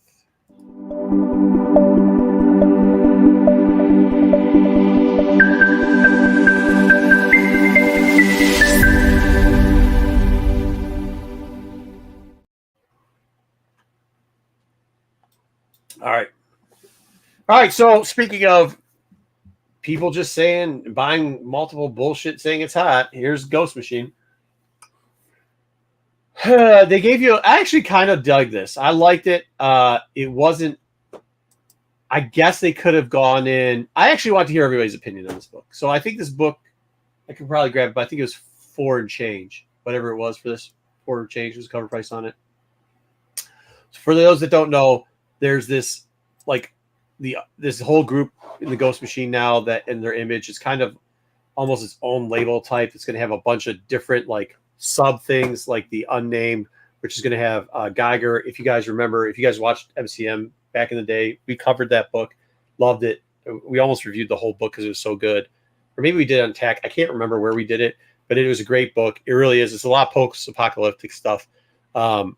All right. So speaking of people just saying, buying multiple bullshit saying it's hot, here's Ghost Machine. They gave you. I actually kind of dug this. I liked it. It wasn't. I guess they could have gone in. I actually want to hear everybody's opinion on this book. So I think this book, I could probably grab it, but I think it was $4 and change, whatever it was for this. $4 and change was the cover price on it. So for those that don't know, there's this this whole group in the Ghost Machine now that in their image is kind of almost its own label type. It's going to have a bunch of different like sub things like the Unnamed, which is going to have Geiger. If you guys remember, if you guys watched MCM back in the day, we covered that book, loved it. We almost reviewed the whole book because it was so good. Or maybe we did it on TAC. I can't remember where we did it, but it was a great book. It really is. It's a lot of post-apocalyptic stuff. And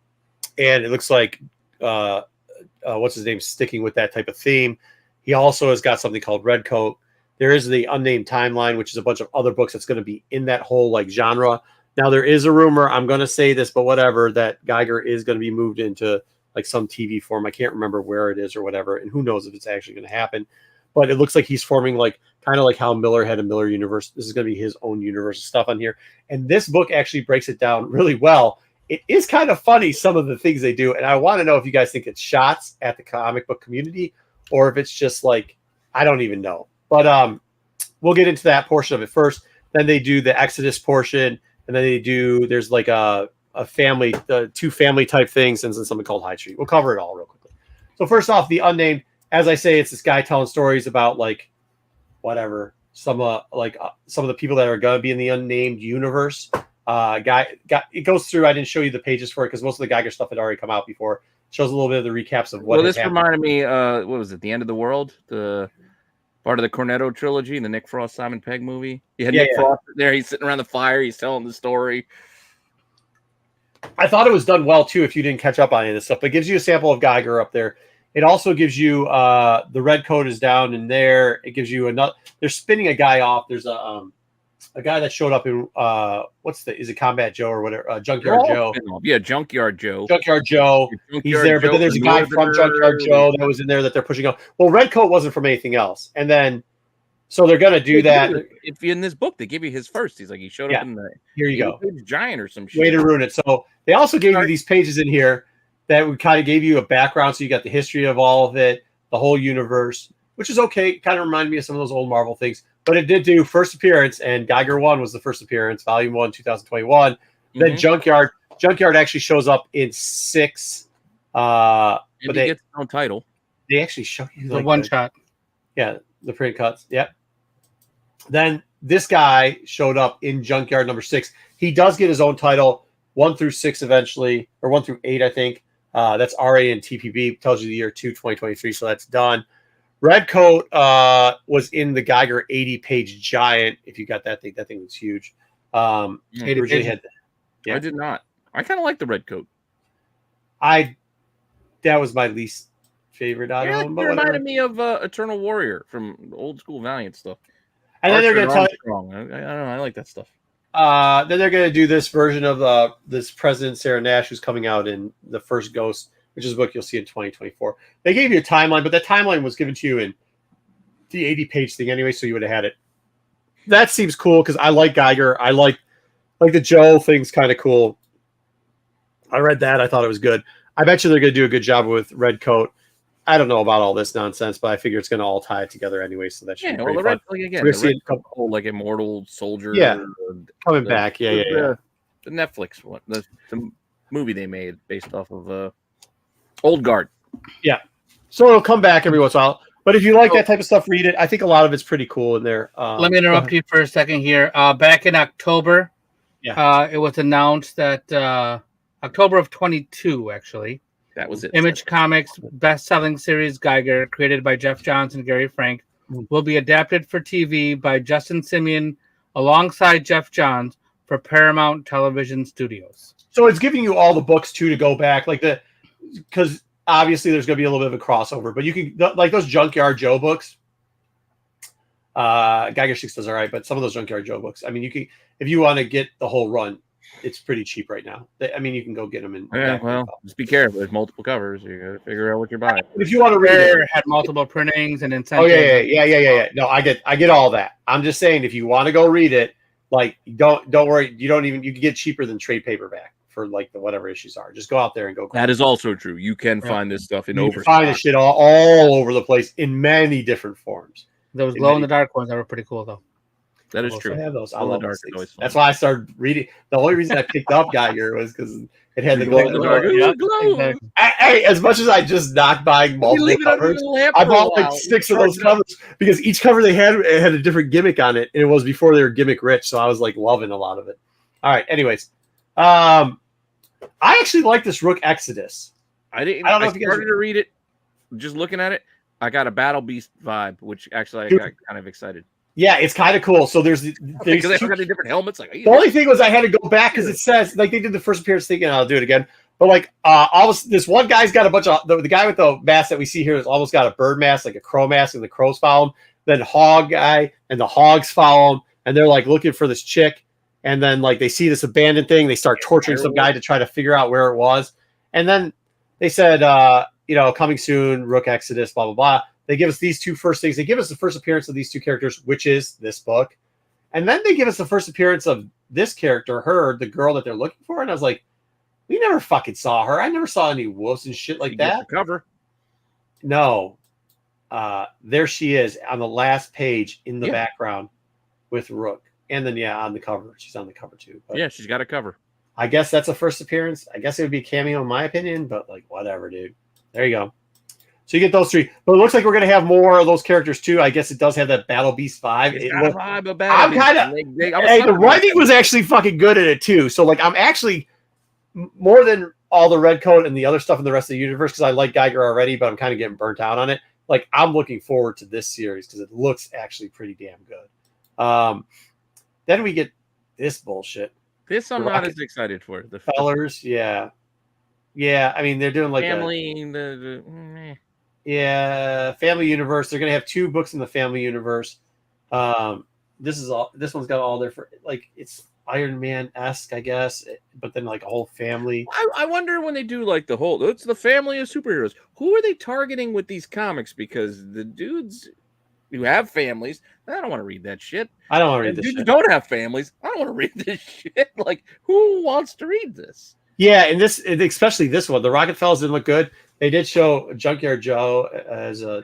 it looks like what's his name, sticking with that type of theme. He also has got something called Redcoat. There is the Unnamed Timeline, which is a bunch of other books that's going to be in that whole like genre. Now there is a rumor, I'm going to say this, but whatever, that Geiger is going to be moved into like some TV form. I can't remember where it is or whatever, and who knows if it's actually going to happen. But it looks like he's forming like kind of like how Miller had a Miller universe. This is going to be his own universe of stuff on here. And this book actually breaks it down really well. It is kind of funny, some of the things they do. And I want to know if you guys think it's shots at the comic book community or if it's just like, I don't even know. But we'll get into that portion of it first. Then they do the Exodus portion. And then there's like a family, two family type things, and then something called High Street. We'll cover it all real quickly. So first off, the Unnamed, as I say, it's this guy telling stories about like whatever, some of the people that are going to be in the Unnamed universe. It goes through. I didn't show you the pages for it because most of the Geiger stuff had already come out before. It shows a little bit of the recaps of what. Well, this reminded me. What was it? The End of the World, the part of the Cornetto trilogy, the Nick Frost Simon Pegg movie. You had Nick Frost there. He's sitting around the fire. He's telling the story. I thought it was done well too. If you didn't catch up on any of this stuff, but it gives you a sample of Geiger up there. It also gives you the Redcoat is down in there. It gives you another. They're spinning a guy off. There's a guy that showed up in is it Combat Joe or whatever? Junkyard Joe. Yeah, Junkyard Joe. Junkyard Joe. He's there, but then there's a guy from Junkyard Joe that was in there that they're pushing up. Well, Redcoat wasn't from anything else, and then so they're gonna do that. If in this book they give you his first, he's like he showed up in the here you go giant or some shit. Way to ruin it. So they also gave you these pages in here that we kind of gave you a background, so you got the history of all of it, the whole universe, which is okay. Kind of reminded me of some of those old Marvel things. But it did do first appearance, and Geiger 1 was the first appearance, Volume 1, 2021. Then Junkyard actually shows up in 6. But he gets his own title. They actually show you the one shot. Yeah, the print cuts. Yep. Then this guy showed up in Junkyard number 6. He does get his own title, 1 through 6 eventually, or 1 through 8, I think. That's RA and TPB, tells you the year 2023, so that's done. Redcoat was in the Geiger 80-page giant. If you got that thing was huge. 80 pages. I did not. I kind of like the Redcoat. That was my least favorite out of them. It reminded me of Eternal Warrior from old school Valiant stuff. And then they're going to tell you. I don't know. I like that stuff. Then they're going to do this version of this President Sarah Nash, who's coming out in the first Ghost, which is a book you'll see in 2024. They gave you a timeline, but that timeline was given to you in the 80-page thing anyway, so you would have had it. That seems cool because I like Geiger. I like the Joe thing's kind of cool. I read that. I thought it was good. I bet you they're going to do a good job with Red Coat. I don't know about all this nonsense, but I figure it's going to all tie it together anyway, so that should be pretty fun. The whole like Immortal Soldier. Coming back. The Netflix one, the movie they made based off of Old Guard. Yeah. So it'll come back every once in a while. But if you like that type of stuff, read it. I think a lot of it's pretty cool in there. Let me interrupt you for a second here. Back in October, it was announced that October of 22, actually. That was it. Image Comics best-selling series Geiger, created by Jeff Johns and Gary Frank, will be adapted for TV by Justin Simeon alongside Jeff Johns for Paramount Television Studios. So it's giving you all the books too to go back, because obviously there's going to be a little bit of a crossover, but you can like those Junkyard Joe books. Geiger 6 does all right, but some of those Junkyard Joe books, I mean, you can, if you want to get the whole run, it's pretty cheap right now. I mean, you can go get them in. Just be careful. There's multiple covers. You got to figure out what you're buying. If you want to read it, had multiple printings and incentives. Oh yeah. No, I get all that. I'm just saying, if you want to go read it, like don't worry. You can get cheaper than trade paperback for like the whatever issues are. Just go out there and go. That is also true. You can find this stuff in overstock. You can find this shit all over the place in many different forms. Those glow in the dark ones that were pretty cool though. That is true. I have those. I love those things. That's why I started reading. The only reason I picked up Geiger was because it had the glow in the dark. Exactly. Hey, as much as I just not buying multiple covers, I bought like 6 of those covers because each cover they had a different gimmick on it, and it was before they were gimmick rich, so I was like loving a lot of it. All right. Anyways, I actually like this Rook Exodus. I don't know if you started to read it. Just looking at it, I got a Battle Beast vibe, which actually I got kind of excited. Yeah, it's kind of cool. So there's because they got the different helmets. Like the only thing was I had to go back because it says like they did the first appearance thing, and I'll do it again. But like this one guy's got a bunch of the guy with the mask that we see here has almost got a bird mask, like a crow mask, and the crows follow him. Then Hog guy and the hogs follow him, and they're like looking for this chick. And then like they see this abandoned thing, they start torturing some guy to try to figure out where it was. And then they said, coming soon, Rook Exodus, blah blah blah. They give us these 2 first things. They give us the first appearance of these 2 characters, which is this book. And then they give us the first appearance of this character, her, the girl that they're looking for. And I was like, we never fucking saw her. I never saw any wolves and shit like that. Cover. No. There she is on the last page in the background with Rook. And then, on the cover. She's on the cover, too. But she's got a cover. I guess that's a first appearance. I guess it would be a cameo in my opinion, but, like, whatever, dude. There you go. So you get those 3. But it looks like we're going to have more of those characters, too. I guess it does have that Battle Beast vibe. I'm kind of... the writing was actually fucking good in it, too. So, like, I'm actually... More than all the Red Coat and the other stuff in the rest of the universe, because I like Geiger already, but I'm kind of getting burnt out on it. Like, I'm looking forward to this series because it looks actually pretty damn good. Then we get this bullshit. This I'm not as excited for. The Fellers, yeah. I mean, they're doing like family. Family Universe. They're gonna have 2 books in the Family Universe. This one's got all their it's Iron Man-esque, I guess, but then like a whole family. I wonder when they do like it's the family of superheroes. Who are they targeting with these comics? Because the dudes who have families, I don't want to read that shit. I don't want to read this shit. Dudes don't have families. I don't want to read this shit. Like, who wants to read this? Yeah, and especially this one, the Rocket Fellas didn't look good. They did show Junkyard Joe as a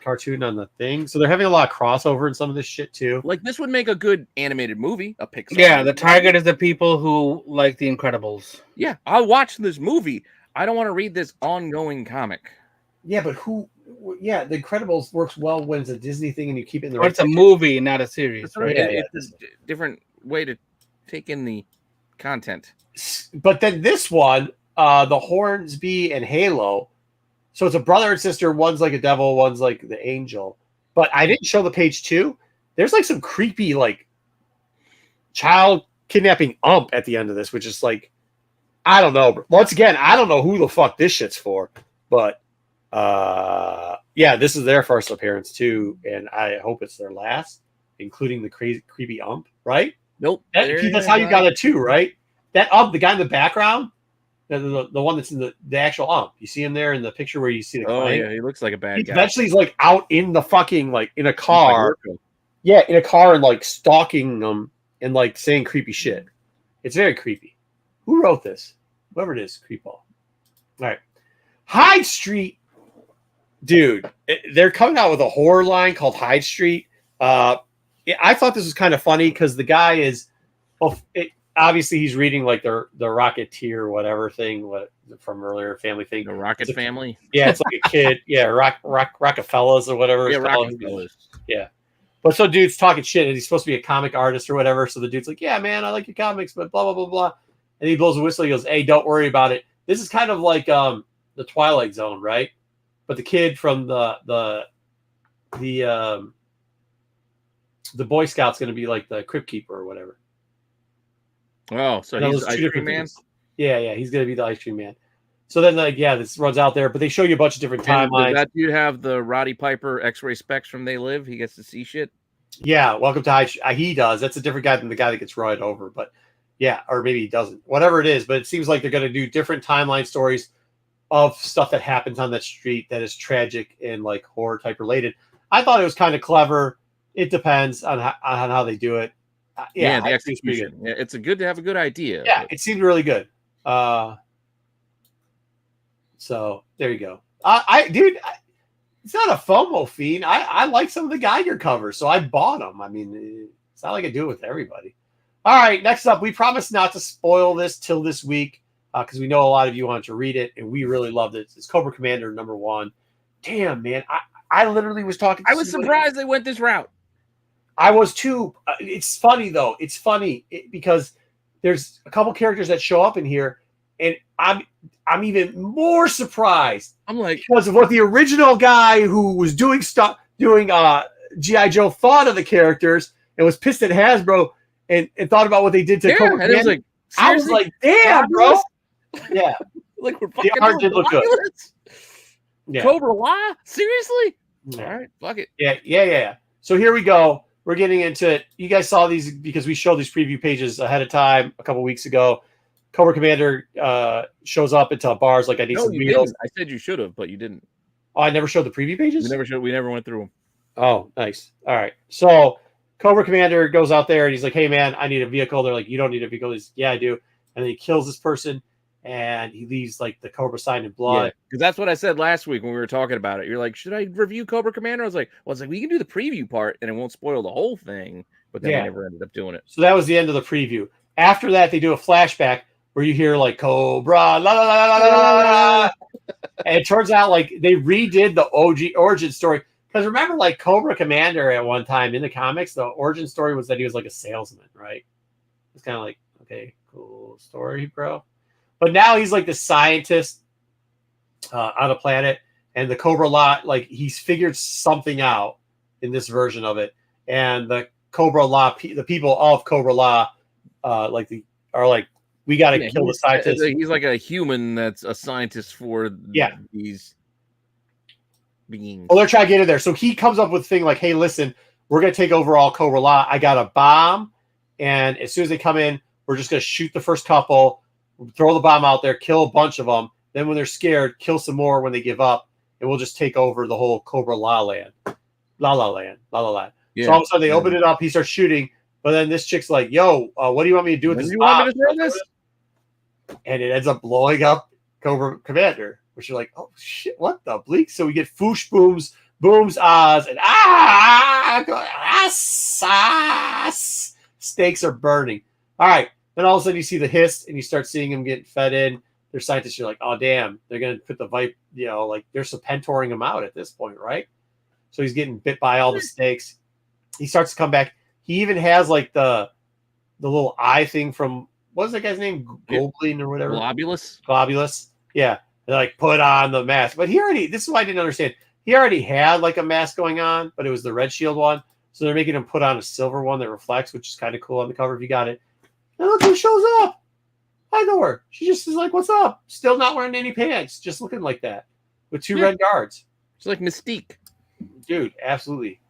cartoon on the thing, so they're having a lot of crossover in some of this shit too. Like this would make a good animated movie, a Pixar. Yeah, the target is the people who like The Incredibles. Yeah, I'll watch this movie. I don't want to read this ongoing comic. Yeah, but who? Yeah, The Incredibles works well when it's a Disney thing and you keep it in the. Or it's a movie, not a series. Right? It's a different way to take in the content. But then this one, the Hornsby and Halo. So it's a brother and sister. One's like a devil, one's like the angel. But I didn't show the page 2. There's like some creepy like child kidnapping at the end of this, which is like, I don't know. Once again, I don't know who the fuck this shit's for, but this is their first appearance too, and I hope it's their last, including the creepy right? Nope. That's how you got it too, right? That the guy in the background The one that's in the actual ump. You see him there in the picture where you see the Oh clank? yeah, he looks like a bad guy. Eventually, he's like out in the fucking like in a He's like car. Orko. Yeah, in a car and like stalking them and like saying creepy shit. It's very creepy. Who wrote this? Whoever it is, creepball. All right. Hyde Street, dude. They're coming out with a horror line called Hyde Street. I thought this was kind of funny because the guy is, obviously he's reading like the Rocketeer or whatever thing from earlier Family thing. The Rocket Family. Yeah, it's like a kid. Yeah, Rockefellers or whatever. Yeah, it's called. Rockefellers. Yeah. But so dude's talking shit and he's supposed to be a comic artist or whatever. So the dude's like, yeah, man, I like your comics, but blah, blah, blah, blah. And he blows a whistle. He goes, hey, don't worry about it. This is kind of like the Twilight Zone, right? But the kid from the Boy Scout's going to be like the Crypt Keeper or whatever. Oh, so he's Ice Cream Man? Yeah, he's going to be the Ice Cream Man. So then, this runs out there, but they show you a bunch of different timelines. Does that dude have the Roddy Piper X-ray specs from They Live? He gets to see shit? Yeah, welcome to Hyde Street. He does. That's a different guy than the guy that gets run over, but yeah, or maybe he doesn't. Whatever it is, but it seems like they're going to do different timeline stories of stuff that happens on that street that is tragic and like horror type related. I thought it was kind of clever. It depends on how they do it. The execution. Yeah, it's good to have a good idea. Yeah, it seemed really good. So there you go. It's not a FOMO fiend. I like some of the Geiger covers, so I bought them. I mean, it's not like I do it with everybody. All right, next up, we promise not to spoil this till this week because we know a lot of you want to read it, and we really loved it. It's Cobra Commander #1. Damn, man. I literally was talking to I was surprised they went this route. I was too. It's funny, though. It's funny because there's a couple characters that show up in here, and I'm even more surprised. I'm like, because of what the original guy who was doing G.I. Joe thought of the characters and was pissed at Hasbro and thought about what they did to Cobra and it was like, I was like, damn, bro. Yeah. Like, we're fucking the art did look good. Yeah. Cobra La? Seriously? Yeah. All right, fuck it. Yeah. So here we go. We're getting into it. You guys saw these because we showed these preview pages ahead of time a couple weeks ago. Cobra Commander shows up into bars like I need some wheels. I said you should have, but you didn't. Oh, I never showed the preview pages? We never went through them. Oh, nice. All right. So Cobra Commander goes out there and he's like, hey, man, I need a vehicle. They're like, you don't need a vehicle. He's, yeah, I do. And then he kills this person and he leaves like the Cobra sign in blood. Because that's what I said last week when we were talking about it. You're like, should I review Cobra Commander? I was like, we can do the preview part and it won't spoil the whole thing. But then we never ended up doing it. So that was the end of the preview. After that, they do a flashback where you hear like Cobra, la la la la la la la. And it turns out like they redid the OG origin story. Because remember, like Cobra Commander at one time in the comics, the origin story was that he was like a salesman, right? It's kind of like, okay, cool story, bro. But now he's like the scientist on a planet, and the Cobra La, like he's figured something out in this version of it, and the Cobra La, the people of Cobra La, are like, we got to kill the scientist. He's like a human that's a scientist for these beings. Well, they're trying to get in there. So he comes up with a thing like, hey, listen, we're going to take over all Cobra La. I got a bomb. And as soon as they come in, we're just going to shoot the first couple, throw the bomb out there, kill a bunch of them. Then when they're scared, kill some more when they give up. And we'll just take over the whole Cobra La land. La La Land. Yeah. So all of a sudden they open it up. He starts shooting. But then this chick's like, yo, what do you want me to do with this bomb? Want me to throw this? And it ends up blowing up Cobra Commander, which you're like, oh shit, what the bleak? So we get foosh booms, ahs, and stakes are burning. All right. Then all of a sudden you see the hiss and you start seeing them getting fed in. They're scientists. You're like, oh damn, they're gonna put the vipe, like they're Serpentoring him out at this point, right? So he's getting bit by all the snakes. He starts to come back. He even has like the little eye thing from, what's that guy's name? Goblin or whatever? Globulus. Yeah. They're like, put on the mask. But this is what I didn't understand. He already had like a mask going on, but it was the red shield one. So they're making him put on a silver one that reflects, which is kind of cool on the cover if you got it. And look who shows up. I know her. She just is like, what's up? Still not wearing any pants. Just looking like that with two red guards. She's like Mystique. Dude, absolutely.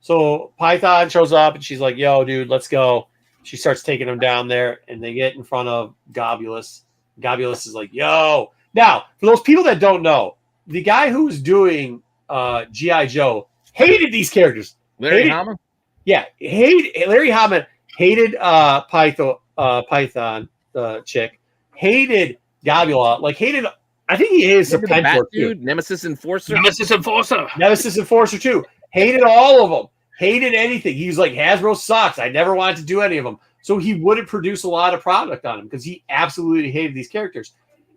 So Python shows up and she's like, yo, dude, let's go. She starts taking him down there and they get in front of Globulus Gobulus is like, yo. Now, for those people that don't know, the guy who was doing G.I. Joe hated these characters. Larry Hama? Yeah, Larry Hama hated Python, the chick, hated Gobula, like hated. I think he hated Serpentor too. Nemesis Enforcer. Nemesis Enforcer too. Hated all of them. Hated anything. He was like, Hasbro sucks. I never wanted to do any of them. So he wouldn't produce a lot of product on them because he absolutely hated these characters.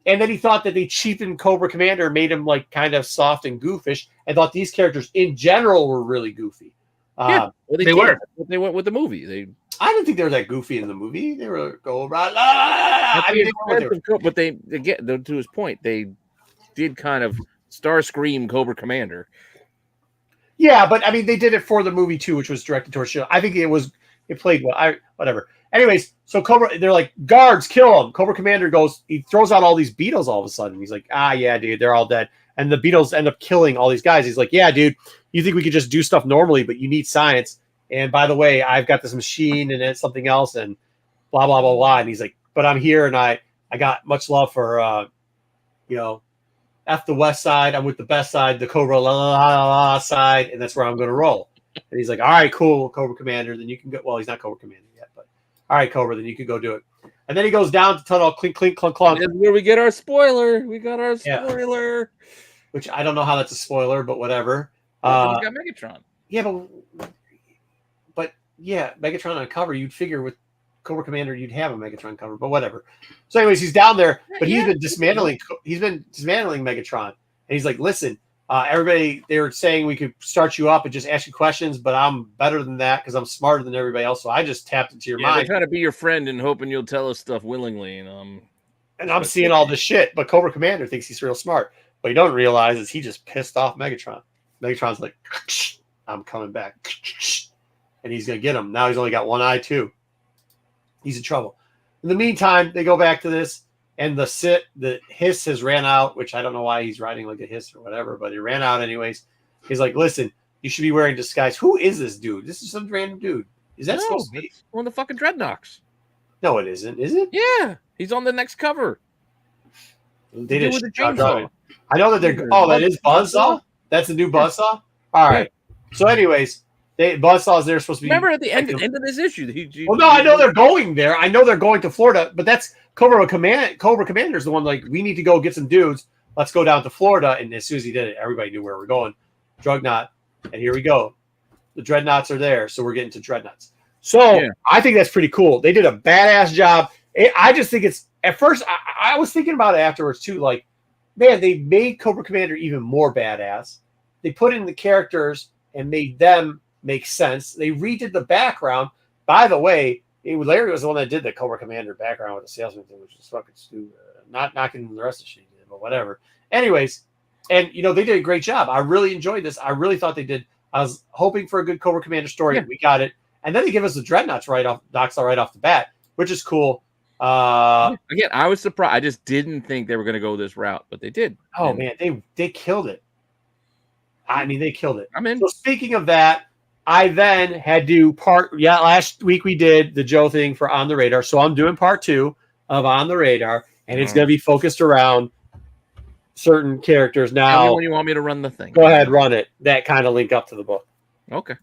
And then he thought that they cheapened Cobra Commander, made him like kind of soft and goofish, and thought these characters in general were really goofy. Yeah, well, they were. They went with the movie. I didn't think they were that goofy in the movie. They were go right. I mean, but they get to his point. They did kind of Starscream Cobra Commander. Yeah, but I mean, they did it for the movie too, which was directed towards show. I think it played well. Whatever. Anyways, so Cobra, they're like, guards, kill him. Cobra Commander goes, he throws out all these beetles all of a sudden. He's like, yeah, dude, they're all dead. And the beetles end up killing all these guys. He's like, yeah, dude, you think we could just do stuff normally, but you need science. And by the way, I've got this machine and it's something else and blah, blah, blah, blah. And he's like, but I'm here and I got much love for, F the West Side. I'm with the best side, the Cobra side, and that's where I'm going to roll. And he's like, all right, cool, Cobra Commander. Then you can go. Well, he's not Cobra Commander yet, but all right, Cobra, then you can go do it. And then he goes down to tunnel, clink, clink, clunk, clunk. This is where we get our spoiler. We got our spoiler. Yeah. Which I don't know how that's a spoiler, but whatever. We got Megatron. Yeah, but yeah, Megatron on cover. You'd figure with Cobra Commander, you'd have a Megatron cover, but whatever. So, anyways, he's down there, but he's been dismantling. He's been dismantling Megatron, and he's like, "Listen, everybody, they were saying we could start you up and just ask you questions, but I'm better than that because I'm smarter than everybody else. So I just tapped into your mind. They're trying to be your friend and hoping you'll tell us stuff willingly, and I'm seeing all this shit. But Cobra Commander thinks he's real smart. What you don't realize is he just pissed off Megatron. Megatron's like, I'm coming back. And he's going to get him. Now he's only got one eye, too. He's in trouble. In the meantime, they go back to this, and the hiss has ran out, which I don't know why he's riding like a hiss or whatever, but he ran out anyways. He's like, listen, you should be wearing disguise. Who is this dude? This is some random dude. Is that supposed to be? One of the fucking Dreadnoks. No, it isn't. Is it? Yeah. He's on the next cover. They did with the chainsaw. I know that they're. Oh, that is Buzzsaw? That's the new Buzzsaw? All right. So, anyways, Buzzsaw is there supposed to be. Remember at the end of this issue. Well, no, I know they're going there. I know they're going to Florida, but that's Cobra Commander is the one like, we need to go get some dudes. Let's go down to Florida. And as soon as he did it, everybody knew where we're going. Dreadnought. And here we go. The Dreadnoughts are there. So we're getting to Dreadnoughts. So I think that's pretty cool. They did a badass job. I just think it's, at first, I was thinking about it afterwards too. Like, man, they made Cobra Commander even more badass. They put in the characters and made them make sense. They redid the background. By the way, Larry was the one that did the Cobra Commander background with the salesman thing, which is fucking stupid. Not knocking the rest of the shit, but whatever. Anyways, and they did a great job. I really enjoyed this. I really thought they did. I was hoping for a good Cobra Commander story. Yeah. We got it. And then they give us the Dreadnoughts right off the bat, which is cool. Again, I was surprised. I just didn't think they were going to go this route, but they did. Oh, man, they killed it. I mean, they killed it. I'm in. So speaking of that, I then had to last week we did the Joe thing for On the Radar. So I'm doing part 2 of On the Radar, and it's going to be focused around certain characters. Now, when you want me to run the thing, go ahead, run it. That kind of link up to the book. Okay.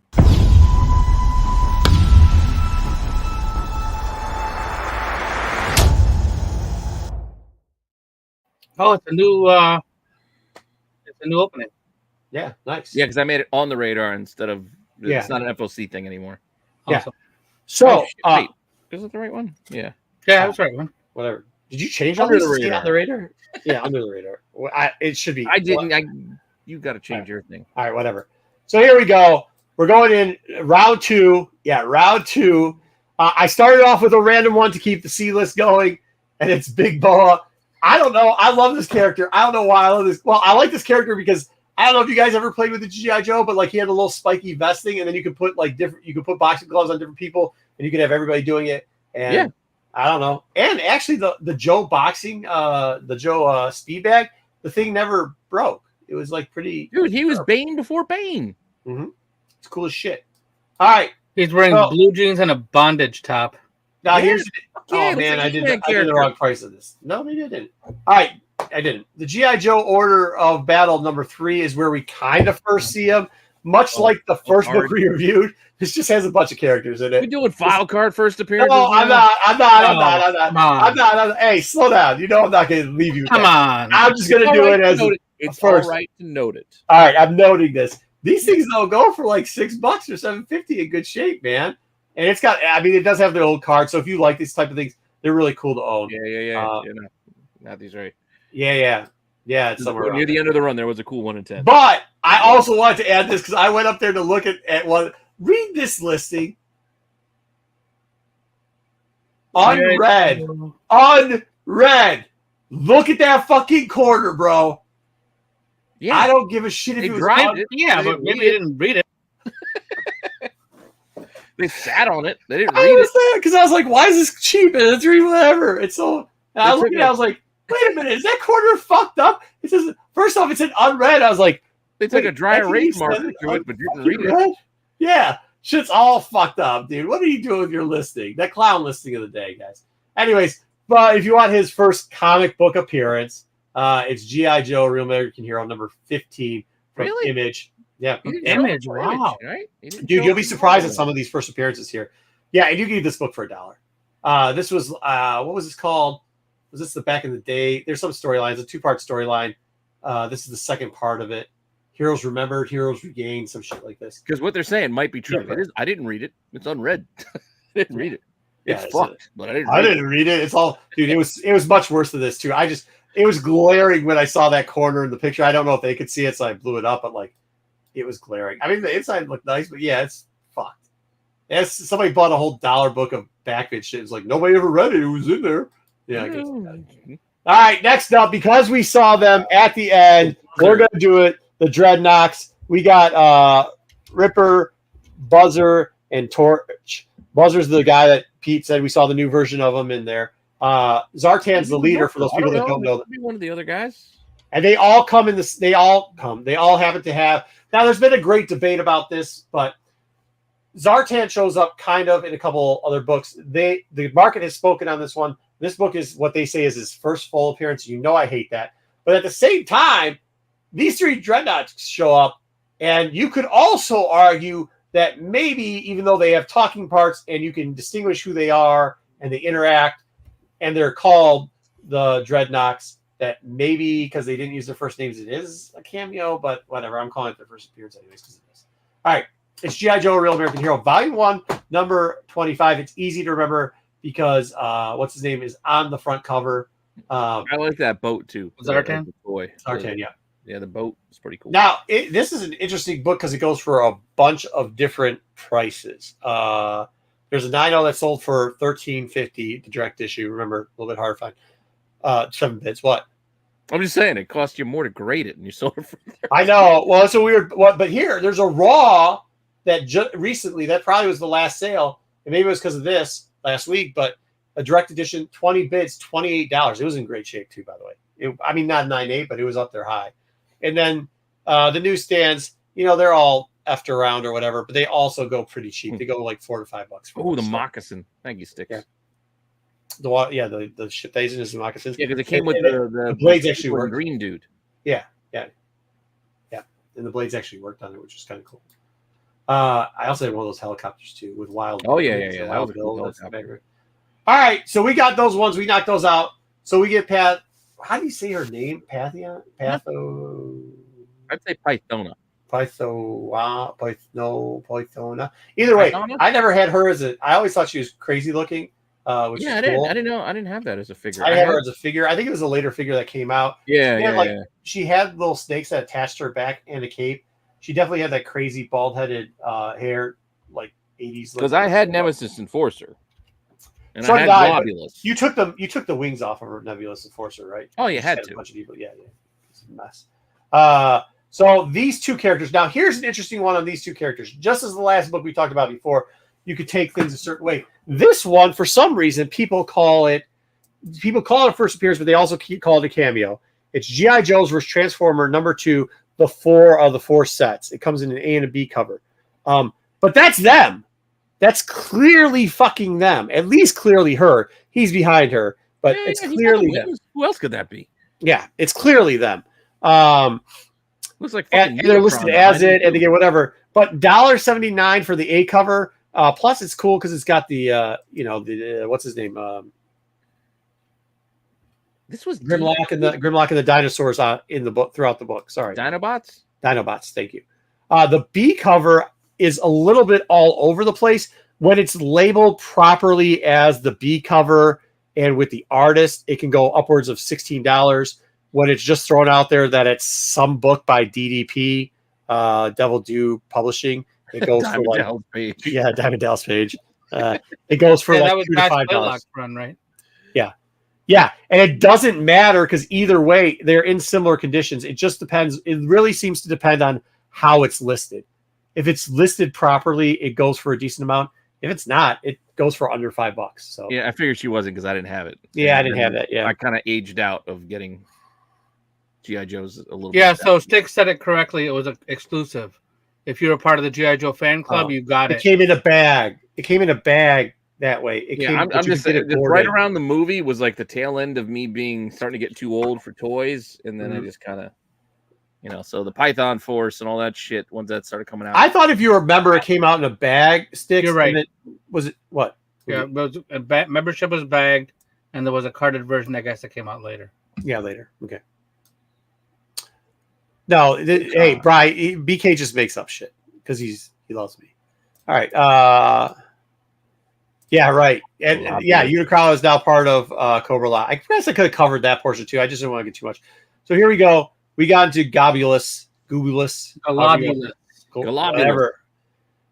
Oh, it's a new opening. Yeah, nice. Yeah, because I made it on the radar instead of it's not an FOC thing anymore. Yeah. Awesome. So, wait, is it the right one? Yeah. Yeah, that's the right one. Whatever. Did you change Under the radar? On the radar? Yeah, under the radar. It should be. I didn't. You got to change your thing. All right, whatever. So here we go. We're going in round 2. Yeah, round 2. I started off with a random one to keep the C list going, and it's Big Boa. I don't know. I love this character. I don't know why I love this. Well, I like this character because I don't know if you guys ever played with the G.I. Joe, but like he had a little spiky vesting, and then you could put boxing gloves on different people, and you could have everybody doing it. And yeah. I don't know. And actually, the Joe boxing, the Joe speed bag, the thing never broke. It was like pretty. Dude, he was Bane before Bane. Mm-hmm. It's cool as shit. All right. He's wearing blue jeans and a bondage top. Now Yeah. here's. Yeah, Oh it looks man, like I an did He-Man the character. wrong price of this. No, maybe I didn't. All right, I didn't. The GI Joe Order of Battle number 3 is where we kind of first see him. Much like the first book hard. we reviewed, this just has a bunch of characters in We it. doing file card first appearances? No, I'm now? not. Come on. Hey, slow down. You know I'm not going to leave you with Come that. on. I'm just going to All do right it to as note a it. It's first. all right to note it. All right, I'm noting this. These things don't go for like $6 or $7.50 in good shape, man. And it's got. I mean, it does have the old card. So if you like these type of things, they're really cool to own. Yeah. No, not these right. Yeah. It's somewhere Near around the there. end of the run, there was a cool 1 in 10. But I also wanted to add this because I went up there to look at one. Read this listing. Unread. Look at that fucking corner, bro. Yeah, I don't give a shit if They it was dried it. Yeah, They but didn't maybe read they it. didn't read it. They sat on it. They didn't I read it. understand because I was like, why is this cheap? And it's whatever. It's so. And I They was looking took at it, I was like, wait a minute, is that corner fucked up? It says first off, it's an unread. I was like, They took wait, a dry that's what erase you marker said? to it, but didn't Fucking read it. red? Yeah, shit's all fucked up, dude. What are you doing with your listing? That clown listing of the day, guys. Anyways, but if you want his first comic book appearance, it's G.I. Joe, Real American Hero, number 15 from Really? Image. Yeah, He didn't yeah. show up Image, for wow. right? He didn't Dude, show you'll up be for surprised at Marvel. some of these first appearances here. Yeah, and you can get this book for $1. This was what was this called? Was this the back in the day? There's some storylines, a 2-part storyline. This is the second part of it. Heroes Remembered, Heroes Regained, some shit like this. Because what they're saying might be true. Yeah, It is. I didn't read it. It's unread. I didn't read it. Yeah, It's it's fucked, but I didn't. I read didn't read it. It's all, dude. It was much worse than this too. It was glaring when I saw that corner in the picture. I don't know if they could see it, so I blew it up. But like, it was glaring. I mean, the inside looked nice, but yeah, it's fucked. Somebody bought a whole $1 book of Backvid shit. It's like nobody ever read it. It was in there. Yeah. I guess. it. All right. Next up, because we saw them at the end, we're gonna do it. The Dreadnoks. We got Ripper, Buzzer, and Torch. Buzzer's the guy that Pete said we saw the new version of him in there. Zartan's the leader for those people that don't know. Could be one of the other guys. And they all come in this. They all happen to have. Now, there's been a great debate about this, but Zartan shows up kind of in a couple other books. The market has spoken on this one. This book is what they say is his first full appearance. You know I hate that. But at the same time, these 3 Dreadnoks show up, and you could also argue that maybe even though they have talking parts and you can distinguish who they are and they interact and they're called the Dreadnoks, that maybe because they didn't use their first names, it is a cameo, but whatever. I'm calling it their first appearance anyways because it is. All right. It's G.I. Joe, Real American Hero, Volume 1, number 25. It's easy to remember because what's his name is on the front cover. I like that boat too. Zartan? The toy. Zartan, yeah. Yeah, the boat is pretty cool. Now, this is an interesting book because it goes for a bunch of different prices. There's a 9.0 that sold for $13.50, the direct issue. Remember, a little bit hard to find. 7 bits. What? I'm just saying it cost you more to grade it, and you sold it for there. I know. Well, it's a weird one, but here there's a raw that recently, that probably was the last sale, and maybe it was because of this last week, but a direct edition, 20 bits, $28. It was in great shape too, by the way. I mean, not 9.8, but it was up there high. And then the newsstands, they're all effed around or whatever, but they also go pretty cheap. They go like $4 to $5 for Oh, the them. moccasin. Thank you, Sticks. Yeah. The ship days is the moccasins. Yeah, because it came with the blades actually work. Green dude. And the blades actually worked on it, which is kind of cool. I also had one of those helicopters too with wild. Oh, yeah. So That was Wild a cool Bill, that's the helicopter. background. All right, so we got those ones. We knocked those out. So we get Pat. How do you say her name? Pathia? I'd say Pythona. Pythona. Either way, Pythona? I never had her as I always thought she was crazy looking. Which Yeah, is cool. I didn't know. I didn't have that as a figure. I had her as a figure. I think it was a later figure that came out. Yeah. She had little snakes that attached to her back and a cape. She definitely had that crazy bald-headed hair, like 80s. Because I had Nemesis Enforcer. And So I had did I, but Globulus. You took the wings off of her Nebulous Enforcer, right? Oh, you She had a to. bunch of people. Yeah. It's a mess. So these 2 characters. Now, here's an interesting one on these 2 characters. Just as the last book we talked about before, you could take things a certain way. This one, for some reason, people call it a first appearance, but they also call it a cameo. It's G.I. Joe's vs. Transformer number 2, the 4 of the 4 sets. It comes in an A and a B cover. But that's them. That's clearly fucking them. At least clearly her. He's behind her, but it's he's got the clearly them. wings. Who else could that be? Yeah, it's clearly them. Looks like And fucking they're Unicron listed as behind it, and they get whatever. But $1.79 for the A cover. Plus, it's cool because it's got the what's his name? This was Grimlock and the dinosaurs in the book throughout the book. Sorry, Dinobots. Dinobots. Thank you. The B cover is a little bit all over the place when it's labeled properly as the B cover, and with the artist, it can go upwards of $16. When it's just thrown out there that it's some book by DDP, Devil Dew Publishing, it goes for like Diamond Dallas Page. It goes for like that was $2 to $5 Spitlock run, right? Yeah, and it doesn't matter because either way, they're in similar conditions. It just depends. It really seems to depend on how it's listed. If it's listed properly, it goes for a decent amount. If it's not, it goes for under $5. So yeah, I figured she wasn't because I didn't have it. Yeah, I didn't have that. Yeah, I kind of aged out of getting GI Joes a little. Yeah, bit so Stick said it correctly. It was exclusive. If you're a part of the GI Joe fan club, you got it. It came in a bag. It came in a bag that way. I'm just saying, right around the movie was like the tail end of me starting to get too old for toys, and then I just kind of, so the Python Force and all that shit. Once that started coming out, I thought if you remember, it came out in a bag. Sticks. You're right. Was it what? Yeah, membership was bagged, and there was a carded version, I guess, that came out later. Yeah, later. Okay. No, hey, Brian, BK just makes up shit because he loves me. All right. Yeah, right. And Unicron is now part of Cobra La. I guess I could have covered that portion too. I just didn't want to get too much. So here we go. We got into Globulus, whatever.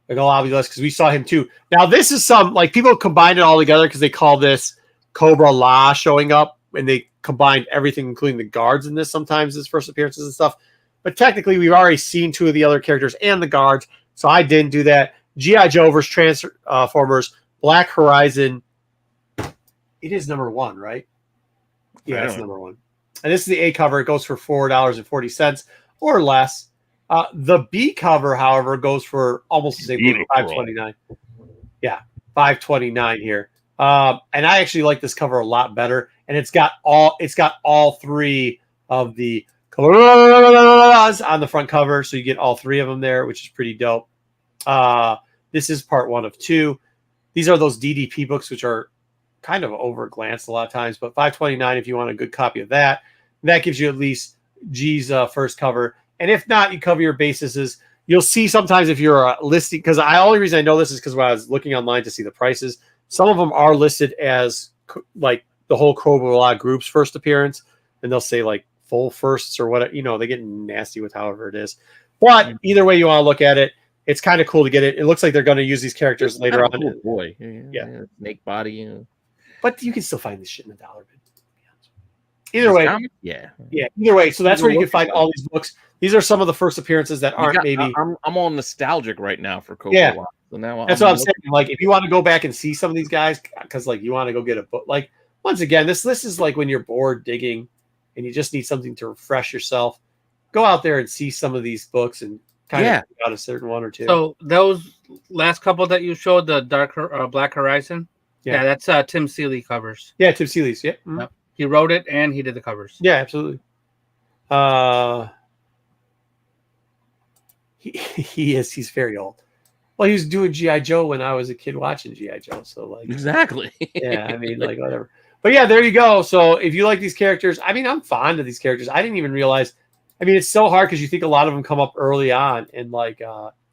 Globulus, because we saw him too. Now this is some like people combined it all together because they call this Cobra La showing up, and they combined everything, including the guards in this sometimes as first appearances and stuff. But technically, we've already seen two of the other characters and the guards, so I didn't do that. G.I. Joe versus Transformers, Black Horizon. It is number 1, right? Yeah, it's number 1. And this is the A cover. It goes for $4.40 or less. The B cover, however, goes for almost the same thing, $5.29. Yeah, $5.29 here. And I actually like this cover a lot better. And it's got all three of the colors on the front cover, so you get all three of them there, which is pretty dope. This is part 1 of 2. These are those DDP books, which are kind of overglanced a lot of times, but $5.29 if you want a good copy of that. That gives you at least G's first cover. And if not, you cover your bases. You'll see sometimes if you're listing, because the only reason I know this is because when I was looking online to see the prices, some of them are listed as like the whole Cobra La group's first appearance, and they'll say like full firsts or whatever. They get nasty with however it is. But either way you want to look at it, it's kind of cool to get it. It looks like they're going to use these characters later on. Cool boy. Yeah. Snake body. But you can still find this shit in the dollar bin. Either way. Yeah. Either way. So that's where you can find all these books. These are some of the first appearances that aren't maybe. I'm all nostalgic right now for Cobra La. So now that's what I'm saying. Like, if you want to go back and see some of these guys, because like you want to go get a book. Like, once again, this is like when you're bored digging and you just need something to refresh yourself. Go out there and see some of these books and kind of pick out a certain one or two. So those last couple that you showed, the Black Horizon, that's Tim Seeley covers. Yeah, Tim Seeley's. Yeah, mm-hmm. Yep. He wrote it and he did the covers. Yeah, absolutely. He's very old. Well, he was doing G.I. Joe when I was a kid watching G.I. Joe. So like exactly. Yeah, I mean, like whatever. But yeah, there you go. So if you like these characters, I mean, I'm fond of these characters. I didn't even realize. I mean, it's so hard because you think a lot of them come up early on, and like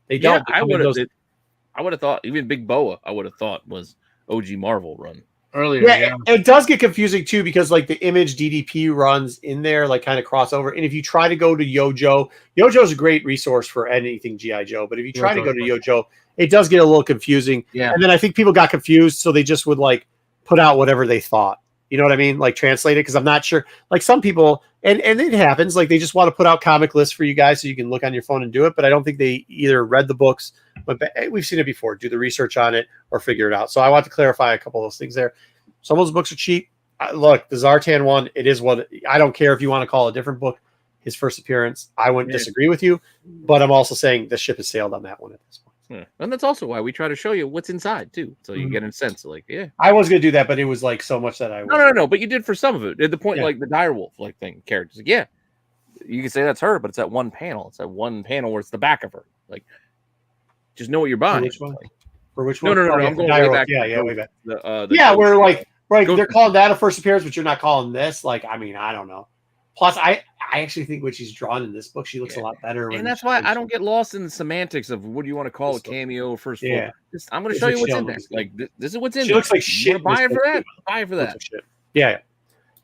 they don't. I would have thought even Big Boa. I would have thought was OG Marvel run earlier. Yeah, it does get confusing too because like the Image DDP runs in there, like kind of crossover. And if you try to go to Yojo is a great resource for anything G.I. Joe. But if you try to go to Yojo, it does get a little confusing. Yeah. And then I think people got confused, so they just would like put out whatever they thought. You know what I mean? Like translate it, because I'm not sure. Like some people, and it happens, like they just want to put out comic lists for you guys so you can look on your phone and do it. But I don't think they either read the books, but we've seen it before, do the research on it or figure it out. So I want to clarify a couple of those things there. Some of those books are cheap. Look, the Zartan one, it is what I don't care if you want to call it a different book. His first appearance, I wouldn't disagree with you, but I'm also saying the ship has sailed on that one at this point. Yeah. And that's also why we try to show you what's inside too, so you get a sense of like, yeah. I was gonna do that, but it was like so much that I No. But you did for some of it. At the point, Yeah. like the direwolf like thing characters. Like, yeah, you can say that's her, but it's that one panel. It's that one panel where it's the back of her. Like, just know what you're buying. which one? Like, For which no. one? Oh, I'm going way back. Yeah, way back. The Yeah, ghost, we're like Ghost- they're calling that a first appearance, but you're not calling this. Like, I mean, I don't know. Plus, I actually think when she's drawn in this book, she looks a lot better. and that's why I don't get lost in the semantics of what do you want to call a cameo or first Yeah. Just, I'm going to show you what's in there. Looks Like this is what's in She there. looks like You shit. wanna buy it for that. Too. Buy it for Looks that. like shit. Yeah.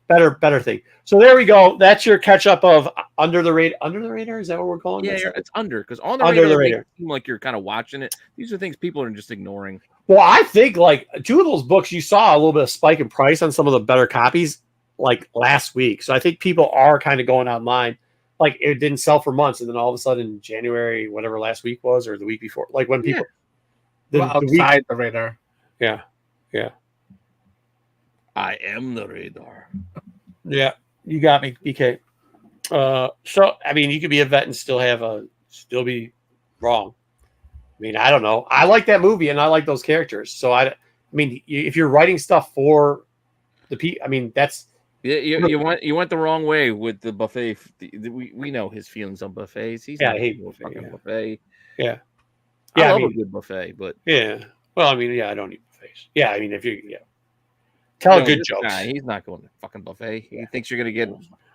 Better thing. So there we go. That's your catch up of under the radar. Under the radar, is that what we're calling it? Yeah, it's under because on the Under radar, the it makes radar. it seem like you're kind of watching it. These are things people are just ignoring. Well, I think like two of those books, you saw a little bit of spike in price on some of the better copies like last week. So I think people are kind of going online. Like it didn't sell for months, and then all of a sudden, January, whatever last week was, or the week before, like when people outside the radar. Yeah. I am the radar. Yeah, you got me, BK. So I mean, you could be a vet and still be wrong. I mean, I don't know. I like that movie and I like those characters. So I mean, if you're writing stuff for I mean, that's You went the wrong way with the buffet. We know his feelings on buffets. He's Yeah, not I hate a fucking buffet, buffet. Yeah. I love I mean, a good buffet, but yeah. Well, I mean, yeah, I don't eat buffets. Yeah, I mean, if you tell no, good this jokes. guy, he's not going to fucking buffet. He thinks you're gonna get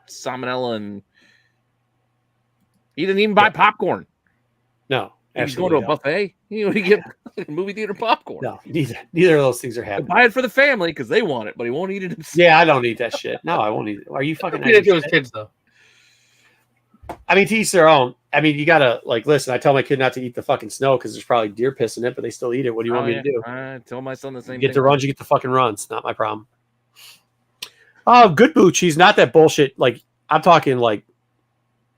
salmonella, and he didn't even buy popcorn. No, He's going to a buffet. You get movie theater popcorn. No, neither of those things are He'll happening. buy it for the family because they want it, but he won't eat it himself. Yeah, I don't eat that shit. No, I won't eat it. Are you fucking? He did it to his kids though. I mean, to each their own. I mean, you gotta like listen. I tell my kid not to eat the fucking snow because there's probably deer piss in it, but they still eat it. What do you want me to do? I tell my son the same You get thing. the runs, you get the fucking runs. Not my problem. Oh, good blue cheese, not that bullshit. Like I'm talking like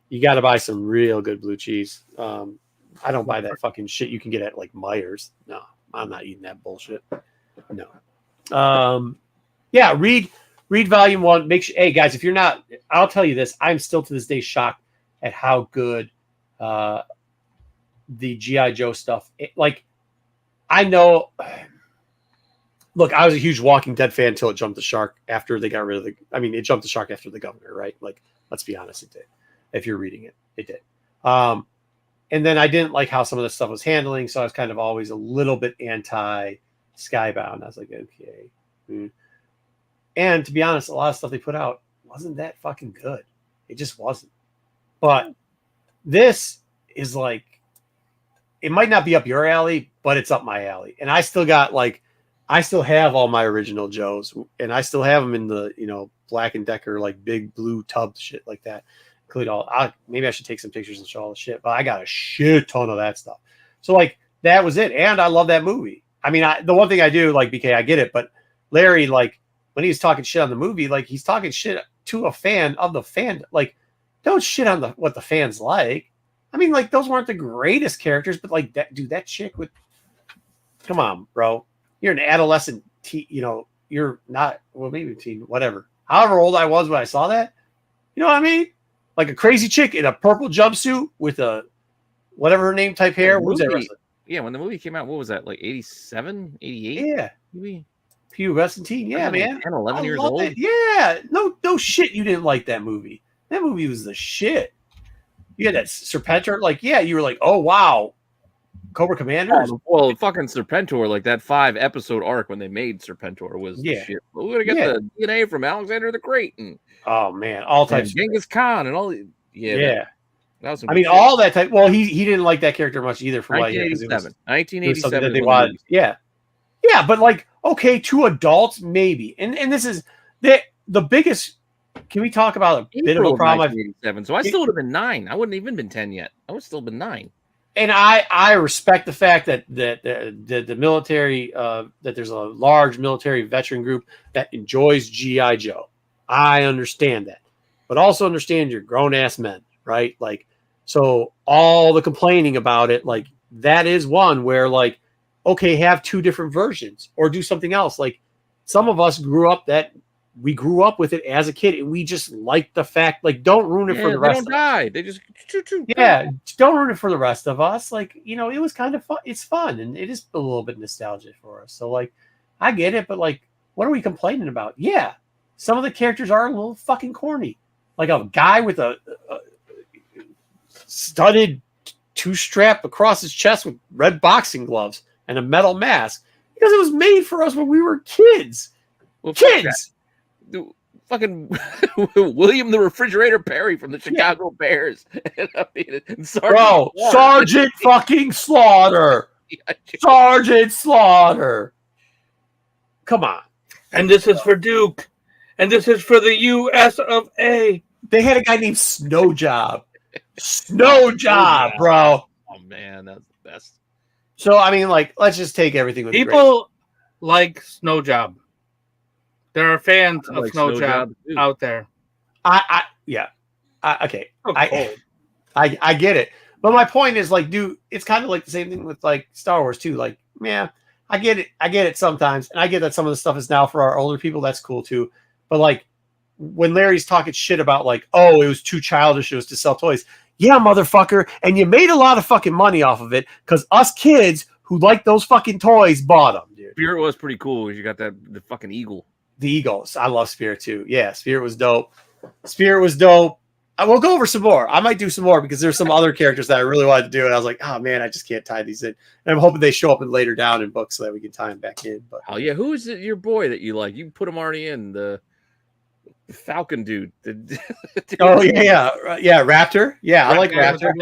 you got to buy some real good blue cheese. I don't buy that fucking shit you can get at like Myers. No, I'm not eating that bullshit. No. Yeah, read volume 1. Make sure. Hey guys, if you're not, I'll tell you this. I'm still to this day shocked at how good the GI Joe stuff. Like I know. Look, I was a huge Walking Dead fan until it jumped the shark after they got rid of it jumped the shark after the governor, right? Like, let's be honest, it did. If you're reading it, it did. And then I didn't like how some of the stuff was handling, so I was kind of always a little bit anti Skybound. I was like, okay. And to be honest, a lot of stuff they put out wasn't that fucking good. It just wasn't. But this is like, it might not be up your alley, but it's up my alley. And I still have all my original Joes, and I still have them in the, Black & Decker, like big blue tub shit like that. Include maybe I should take some pictures and show all the shit, but I got a shit ton of that stuff. So like that was it. And I love that movie. I mean, the one thing I do, like BK, I get it, but Larry, like when he was talking shit on the movie, like he's talking shit to a fan of the fan. Like, don't shit on what the fans like. I mean, like those weren't the greatest characters, but like that chick with, come on, bro. You're an adolescent you're not, well, maybe a teen, whatever. However old I was when I saw that, you know what I mean? Like a crazy chick in a purple jumpsuit with a whatever her name type hair. What was that wrestler? Yeah, when the movie came out, what was that, like 87, 88? Yeah. Maybe. Pubescent teen. Yeah, man. 10, 11 I years love old. it. Yeah. No shit. You didn't like that movie. That movie was the shit. You had that Serpentor. Like, yeah, you were like, oh, wow. Cobra Commander. Well, fucking Serpentor, like that 5-episode arc when they made Serpentor was the shit. We're gonna get the DNA from Alexander the Great and man, all types. Genghis Khan and all. Yeah. That was I mean, all that type. Well, he didn't like that character much either. From 1987. 1987. They wanted. Yeah, but like, okay, to adults maybe, and this is the biggest. Can we talk about a bit of a problem? 1987. So I still would have been 9. I wouldn't even been 10 yet. I would still been 9. And I respect the fact that the military that there's a large military veteran group that enjoys GI Joe. I understand that, but also understand you're grown ass men, right? Like, so all the complaining about it, like that is one where like, okay, have 2 different versions or do something else. Like some of us grew up that we grew up with it as a kid, and we just like the fact. Like, don't ruin it for the rest. They don't die. They just yeah, don't ruin it for the rest of us. Like, you know, it was kind of fun. It's fun, and it is a little bit nostalgic for us. So, like, I get it, but like, what are we complaining about? Yeah, some of the characters are a little fucking corny. Like a guy with a studded two-strap across his chest with red boxing gloves and a metal mask, because it was made for us when we were kids. Well, Kids. Fucking William the Refrigerator Perry from the Chicago Bears. And Sergeant fucking Slaughter. Sergeant Slaughter. Come on. And this is for Duke. And this is for the US of A. They had a guy named Snow Job. Snow Job, bro. Oh, man, that's the best. So, I mean, like, let's just take everything with people like Snow Job. There are fans of Snow Job out there. Okay. I get it. But my point is, like, dude, it's kind of like the same thing with, like, Star Wars, too. Like, yeah, I get it. I get it sometimes. And I get that some of the stuff is now for our older people. That's cool, too. But, like, when Larry's talking shit about, like, oh, it was too childish, it was to sell toys. Yeah, motherfucker. And you made a lot of fucking money off of it because us kids who like those fucking toys bought them, dude. Spirit was pretty cool because you got the fucking eagle. The Eagles. I love Spirit too. Yeah, Spirit was dope. Spirit was dope. I will go over some more. I might do some more because there's some other characters that I really wanted to do, and I was like, oh man, I just can't tie these in. And I'm hoping they show up later down in books so that we can tie them back in. But oh yeah, who is it? Your boy that you like? You put him already in the Falcon dude. yeah, Raptor. Yeah, I like Raptor.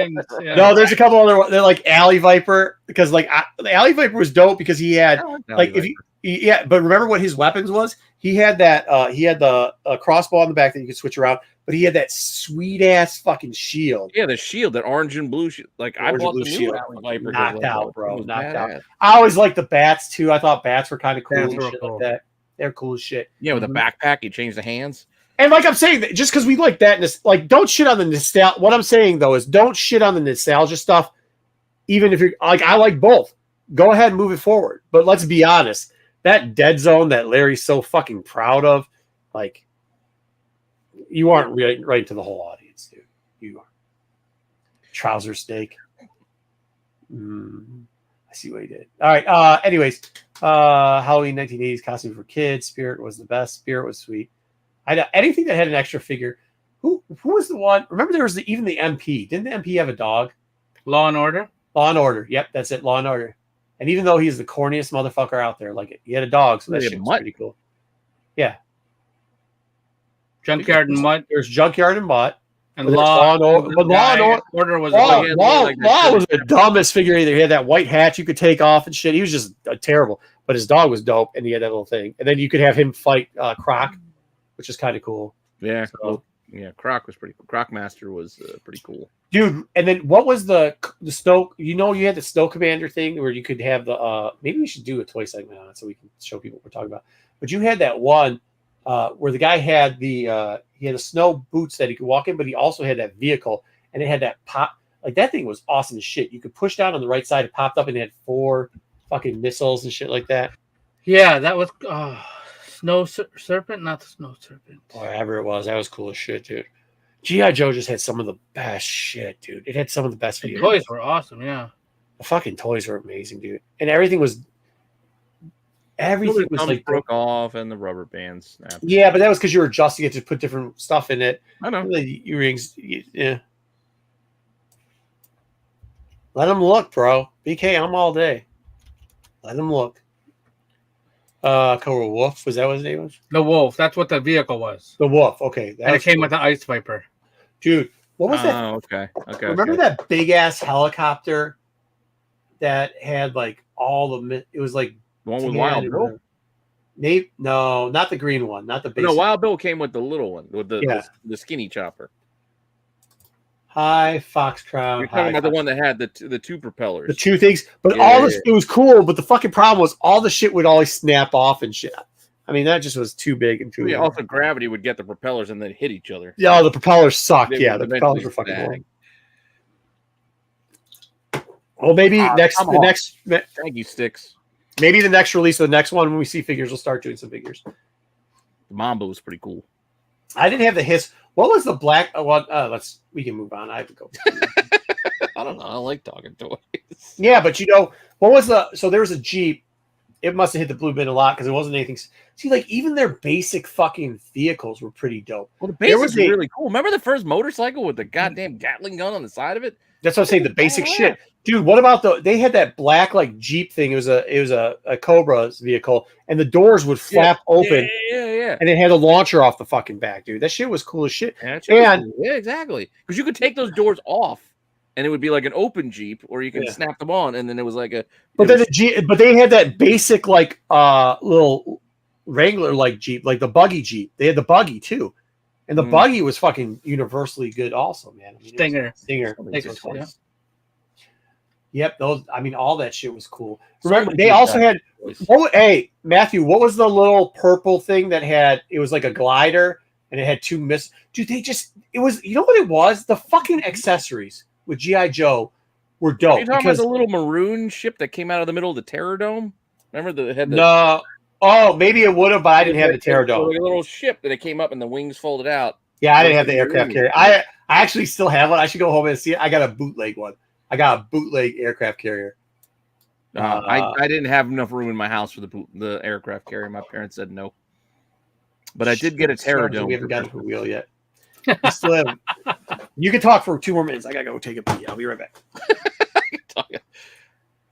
Yeah. No, there's a couple other. They're like Alley Viper because like the Alley Viper was dope because he had like if yeah, but remember what his weapons was? He had that. He had the crossbow on the back that you could switch around, but he had that sweet ass fucking shield. Yeah, the shield, that orange and blue shield. Like I bought the new Alley Viper. Knocked out, bro. Knocked out. I always liked the bats too. I thought bats were kind of cool and shit like that. They're cool as shit. Yeah, with a backpack, you change the hands. And like I'm saying, just because we like that, like don't shit on the nostalgia. What I'm saying though is don't shit on the nostalgia stuff. Even if you're like, I like both. Go ahead and move it forward. But let's be honest. That dead zone that Larry's so fucking proud of, like, you aren't right to the whole audience, dude. You are. Trouser snake. I see what he did. All right. Anyways, Halloween 1980s costume for kids. Spirit was the best. Spirit was sweet. Anything that had an extra figure. Who was the one? Remember, there was even the MP. Didn't the MP have a dog? Law and Order. Law and Order. Yep, that's it. Law and Order. And even though he's the corniest motherfucker out there, like he had a dog, so that shit was pretty cool. Yeah. Junkyard and Mutt. There's Junkyard and Mutt. And Law and Order. But Law and Order was Law was the dumbest figure either. He had that white hat you could take off and shit. He was just terrible. But his dog was dope, and he had that little thing. And then you could have him fight Croc, which is kind of cool. Yeah. So, yeah, Croc was pretty cool. Croc Master was pretty cool. Dude, and then what was the snow? You know, you had the Snow Commander thing where you could have the. Maybe we should do a toy segment on it so we can show people what we're talking about. But you had that one where the guy had he had the snow boots that he could walk in, but he also had that vehicle, and it had that pop. Like that thing was awesome as shit. You could push down on the right side, it popped up, and it had 4 fucking missiles and shit like that. Yeah, that was Snow Serpent, not the Snow Serpent. Whatever it was, that was cool as shit, dude. G.I. Joe just had some of the best shit, dude. It had some of the best videos. The toys were awesome, yeah. The fucking toys were amazing, dude. And everything was like broke off and the rubber bands snapped. Yeah, but that was because you were adjusting it to put different stuff in it. I know. The earrings, yeah. Let them look, bro. BK, I'm all day. Let them look. Cobra Wolf, was that what his name was? The Wolf. That's what the vehicle was. The Wolf. Okay, and it came with the Ice Viper. Dude, what was that? Oh, okay. Remember that big ass helicopter that had like all the? It was like the one with Wild Bill. Maybe no, not the green one, not the basic. No, Wild Bill came with the little one with the skinny chopper. Hi, Fox Crown. You're talking about the one that had the 2 propellers. The 2 things. But it was cool, but the fucking problem was all the shit would always snap off and shit. I mean, that just was too big and too Yeah, also gravity would get the propellers and then hit each other. Yeah, the propellers sucked. Yeah, the propellers were fucking boring. Well, maybe Thank you, Sticks. Maybe the next release of the next one when we see figures, we'll start doing some figures. The Mamba was pretty cool. I didn't have the hiss. What was the black? We can move on. I have to go. I don't know. I like talking toys. Yeah, but what was the? So there was a Jeep. It must have hit the blue bin a lot because it wasn't anything. See, like even their basic fucking vehicles were pretty dope. Well, the base was really cool. Remember the first motorcycle with the goddamn Gatling gun on the side of it? That's what I'm saying. The basic shit, dude. What about they had that black like Jeep thing. It was a Cobra's vehicle, and the doors would flap open. Yeah. And it had a launcher off the fucking back, dude. That shit was cool as shit. Yeah, exactly. Because you could take those doors off, and it would be like an open Jeep, or you could snap them on, and then it was like a. But they had that basic like little Wrangler like Jeep, like the buggy Jeep. They had the buggy too, and the buggy was fucking universally good, also, man. I mean, Stinger. Yep, those. I mean, all that shit was cool. Remember, they also had. Hey, Matthew, what was the little purple thing that had? It was like a glider, and it had two Dude, it was. You know what it was? The fucking accessories with GI Joe were dope. Are you talking about the little maroon ship that came out of the middle of the Terror Dome? Remember No. Oh, maybe it would have, but I didn't have the Terror Dome. Like a little ship that it came up and the wings folded out. Yeah, I didn't have the aircraft carrier. I actually still have one. I should go home and see it. I got a bootleg one. I got a bootleg aircraft carrier. I didn't have enough room in my house for the aircraft carrier. My parents said no. But I did get a Terror Dome. We haven't gotten to the wheel yet. You can talk for 2 more minutes. I gotta go take a pee. I'll be right back.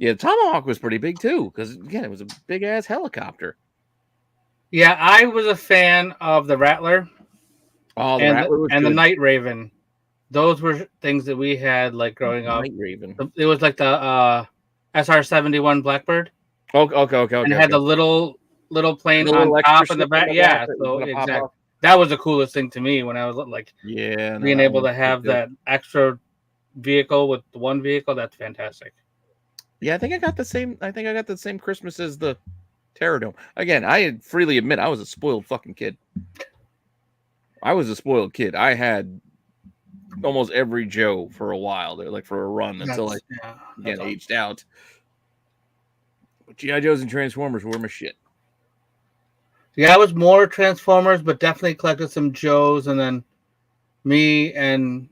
Yeah, Tomahawk was pretty big too, because again, it was a big ass helicopter. Yeah, I was a fan of the Rattler. Oh, the Night Raven. Those were things that we had like growing up. Night Raven. It was like the SR-71 Blackbird. Okay. And it had the little plane on top of the back. Yeah, so exactly. That was the coolest thing to me when I was like, being able to have that extra vehicle with one vehicle. That's fantastic. Yeah, I think I got the same Christmas as the Terror Dome. Again, I freely admit I was a spoiled fucking kid. I was a spoiled kid. I had almost every Joe for a while there, like for a run until I aged out. But G.I. Joes and Transformers were my shit. Yeah, I was more Transformers, but definitely collected some Joes, and then me and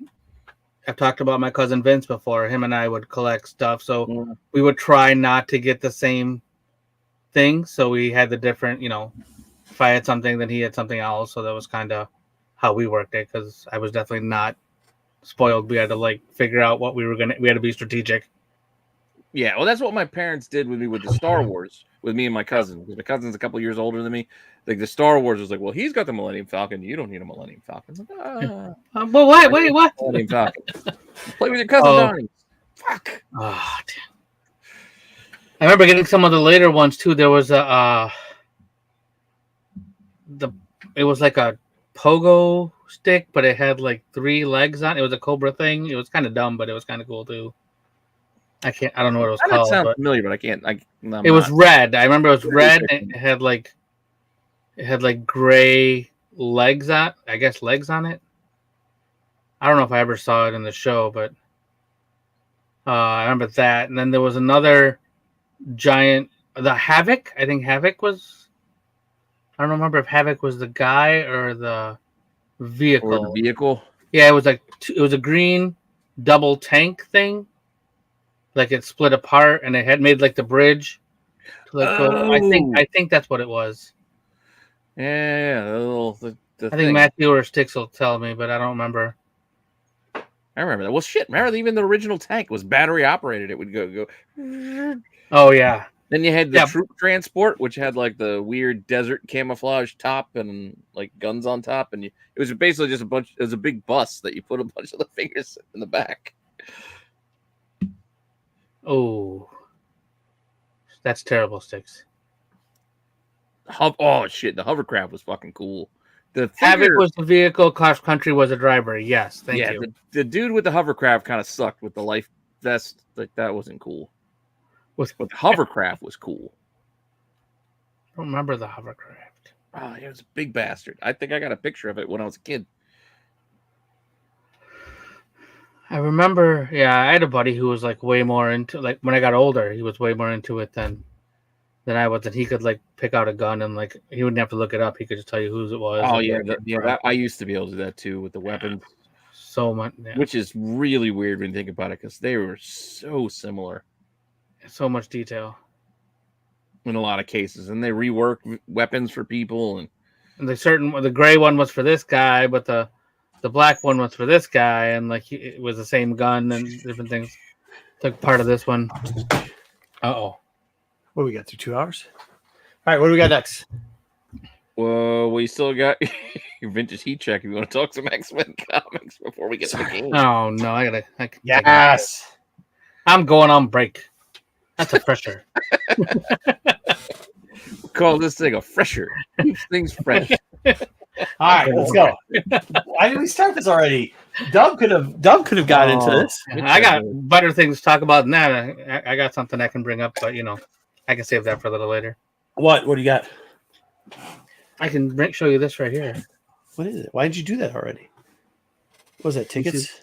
I've talked about my cousin Vince before. Him and I would collect stuff, so we would try not to get the same thing. So we had the different, if I had something, then he had something else. So that was kind of how we worked it, because I was definitely not spoiled. We had to figure out what we had to be strategic. Yeah, well, that's what my parents did with me with the Star Wars, with me and my cousin, because my cousin's a couple years older than me. Like the Star Wars was like, well, he's got the Millennium Falcon. You don't need a Millennium Falcon. Like, but why? Wait, what? Millennium Falcon. Play with your cousin Donnie. Fuck. Oh, damn. I remember getting some of the later ones too. There was it was like a pogo stick, but it had like 3 legs on it. It was a Cobra thing. It was kind of dumb, but it was kind of cool too. I don't know what it was called. That sounds familiar, but I can't. It was red. I remember it was red, and it had like gray legs on. I guess legs on it. I don't know if I ever saw it in the show, but I remember that. And then there was another giant, the Havoc. I think Havoc was. I don't remember if Havoc was the guy or the vehicle. Or the vehicle. Yeah, it was a green double tank thing. Like it split apart, and it had made like the bridge. I think that's what it was. Yeah, the I think Matthew or Sticks will tell me, but I don't remember. I remember that. Well, shit, remember even the original tank was battery operated. It would go. Oh yeah. Then you had the troop transport, which had like the weird desert camouflage top and like guns on top, and it was basically just it was a big bus that you put a bunch of the fingers in the back. Oh, that's terrible, Sticks. Oh shit, the hovercraft was fucking cool. The Havoc was the vehicle, Cross Country was a driver. Yes, thank you. The dude with the hovercraft kind of sucked with the life vest. Like that wasn't cool. But the hovercraft was cool. I don't remember the hovercraft. Oh, it was a big bastard. I think I got a picture of it when I was a kid. I remember, I had a buddy who was like way more into, like when I got older, he was way more into it than than I was, that he could like pick out a gun and like he wouldn't have to look it up. He could just tell you whose it was. Oh and yeah, where it came from. that I used to be able to do that too with the weapons, So much, yeah. which is really weird when you think about it because they were so similar So much detail. in a lot of cases, and they rework weapons for people. And And the gray one was for this guy, but the black one was for this guy, and like it was the same gun and different things. Took part of this one. Uh-oh. What do we got through 2 hours? All right, what do we got next? well, we still got your vintage heat check. If you want to talk some X-Men comics before we get to the game. Oh no, I gotta. Yes. I'm going on break. That's a pressure. Call this thing a fresher. Keeps things fresh. All right, let's go. Why did we start this already? Dub could have gotten into this. I got better things to talk about than that. I got something I can bring up, but I can save that for a little later. What do you got? I can show you this right here. What is it? Why did you do that already? What was that, tickets?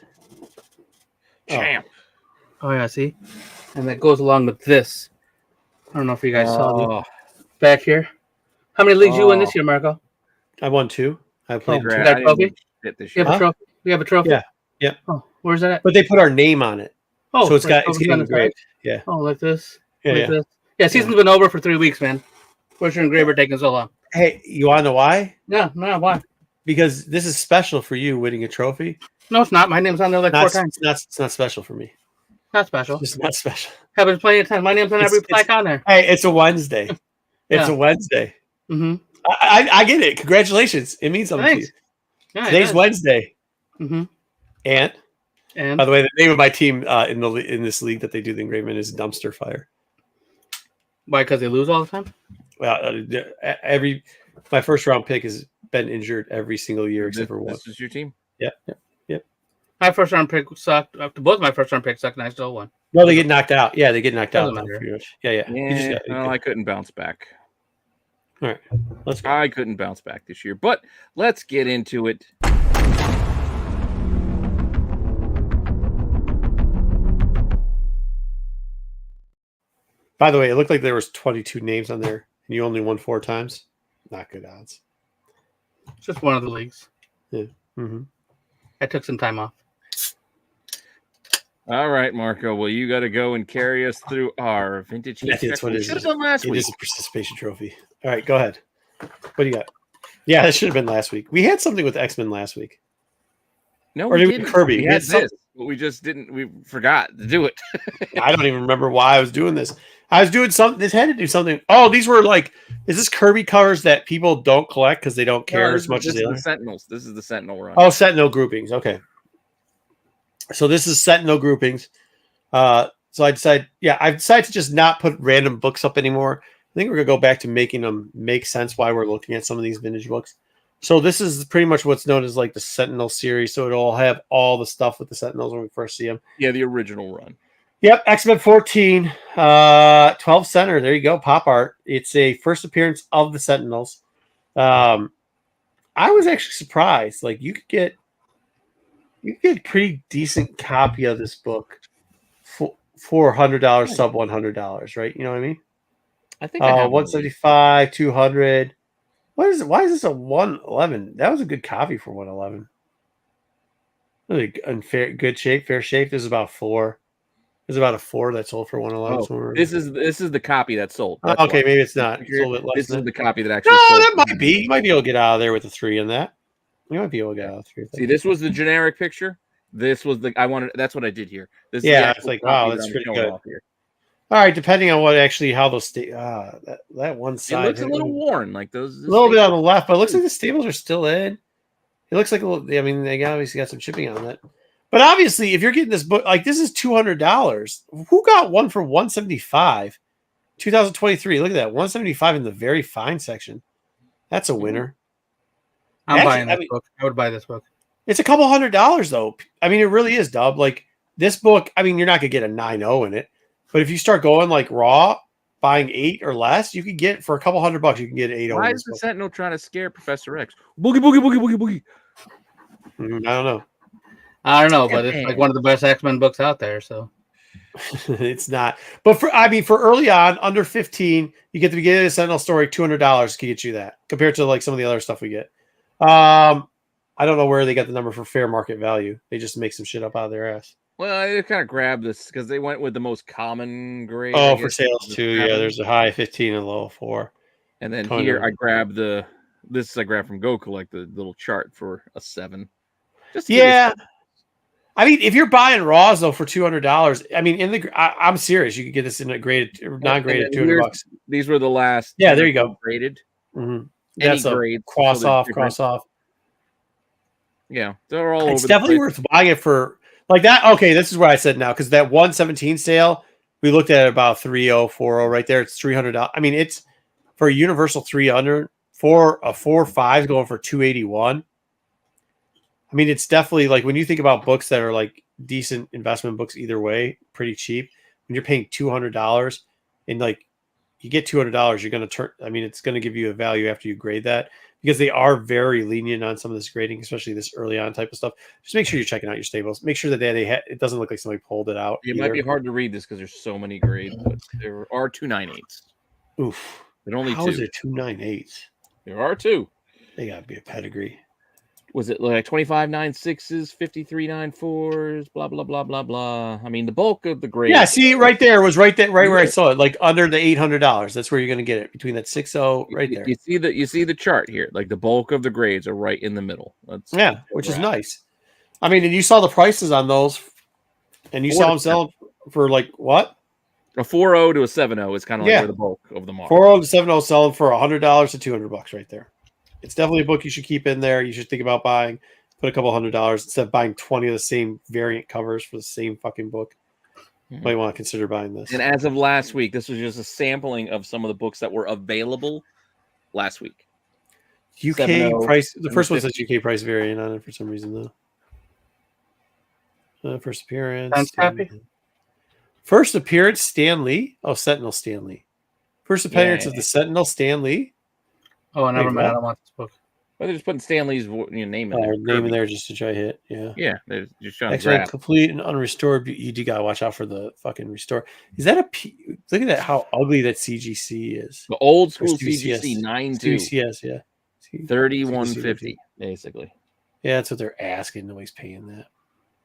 Champ. Oh yeah, see? And that goes along with this. I don't know if you guys saw Oh, it back here. How many leagues you win this year, Marco? I won 2. I played Oh, 2. you got a trophy? This You year. have a trophy? You have a trophy? Yeah. Yeah. Oh, where's that at? But they put our name on it. Oh, So it's right, getting on the side? engraved. Yeah. Oh, like this? Yeah, Like yeah. this? Yeah, season's been over for 3 weeks, man. Where's your engraver taking so long? Hey, you want to know why? No, why? Because this is special for you winning a trophy. No, it's not. My name's on there like 4 times. It's not special for me. Not special. It's not special. Happens plenty of times. My name's on every plaque on there. Hey, it's a Wednesday. It's Yeah. a Wednesday. Mm-hmm. I get it. Congratulations. It means something to you. Thanks. Yeah, Today's Wednesday. Mm-hmm. And And by the way, the name of my team in this league that they do the engraving is Dumpster Fire. why? Because they lose all the time? Well, my first round pick has been injured every single year except for one. This is your team? Yeah. My first round pick sucked. Both my first round picks sucked, and I still won. No, they get knocked out. Yeah, they get knocked out. Doesn't matter. Pretty much. Yeah. You just got- I couldn't bounce back. All right. Let's go. I couldn't bounce back this year, but let's get into it. By the way, it looked like there was 22 names on there, and you only won 4 times. Not good odds. It's just one of the leagues. Mm-hmm. I took some time off. All right, Marco. Well, you got to go and carry us through our vintage heat That's check. what We it is. should have done last It week. is a participation trophy. All right, go ahead. What do you got? Yeah, that should have been last week. We had something with X-Men last week. No, Or we did we didn't. Kirby? We We had had some- this, but we just didn't. We forgot to do it. I don't even remember why I was doing this. I was doing something. This had to do something. Oh, these were like, is this Kirby covers that people don't collect because they don't care as much as this they is like? the Sentinels. This is the Sentinel run. Oh, Sentinel groupings. Okay. So this is Sentinel groupings. So I decided to just not put random books up anymore. I think we're gonna go back to making them make sense why we're looking at some of these vintage books. So this is pretty much what's known as like the Sentinel series. So it'll have all the stuff with the Sentinels when we first see them. Yeah, the original run. Yep, X-Men 14, 12 center. There you go, pop art. It's a first appearance of the Sentinels. I was actually surprised. Like you could get a pretty decent copy of this book for $100, sub $100, right? You know what I mean? I think I have one of these. 175, 200. What is it? Why is this a 111? That was a good copy for 111. Really unfair, good shape, fair shape. This is about 4. There's about a 4 that sold for 111. Oh, this is the copy that sold. That's Okay, why. maybe it's not. It's a little bit less This than is that. the copy that actually No, sold. that might be. You might be able to get out of there with a 3 in that. You might be able to get out of 3. See, this was the generic picture. This was the I wanted. That's what I did here. This is Yeah, the it's actual like, copy wow, that that's I'm pretty showing good. off here. All right, depending on what actually how those that one It side looks a little worn, like those. a little bit on the left, but it looks like the staples are still in. It looks like a little. I mean, they obviously got some shipping on that. But obviously, if you're getting this book, like this is $200. Who got one for 175? 2023. Look at that, 175 in the very fine section. That's a winner. I'm Actually, buying I this mean- book. I would buy this book. It's a couple $100 though. I mean, it really is, Dub. Like this book. I mean, you're not gonna get a 9.0 in it, but if you start going like raw, buying 8 or less, you could get for a couple $100. You can get an 8.0. Why in is this the book. Sentinel trying to scare Professor X? Boogie, boogie, boogie, boogie, boogie. I don't know. I don't know, but Yeah, it's man. like one of the best X-Men books out there. So It's not. But for early on, under 15, you get the beginning of the Sentinel story, $200 can get you that compared to like some of the other stuff we get. I don't know where they got the number for fair market value. They just make some shit up out of their ass. Well, I kind of grabbed this because they went with the most common grade. Oh, for sales too. Yeah, there's a high 15 and low 4. And then here I grabbed this I grabbed from Go Collect, the little chart for a 7. Just I mean, if you're buying raws though for $200, I mean, I'm serious. You could get this in a graded, non-graded $200. These were the last. Yeah, there you go. Graded. Mm-hmm. That's a grade. cross off. Yeah, they're all. It's definitely worth buying it for like that. Okay, this is what I said now because that 117 sale we looked at about 30, 40 right there. It's $300. I mean, it's for a universal 300 for a 4.5 going for 281. I mean, it's definitely like when you think about books that are like decent investment books either way, pretty cheap. When you're paying $200 and like you get $200, you're going to turn. I mean, it's going to give you a value after you grade that because they are very lenient on some of this grading, especially this early on type of stuff. Just make sure you're checking out your stables. Make sure that it doesn't look like somebody pulled it out. It might be hard to read this because there's so many grades, but there are 298s. Oof. But only How 2. Is there 298s? There are 2. They got to be a pedigree. Was it like 25.96s, 53.94s, blah blah blah blah blah? I mean, the bulk of the grades. Yeah, see, right there was right where I saw it, like under the $800. That's where you're going to get it between that 6.0 right there. You see the chart here. Like the bulk of the grades are right in the middle. Which is nice. I mean, and you saw the prices on those, and you saw them selling for like what? A 4.0 to a 7.0 is kind of like where the bulk of them are. 4.0 to 7.0 selling for $100 to $200 right there. It's definitely a book you should keep in there. You should think about buying. Put a couple $100 instead of buying 20 of the same variant covers for the same fucking book. You might want to consider buying this. And as of last week, this was just a sampling of some of the books that were available last week. UK price. The first one says UK price variant on it for some reason though. First appearance. First appearance, Stan Lee. Oh, Sentinel Stan Lee. First appearance of the Sentinel Stan Lee. Oh, never mind. I don't want this book. Well, they're just putting Stanley's name in there. Name in there just to try hit. Yeah. Yeah. They're just trying Actually, to complete and unrestored. You do got to watch out for the fucking restore. Is that look at that, how ugly that CGC is. The old school CGC 9.2. CGCS, yeah. 3150, basically. Yeah, that's what they're asking. Nobody's paying that.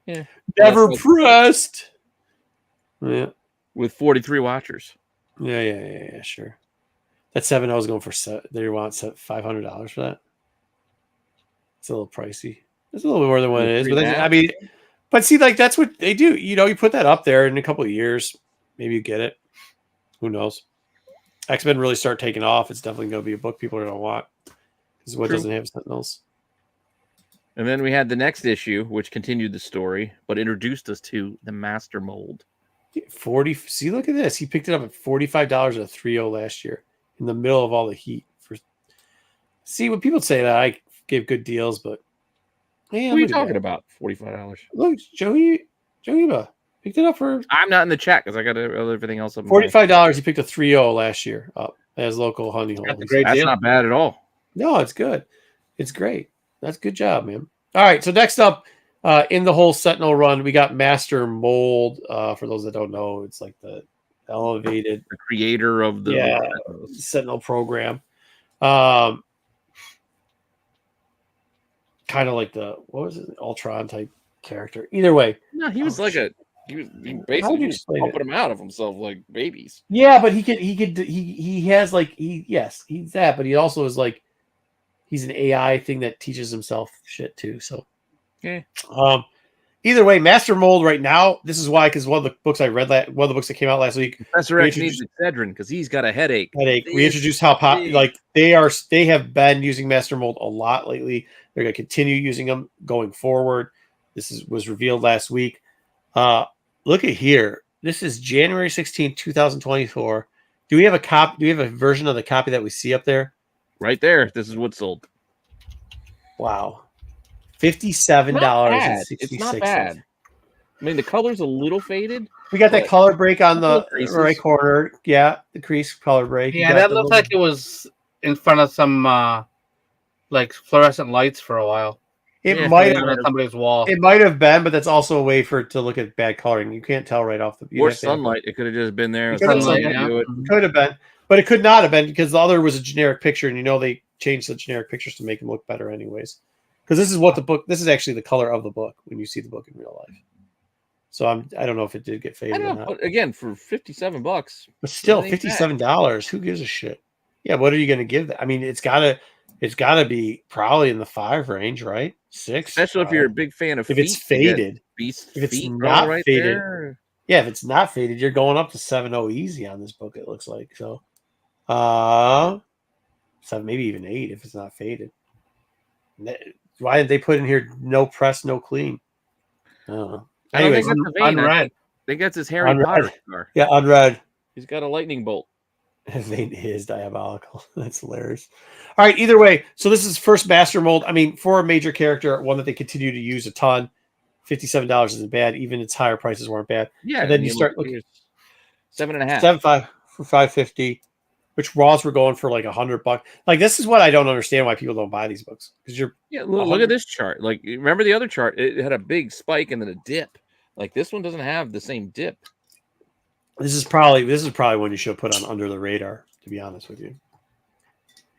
Yeah. Never pressed. Yeah. With 43 watchers. Yeah, sure. That 7 I was going for. They want $500 for that. It's a little pricey. It's a little bit more than what it is, but I mean, but see, like that's what they do. You know, you put that up there in a couple of years, maybe you get it. Who knows? X-Men really start taking off. It's definitely going to be a book people are going to want because what doesn't have Sentinels. And then we had the next issue, which continued the story, but introduced us to the Master Mold. 40. See, look at this. He picked it up at $45 at a 3.0 last year in the middle of all the heat. See, when people say that, I give good deals, but man, what are you talking about? $45. Look, Joey picked it up for. I'm not in the chat because I got everything else up. $45. He picked a 3.0 last year up as local honey hole. That's not bad at all. No, it's good. It's great. That's a good job, man. All right, so next up in the whole Sentinel run, we got Master Mold. For those that don't know, it's like the elevated, the creator of the Sentinel program. Kind of like the Ultron type character. Either way, no, he was he basically just pumping them out of himself like babies. Yeah, but he has like he's that, but he also is like he's an AI thing that teaches himself shit too. So okay. Either way, Master Mold right now. This is why, because one of the books I read, one of the books that came out last week, Professor X needs Excedrin because he's got a headache. We introduced how they have been using Master Mold a lot lately. They're going to continue using them going forward. This was revealed last week. Look at here. This is January 16th, 2024. Do we have a copy? Do we have a version of the copy that we see up there? Right there. This is what's sold. Wow. $57.66. It's not bad. I mean, the color's a little faded. We got that color break on the right corner. Yeah, the crease color break. Yeah, that looked like it was in front of some like fluorescent lights for a while. It might on have. somebody's wall. It might have been, but that's also a way for it to look at bad coloring. You can't tell right off the. Or sunlight. It could have just been there. It could have Sunlight, been. yeah. Do it. Could have been, but it could not have been because the other was a generic picture, and you know they changed the generic pictures to make them look better, anyways. Because this is what the book. This is actually the color of the book when you see the book in real life. So I don't know if it did get faded I or don't know, not. but again, for $57, But still, it ain't bad. $57. Who gives a shit? Yeah, what are you going to give that? I mean, it's gotta be probably in the 5 range, right? 6, Especially if you're a big fan of if it's feet, you get faded. Beast If it's feet not right faded, there. yeah, if it's not faded, you're going up to 7.0 easy on this book. It looks like so. 7, maybe even 8 if it's not faded. Why did they put in here no press, no clean? I don't know. I don't Anyways, think that's the vein. I Unread. think that's his Harry Unread. Potter scar. yeah, unread. He's got a lightning bolt. His vein is diabolical. That's hilarious. All right, either way, so this is first master mold. I mean, for a major character, one that they continue to use a ton, $57 isn't bad. Even its higher prices weren't bad. Yeah, And then you start looking 7.5. 7.5 for $550, which raws were going for like $100. Like this is what I don't understand why people don't buy these books because you're Look at this chart. Like, remember the other chart? It had a big spike and then a dip. Like this one doesn't have the same dip. This is probably one you should put on under the radar. To be honest with you,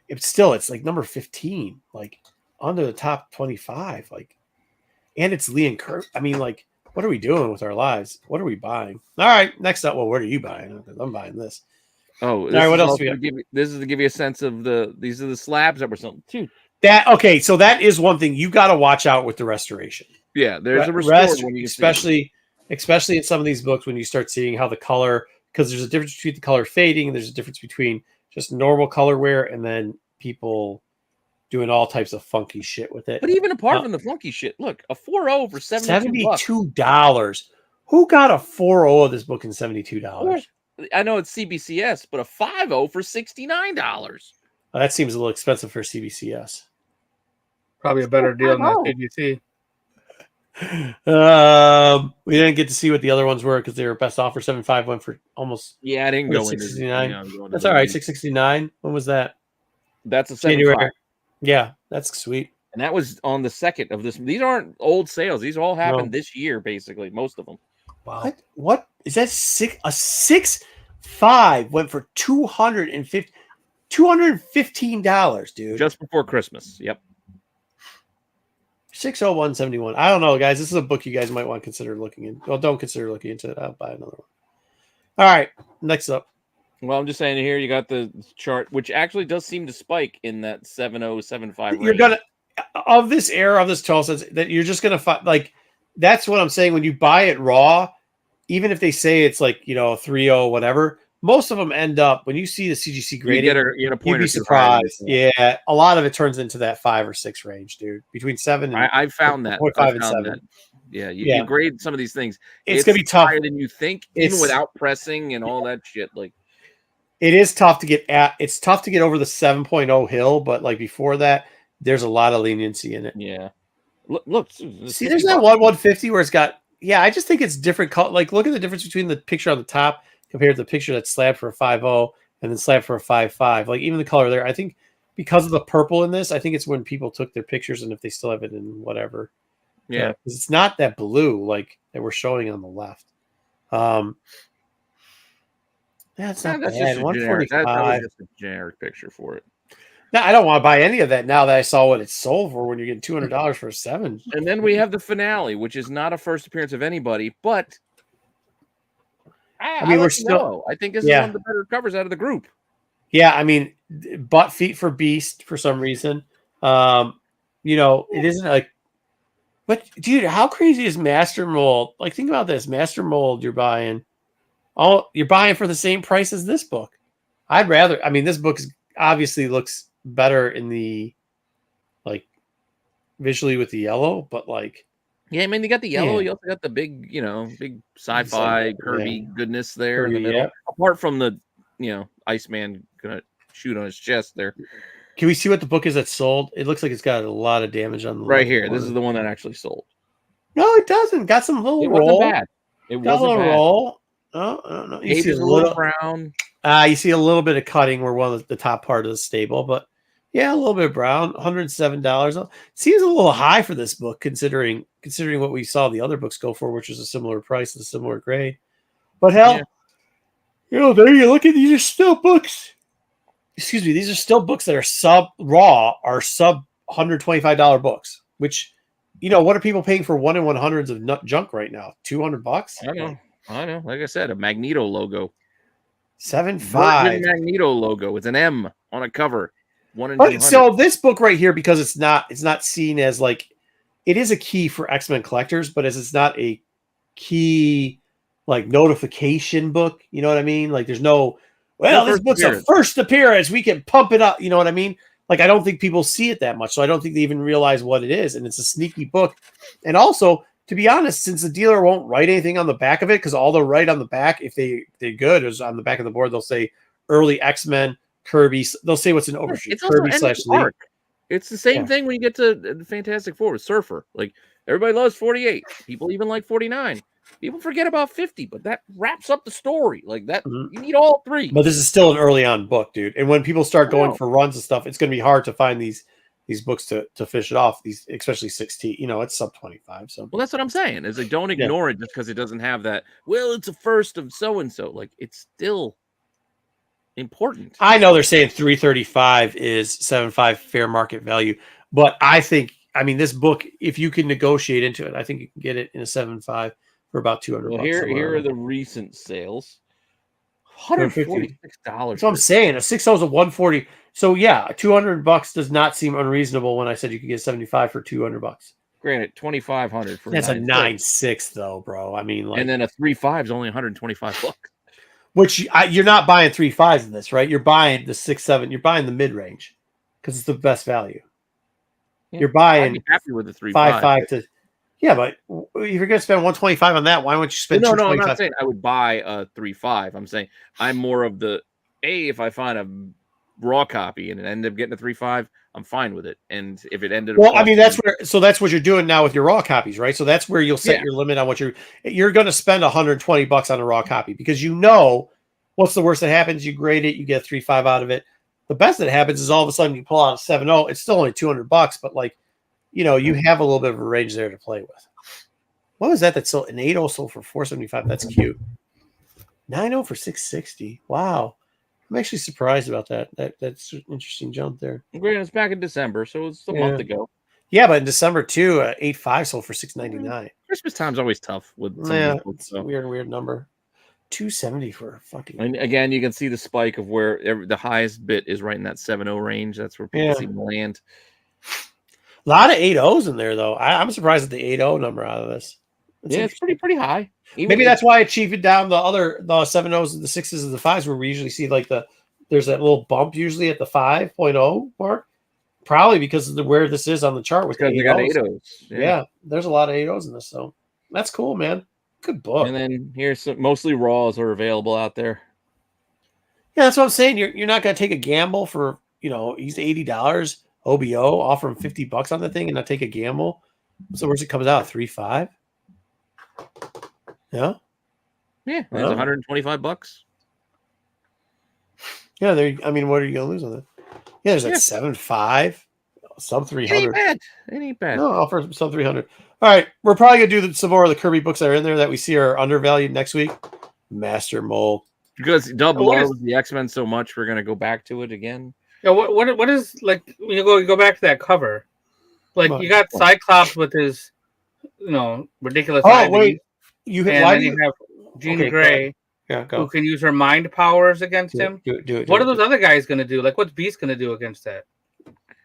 it's like number 15, like under the top 25, like, and it's Lee and Kurt. I mean, like, what are we doing with our lives? What are we buying? All right, next up, well, what are you buying? Because I'm buying this. Oh, all right, what else we got? This is to give you a sense of these are the slabs that were something too. So that is one thing you got to watch out with the restoration. Yeah, there's a restored when you especially in some of these books when you start seeing how the color, because there's a difference between the color fading and there's a difference between just normal color wear and then people doing all types of funky shit with it. But even apart from the funky shit, look, a 4.0 for $72. Who got a 4.0 of this book in $72? I know it's CBCS, but a 5.0 for $69. That seems a little expensive for CBCS. Probably a better deal than that CGC. We didn't get to see what the other ones were because they were best offer. 7.5 went for almost. Yeah, I didn't go into $669. That's all right. $669. When was that? That's a January. Yeah, that's sweet. And that was on the 2nd of this. These aren't old sales. These all happened this year, basically, most of them. Wow. What is that? 6.5 went for $215, dude. Just before Christmas. Yep. 601.71. I don't know, guys. This is a book you guys might want to consider looking in. Well, don't consider looking into it. I'll buy another one. All right. Next up. Well, I'm just saying here you got the chart, which actually does seem to spike in that 7.075 range. You're gonna of this era of this 12 cents that you're just gonna find like that's what I'm saying. When you buy it raw, even if they say it's like 3.0 whatever, most of them end up when you see the CGC grading, you'd be surprised. Yeah, a lot of it turns into that 5 or 6 range, dude. Between 7 and I found that. 5 and 7. That. Yeah, you grade some of these things. It's gonna be tough higher than you think, even without pressing and all that shit. Like it is tough to get at. It's tough to get over the 7.0 hill, but like before that, there's a lot of leniency in it. Yeah. Look see, there's that 150 where it's got. Yeah, I just think it's different. Like, look at the difference between the picture on the top compared to the picture that's slabbed for a 5.0 and then slabbed for a 5.5. Like even the color there, I think because of the purple in this, I think it's when people took their pictures and if they still have it in whatever. Yeah, because it's not that blue like that we're showing on the left. That's not that's bad. just 145. that was just a generic picture for it. No, I don't want to buy any of that now that I saw what it sold for when you're getting $200 for a 7. And then we have the finale, which is not a first appearance of anybody, but I mean, we're still. I think this is one of the better covers out of the group. Yeah, I mean, butt feet for Beast for some reason. It isn't like. But dude, how crazy is Master Mold? Like, think about this: Master Mold, you're buying for the same price as this book. I'd rather. I mean, this book obviously looks better in the visually with the yellow, but like. Yeah, I mean, you got the yellow. You also got the big, big sci-fi Kirby goodness there in the middle. Yeah. Apart from the, Iceman gonna shoot on his chest there. Can we see what the book is that sold? It looks like it's got a lot of damage on the right here. Corner. This is the one that actually sold. No, it doesn't. Got some little roll. Wasn't bad. It wasn't bad. Roll. No. You see a little brown. You see a little bit of cutting where one of the top part of the stable, but Yeah, a little bit brown. $107. Seems a little high for this book, considering what we saw the other books go for, which is a similar price and a similar grade. But hell, there you look at these are still books. Excuse me, these are still books that are sub $125 books. Which, what are people paying for 1 in 100s of junk right now? $200. I know. Like I said, a Magneto logo. 7.5 Magneto logo. It's an M on a cover. 1 in But 200. so this book right here, because it's not seen as like, it is a key for X-Men collectors, but as it's not a key like notification book, you know what I mean? Like there's no, this book's a first appearance, we can pump it up, you know what I mean? Like I don't think people see it that much, so I don't think they even realize what it is, and it's a sneaky book. And also, to be honest, since the dealer won't write anything on the back of it, because all they'll write on the back, if they're good, is on the back of the board, they'll say early X-Men, Kirby. They'll say what's an overshoot. It's Kirby / Lee. It's the same thing when you get to the Fantastic Four with Surfer. Like everybody loves 48. People even like 49. People forget about 50, but that wraps up the story. Like that, you need all three. But this is still an early on book, dude. And when people start going for runs and stuff, it's going to be hard to find these books to fish it off. These, especially 16. It's sub 25. So well, that's what I'm saying. Is like don't ignore it just because it doesn't have that. Well, it's a first of so and so. Like it's still important. I know they're saying 335 is 7.5 fair market value, but I think this book, if you can negotiate into it, I think you can get it in a 7.5 for about $200. Well, here are the recent sales. $146. That's what I'm saying. A 6.0 is a 140. So yeah, $200 does not seem unreasonable when I said you could get 75 for $200. Granted, $2,500 for that's a 9.6 though, bro. I mean, like, and then a 3.5 is only $125. Which you're not buying 3.5s in this, right? You're buying the 6.7. You're buying the mid range because it's the best value. Yeah, you're buying. I'd be happy with the 3.5. 5.5 to. Yeah, but if you're going to spend $125 on that, why wouldn't you spend? No, I'm not saying I would buy a 3.5. I'm saying I'm more of the if I find a raw copy and it ended up getting a 3.5, I'm fine with it. And if it ended up that's what you're doing now with your raw copies, right? So that's where you'll set your limit on what you're going to spend $120 on a raw copy, because what's the worst that happens? You grade it, you get 3.5 out of it. The best that happens is all of a sudden you pull out a 7.0. It's still only $200, but like, you have a little bit of a range there to play with. What was that? That's an 8.0 sold for $475. That's cute. 9.0 for $660. Wow. I'm actually surprised about that. That's an interesting jump there. Granted, it's back in December, so it's a month ago. Yeah, but in December too, 8.5 sold for $699. Christmas time's always tough with it's a weird number. $270 for a fucking. And again, you can see the spike of where the highest bit is right in that 7.0 range. That's where people seem to land. A lot of 8.0s in there, though. I'm surprised at the 8.0 number out of this. It's pretty high. Maybe that's why it cheapened down the 7.0s and the 6s and the 5s, where we usually see like there's that little bump usually at the 5.0 mark. Probably because of where this is on the chart with the 8.0s. Yeah, there's a lot of 8.0s in this, so that's cool, man. Good book. And then here's mostly raws are available out there. Yeah, that's what I'm saying. You're not going to take a gamble for he's $80 OBO, offer him $50 on the thing, and not take a gamble. So where's it comes out? 3.5. Yeah. Yeah, it's $125. Yeah, what are you gonna lose on that? Yeah, there's that 7.5, sub 300. It ain't bad. No, I'll offer sub 300. All right, we're probably gonna do some more of the Kirby books that are in there that we see are undervalued next week. Master Mole, because Dub loves the X-Men so much, we're gonna go back to it again. Yeah, what is like when you go back to that cover? Like you got Cyclops with his ridiculous. Oh wait, you have Jean Grey, who can use her mind powers against him. Do it. What are those other guys going to do? Like, what's Beast going to do against that?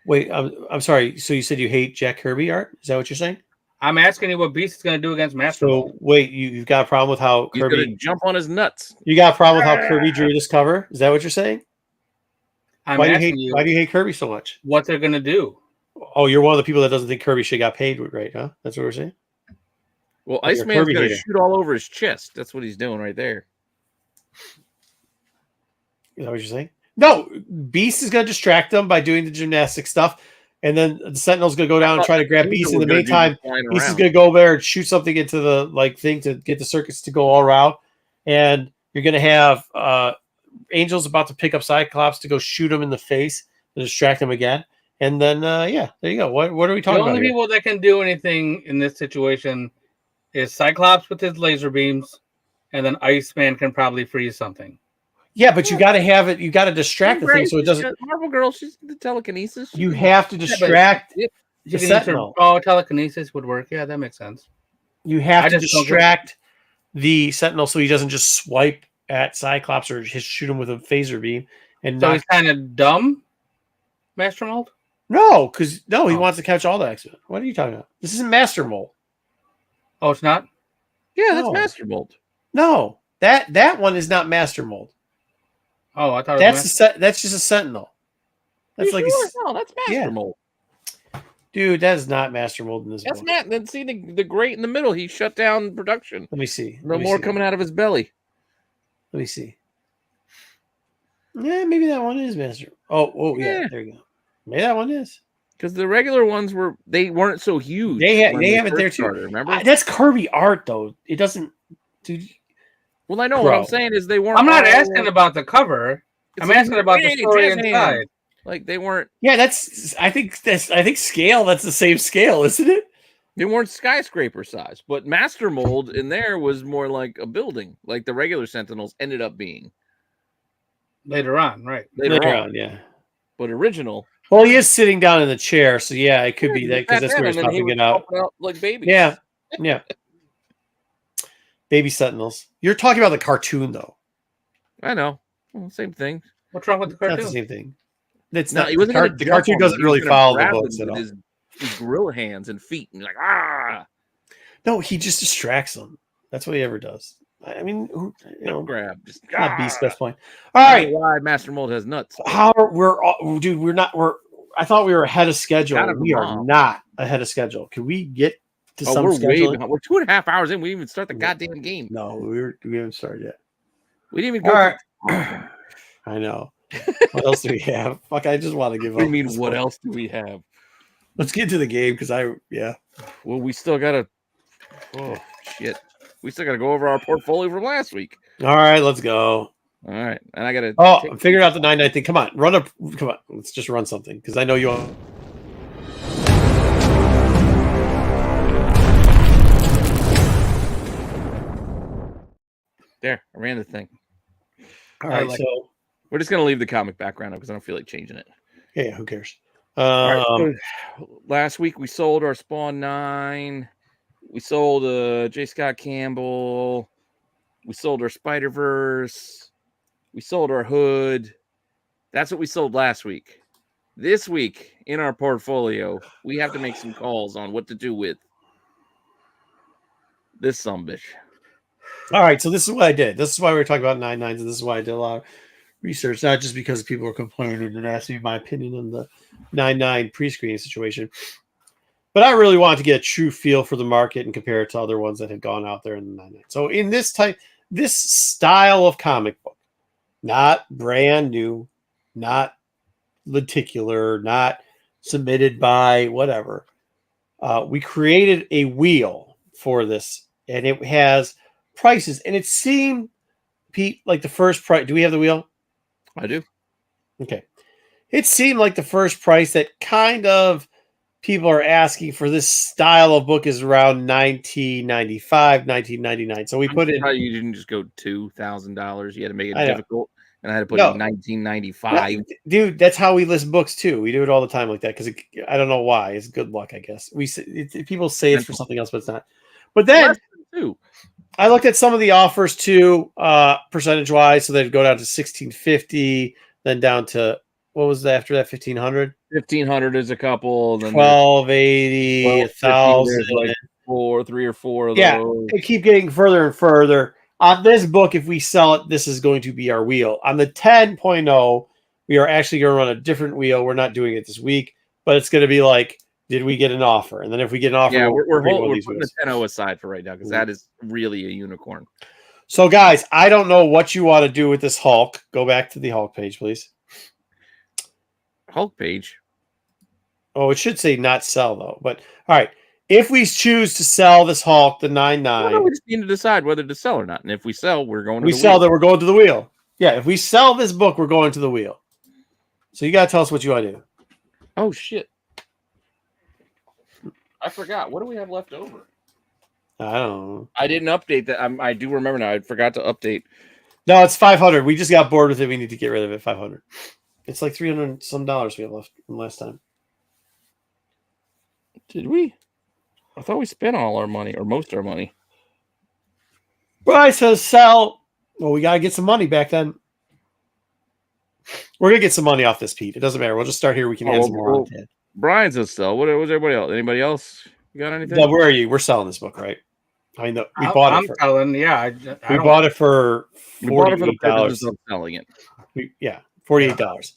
Wait, I'm sorry. So you said you hate Jack Kirby art? Is that what you're saying? I'm asking you what Beast is going to do against Master. So wait, you've got a problem with how Kirby going to jump on his nuts? You got a problem with how Kirby drew this cover? Is that what you're saying? Why do you hate Kirby so much? What they're going to do? Oh, you're one of the people that doesn't think Kirby should got paid right, huh? That's what we're saying? Well, Iceman's going to shoot all over his chest. That's what he's doing right there. Is that what you're saying? No, Beast is going to distract them by doing the gymnastic stuff, and then the Sentinel's going to go down and try to grab Beast. In the meantime, Beast is going to go there and shoot something into the thing to get the circuits to go all around, and you're going to have Angel's about to pick up Cyclops to go shoot him in the face. distract him again. And then, yeah, there you go. What are we talking The about only here? people that can do anything in this situation is Cyclops with his laser beams, and then Iceman can probably freeze something. Yeah, but you got to have it. You got to distract the thing so it doesn't. Marvel Girl, she's the telekinesis. You have to distract You the can use Sentinel. telekinesis would work. Yeah, that makes sense. You have I to just don't get- distract the Sentinel so he doesn't just swipe at Cyclops or just shoot him with a phaser beam. And So not... he's kind of dumb, Master Mold? No, because he Oh. wants to catch all the X-Men. What are you talking about? This isn't Master Mold. Oh, it's not? Yeah, that's No. Master Mold. No, that one is not Master Mold. Oh, I thought it was That's just a Sentinel. That's You like sure? No, that's Master yeah. Mold. Dude, that is not Master Mold in this That's book. not. Then see the grate in the middle. He shut down production. Let me see. No more coming out of his belly. Let me see. Yeah, maybe that one is Master. Oh, yeah. Yeah. There you go. Maybe that one is. Because the regular ones weren't so huge. They have when it there first too. started, remember? That's Kirby art though. It doesn't. Dude, Well, I know what I'm saying is they weren't. I'm not all- asking about the cover. I'm It's asking about the hey, story Tarzan. inside. Like they weren't. yeah, I think scale. That's the same scale, isn't it? They weren't skyscraper size, but Master Mold in there was more like a building, like the regular Sentinels ended up being Later on, right? later on. yeah. But original, Well, he is sitting down in the chair, so yeah, it could be that because that's where he's and then he popping was it out. popping like babies. Yeah, yeah. Baby Sentinels. You're talking about the cartoon, though. I know. Well, same thing. What's wrong with the It's not cartoon? the same thing. It's No, not. he wasn't gonna The jump cartoon on doesn't him. He was really gonna follow the grab books him at all. with his gorilla hands and feet, and like No, he just distracts them. That's what he ever does. I mean, grab. Just not Beast best point. All right, why Master Mold has nuts. I thought we were ahead of schedule. Gotta We are bomb. not ahead of schedule. Can we get to some We're way scheduling? behind. We're 2.5 hours in. We didn't even start the goddamn game. No, we haven't started yet. We didn't even go. All right. I know. What else do we have? Fuck, I just want to give up. What do you mean? What else do we have? Let's get to the game because Well, we still gotta. Oh shit! We still gotta go over our portfolio from last week. All right, let's go. All right, and I gotta. I'm figuring out the 9-9 thing. Come on, come on. Let's just run something because I know you all. There, I ran the thing. All right, like so We're just gonna leave the comic background up because I don't feel like changing it. yeah, who cares? All right, so last week we sold our Spawn 9. We sold J. Scott Campbell. We sold our Spider-Verse. We sold our Hood. That's what we sold last week. This week in our portfolio, we have to make some calls on what to do with this sumbitch. All right, so this is what I did. This is why we were talking about 9-9s, and this is why I did a lot of research, not just because people were complaining and asking me my opinion on the 9-9 pre-screening situation, but I really wanted to get a true feel for the market and compare it to other ones that had gone out there in the 9-9. So in this style of comic book, not brand new, not lenticular, not submitted by whatever, we created a wheel for this, and it has prices, and it seemed, Pete, like the first price. Do we have the wheel? I do. Okay. It seemed like the first price that kind of people are asking for this style of book is around $19.95, $19.99. So we put it. You didn't just go $2,000. You had to make it I know. difficult, and I had to put No. in $19.95. Dude, that's how we list books too. We do it all the time like that because I don't know why. It's good luck, I guess. People say it's for something else, but it's not. But then Too. I looked at some of the offers too, percentage wise. So they'd go down to $1,650, then down to what was that after that? $1,500, $1,500 is a couple. Then $1,280, $1,000. Like 3 or 4 of Yeah, those. they keep getting further and further. On this book, if we sell it, this is going to be our wheel. On the 10.0, we are actually going to run a different wheel. We're not doing it this week, but it's going to be like, did we get an offer? And then if we get an offer, Yeah, we're we're bring one of putting these the wheels. 10.0 aside for right now because that is really a unicorn. So, guys, I don't know what you want to do with this Hulk. Go back to the Hulk page, please. Hulk page. Oh, it should say not sell, though. But, all right. If we choose to sell this Hulk, the 9.9, No, we just need to decide whether to sell or not. And if we sell, we're going to we the sell wheel. that we're going to the wheel. Yeah, if we sell this book, we're going to the wheel. So you got to tell us what you want to do. Oh shit! I forgot. What do we have left over? I don't know. I didn't update that. I do remember now. I forgot to update. No, it's 500. We just got bored with it. We need to get rid of it. 500. It's like 300 some dollars we have left from last time. Did we? I thought we spent all our money or most of our money. Brian says sell. Well, we got to get some money back then. We're going to get some money off this, Pete. It doesn't matter. We'll just start here. We can add some more on to. Brian says sell. What was everybody else? Anybody else? You got anything? No, where are you? We're selling this book, right? I mean, we bought it. We bought it for we bought it for the purpose $48. of selling it. $48.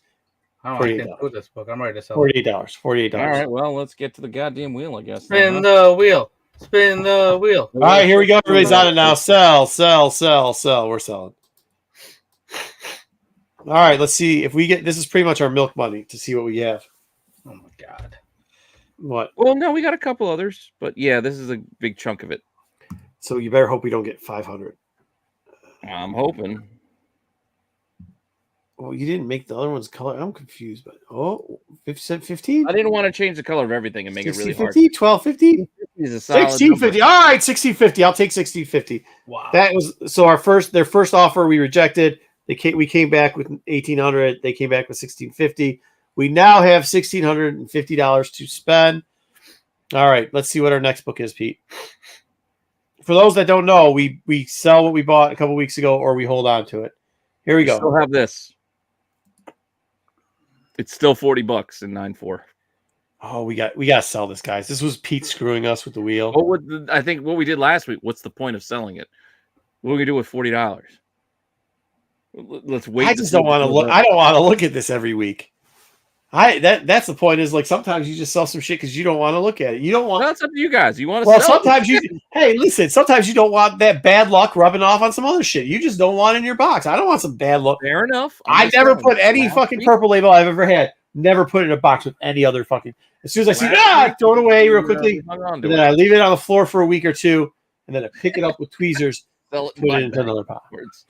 I can't do this book. I'm ready to sell $48. $48. All right. Well, let's get to the goddamn wheel, I guess. Spin the wheel. Spin the wheel. All right, here we go. Everybody's on it now. Sell. We're selling. All right, let's see if we get. This is pretty much our milk money to see what we have. Oh my god. What? Well, no, we got a couple others, but yeah, this is a big chunk of it. So you better hope we don't get 500. I'm hoping. Well, you didn't make the other one's color. I'm confused, but 15? I didn't want to change the color of everything and make it really hard. 50, 1250? Is a solid 1650. All right, 1650. I'll take 1650. Wow. That was so their first offer we rejected. We came back with 1800. They came back with 1650. We now have $1,650 to spend. All right, let's see what our next book is, Pete. For those that don't know, we sell what we bought a couple weeks ago, or we hold on to it. Here we go. Still have this. It's still $40 in 9.4. Oh, we got to sell this, guys. This was Pete screwing us with the wheel. I think what we did last week. What's the point of selling it? What are we gonna do with $40? Let's wait. I just don't want to look. I don't want to look at this every week. That's the point. Is like sometimes you just sell some shit because you don't want to look at it. You don't want. No, it's up to you guys. You want to? Well, sometimes you. Hey, listen. Sometimes you don't want that bad luck rubbing off on some other shit. You just don't want it in your box. I don't want some bad luck. Fair enough. I never put any fucking purple label I've ever had. Never put it in a box with any other fucking. As soon as I see, I throw it away real quickly, and then I leave it on the floor for a week or two, and then I pick it up with tweezers, put it into another box.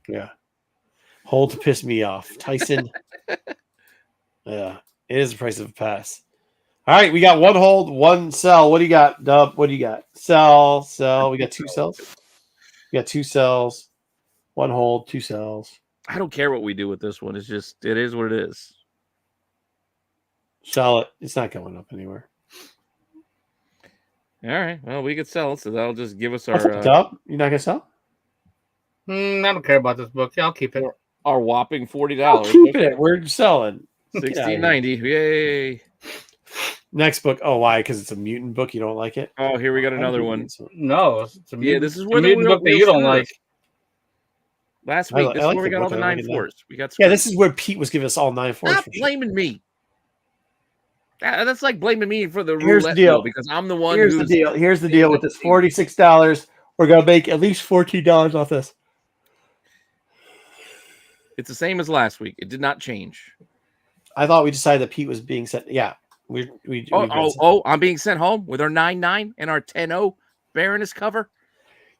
Yeah. Hold to piss me off. Tyson. Yeah. It is the price of a pass. All right. We got one hold, one sell. What do you got, Dub? What do you got? Sell. We got two sells. We got two sells. One hold, two sells. I don't care what we do with this one. It is what it is. Sell it. It's not going up anywhere. All right. Well, we could sell it, so that'll just give us our. Dub? You're not gonna sell? I don't care about this book. Yeah, I'll keep it. Our whopping $40. I'll keep it. We're selling. $16.90. Yay! Next book. Oh, why? Because it's a mutant book. You don't like it? Oh, here we got another one. No, it's a mutant, this is where the book that you don't like. Last week, this is where we got all the 9.4s. We got. Yeah, this is where Pete was giving us all 9.4s. Stop blaming me. That's like blaming me for the Here's the roulette deal. wheel because I'm the one. Here's the deal. Here's the deal with this $46. We're gonna make at least $14 off this. It's the same as last week. It did not change. I thought we decided that Pete was being sent. Yeah, we I'm being sent home with our 9.9 and our 10.0 Baroness cover.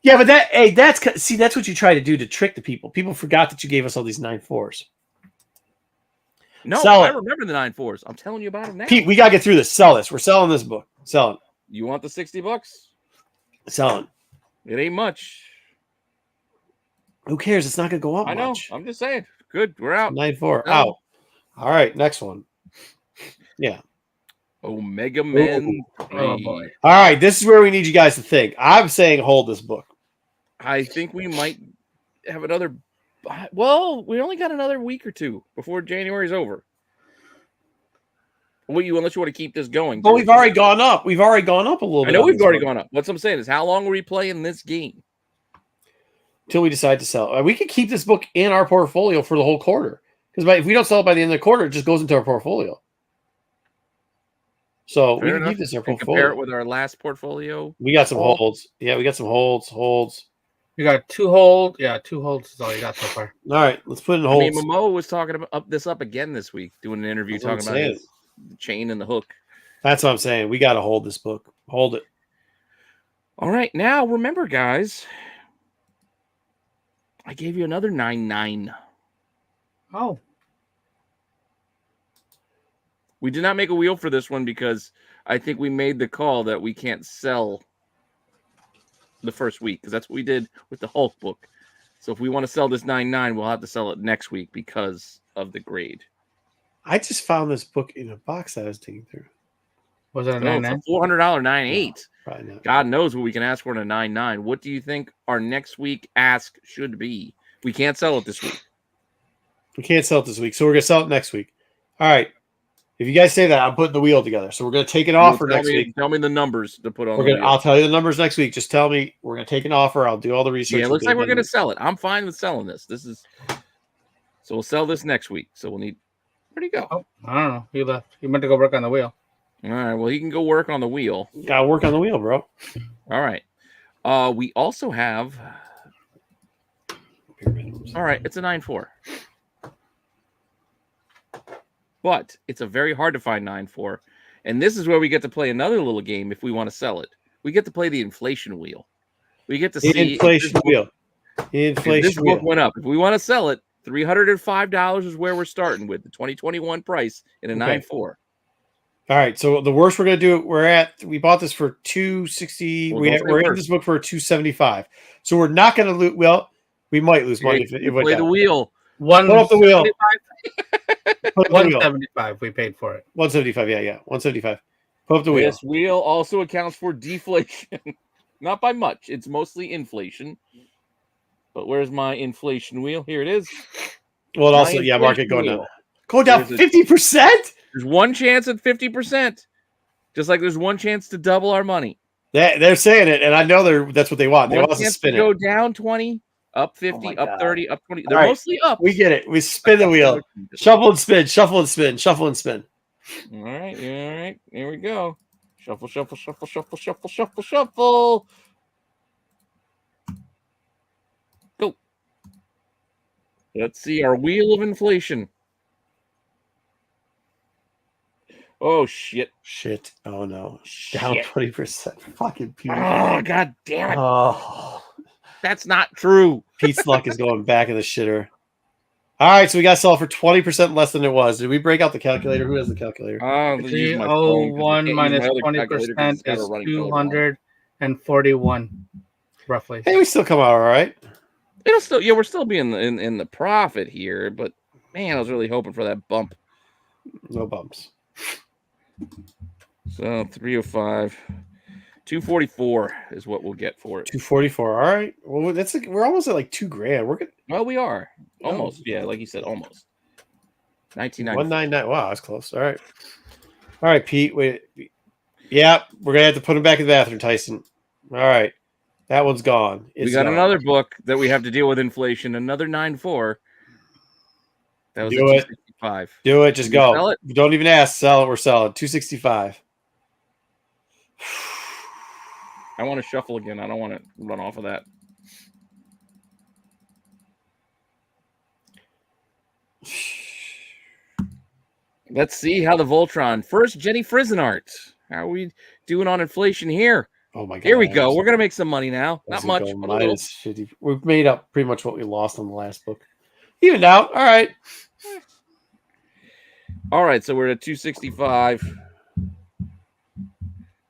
Yeah, but that's what you try to do to trick the people. People forgot that you gave us all these 9.4s. No, I remember the 9.4s. I'm telling you about them now. Pete, we gotta get through this. Sell this. We're selling this book. Selling. You want the $60? Selling. It ain't much. Who cares? It's not gonna go up. I know. Much. I'm just saying. Good. We're out. 9.4 out. All right, next one. Yeah. Omega Men. Oh boy. All right, this is where we need you guys to think. I'm saying hold this book. I think we might have another. Well, we only got another week or two before January's over. Unless you want to keep this going. But we've already gone up. We've already gone up a little bit. I know we've already gone up. What I'm saying is, how long are we playing this game? Till we decide to sell. We could keep this book in our portfolio for the whole quarter. Because if we don't sell it by the end of the quarter, it just goes into our portfolio. So we can keep this in our portfolio. Compare it with our last portfolio. We got some holds. Yeah, we got some holds. You got 2 holds. Yeah, 2 holds is all you got so far. All right, let's put it in holds. I mean, Momo was talking about this up again this week, doing an interview talking about the chain and the hook. That's what I'm saying. We got to hold this book. Hold it. All right, now remember, guys, I gave you another 9.9. Oh, We did not make a wheel for this one because I think we made the call that we can't sell the first week because that's what we did with the Hulk book. So if we want to sell this 9.9, we'll have to sell it next week because of the grade. I just found this book in a box that I was digging through. was it a No, 9.9? it's a $400 9.8. No, probably not. God knows what we can ask for in a 9.9. What do you think our next week ask should be? We can't sell it this week. We can't sell it this week, so we're gonna sell it next week. All right. If you guys say that, I'm putting the wheel together. So we're gonna take an offer next week. Tell me the numbers to put on the wheel. I'll tell you the numbers next week. Just tell me we're gonna take an offer. I'll do all the research. Yeah, it looks like we're gonna sell it. I'm fine with selling this. So we'll sell this next week. So we'll need. Where'd he go? Oh, I don't know. He left. He went to go work on the wheel. All right. Well, he can go work on the wheel. Gotta work on the wheel, bro. All right. We also have. All right, it's a 9.4. But it's a very hard to find 9.4. And this is where we get to play another little game if we want to sell it. We get to play the inflation wheel. We get to see The inflation wheel. if this book went up. If we want to sell it, $305 is where we're starting with the 2021 price in a 9.4. All right, so the worst we're gonna do. We bought this for $260. We're in this book for $275. So we're not gonna lose. Well, we might lose money if it went play down. the wheel. Put up the wheel. 175 we paid for it. 175. Yeah, 175. Put up the wheel. This wheel also accounts for deflation. Not by much. It's mostly inflation. But where's my inflation wheel? Here it is. Well, also, market going down. Going down 50%? There's one chance at 50%. Just like there's one chance to double our money. They're saying it, and I know that's what they want. They want us to spin it. Go down 20, up 50, up 30, up 20. They're All right. mostly up. We get it. We spin the wheel. Shuffle and spin. Shuffle and spin. Shuffle and spin. All right. Here we go. Shuffle, shuffle, shuffle, shuffle, shuffle, shuffle, shuffle. Go. Let's see our wheel of inflation. Oh, shit. Shit. Oh, no. Down 20%. Fucking Pete. Oh, God damn it. Oh. That's not true. Pete's luck is going back in the shitter. All right, so we got to sell for 20% less than it was. Did we break out the calculator? Who has the calculator? 301 minus 20% is 241, roughly. Hey, we still come out all right. It'll still, we're still being in the profit here, but man, I was really hoping for that bump. No bumps. So 305, 244 is what we'll get for it. 244. All right. Well, we're almost at like $2,000. We're good. Well, we are almost. Yeah, like you said, almost. 1990. 199. Wow, that's close. All right, Pete. Wait. Yeah, we're gonna have to put him back in the bathroom, Tyson. All right, that one's gone. We got another book that we have to deal with inflation. Another 9.4. That was Do it. 265. Do it. Just go. Sell it? Don't even ask. Sell it. We're selling 265. I want to shuffle again. I don't want to run off of that. Let's see how the Voltron. First, Jenny Frizenart. How are we doing on inflation here? Oh my god! Here we go. We're gonna make some money now. Not much. But a little. Minus 50. We've made up pretty much what we lost on the last book. Even out. All right. All right. So we're at 265.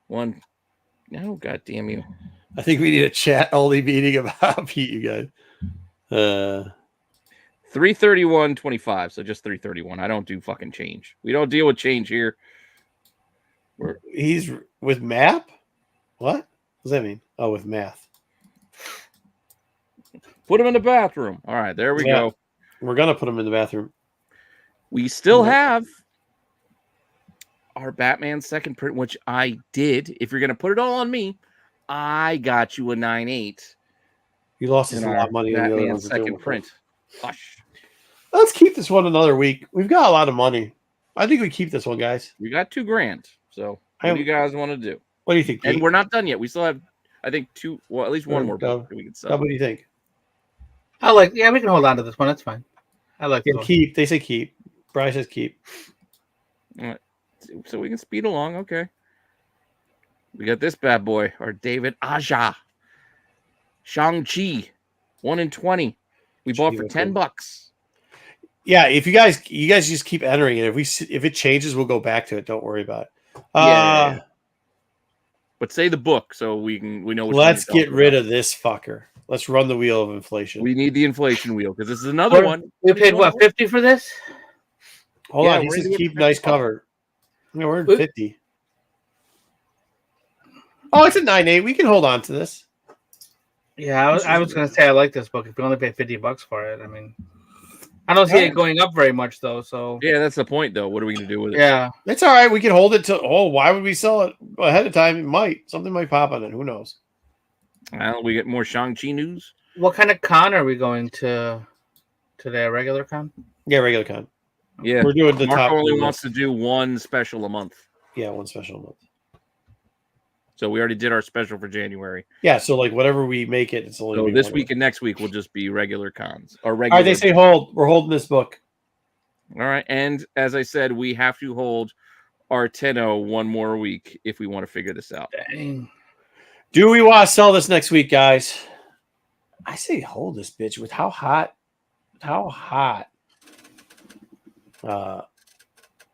One. No, god damn you. I think we need a chat only meeting about Pete, you guys. 331.25. So just 331. I don't do fucking change. We don't deal with change here. He's with map? What does that mean? Oh, with math. Put him in the bathroom. All right, there we go. We're gonna put him in the bathroom. We still have our Batman second print, which I did. If you're gonna put it all on me, I got you a 9.8. You lost us a lot of money on the other Batman ones. second print. Hush. Let's keep this one another week. We've got a lot of money. I think we keep this one, guys. We got $2,000. So what do you guys want to do? What do you think, Pete? And we're not done yet. We still have, I think, at least one more book that we can sell. What do you think? We can hold on to this one. That's fine. I like it. Keep. They say keep. Bryce says keep. All right. So we can speed along. Okay. We got this bad boy, our David Aja. Shang-Chi, 1 in 20. We bought for $10. Yeah, if you guys just keep entering it. If it changes, we'll go back to it. Don't worry about it. Yeah. But say the book so we know which Let's one you're get talking rid about. of this fucker. Let's run the wheel of inflation. We need the inflation wheel because this is another one. We paid what, 50 for this? Hold Yeah, on, he we're says gonna get keep the nice 50 bucks. cover. Yeah, we're in 50. Oh, it's a 9.8. We can hold on to this. Yeah, I was gonna say I like this book. If you only pay $50 for it, I mean, I don't see it going up very much though. So Yeah, that's the point though. What are we gonna do with it? yeah, It's all right. We can hold it till. Oh, why would we sell it ahead of time? It might. Something might pop on it. Who knows? Well, we get more Shang-Chi news. what kind of con are we going to today? A regular con? Yeah, regular con. Yeah, We're doing the Marco top. only list. wants to do one special a month. Yeah, one special month. So we already did our special for January. Yeah, so like whatever we make it, it's only. So gonna be this one week month. and next week will just be regular cons or All regular. right, they say hold. We're holding this book. All right, and as I said, we have to hold our Tenno one more week if we want to figure this out. Dang. Do we want to sell this next week, guys? I say hold this bitch with how hot.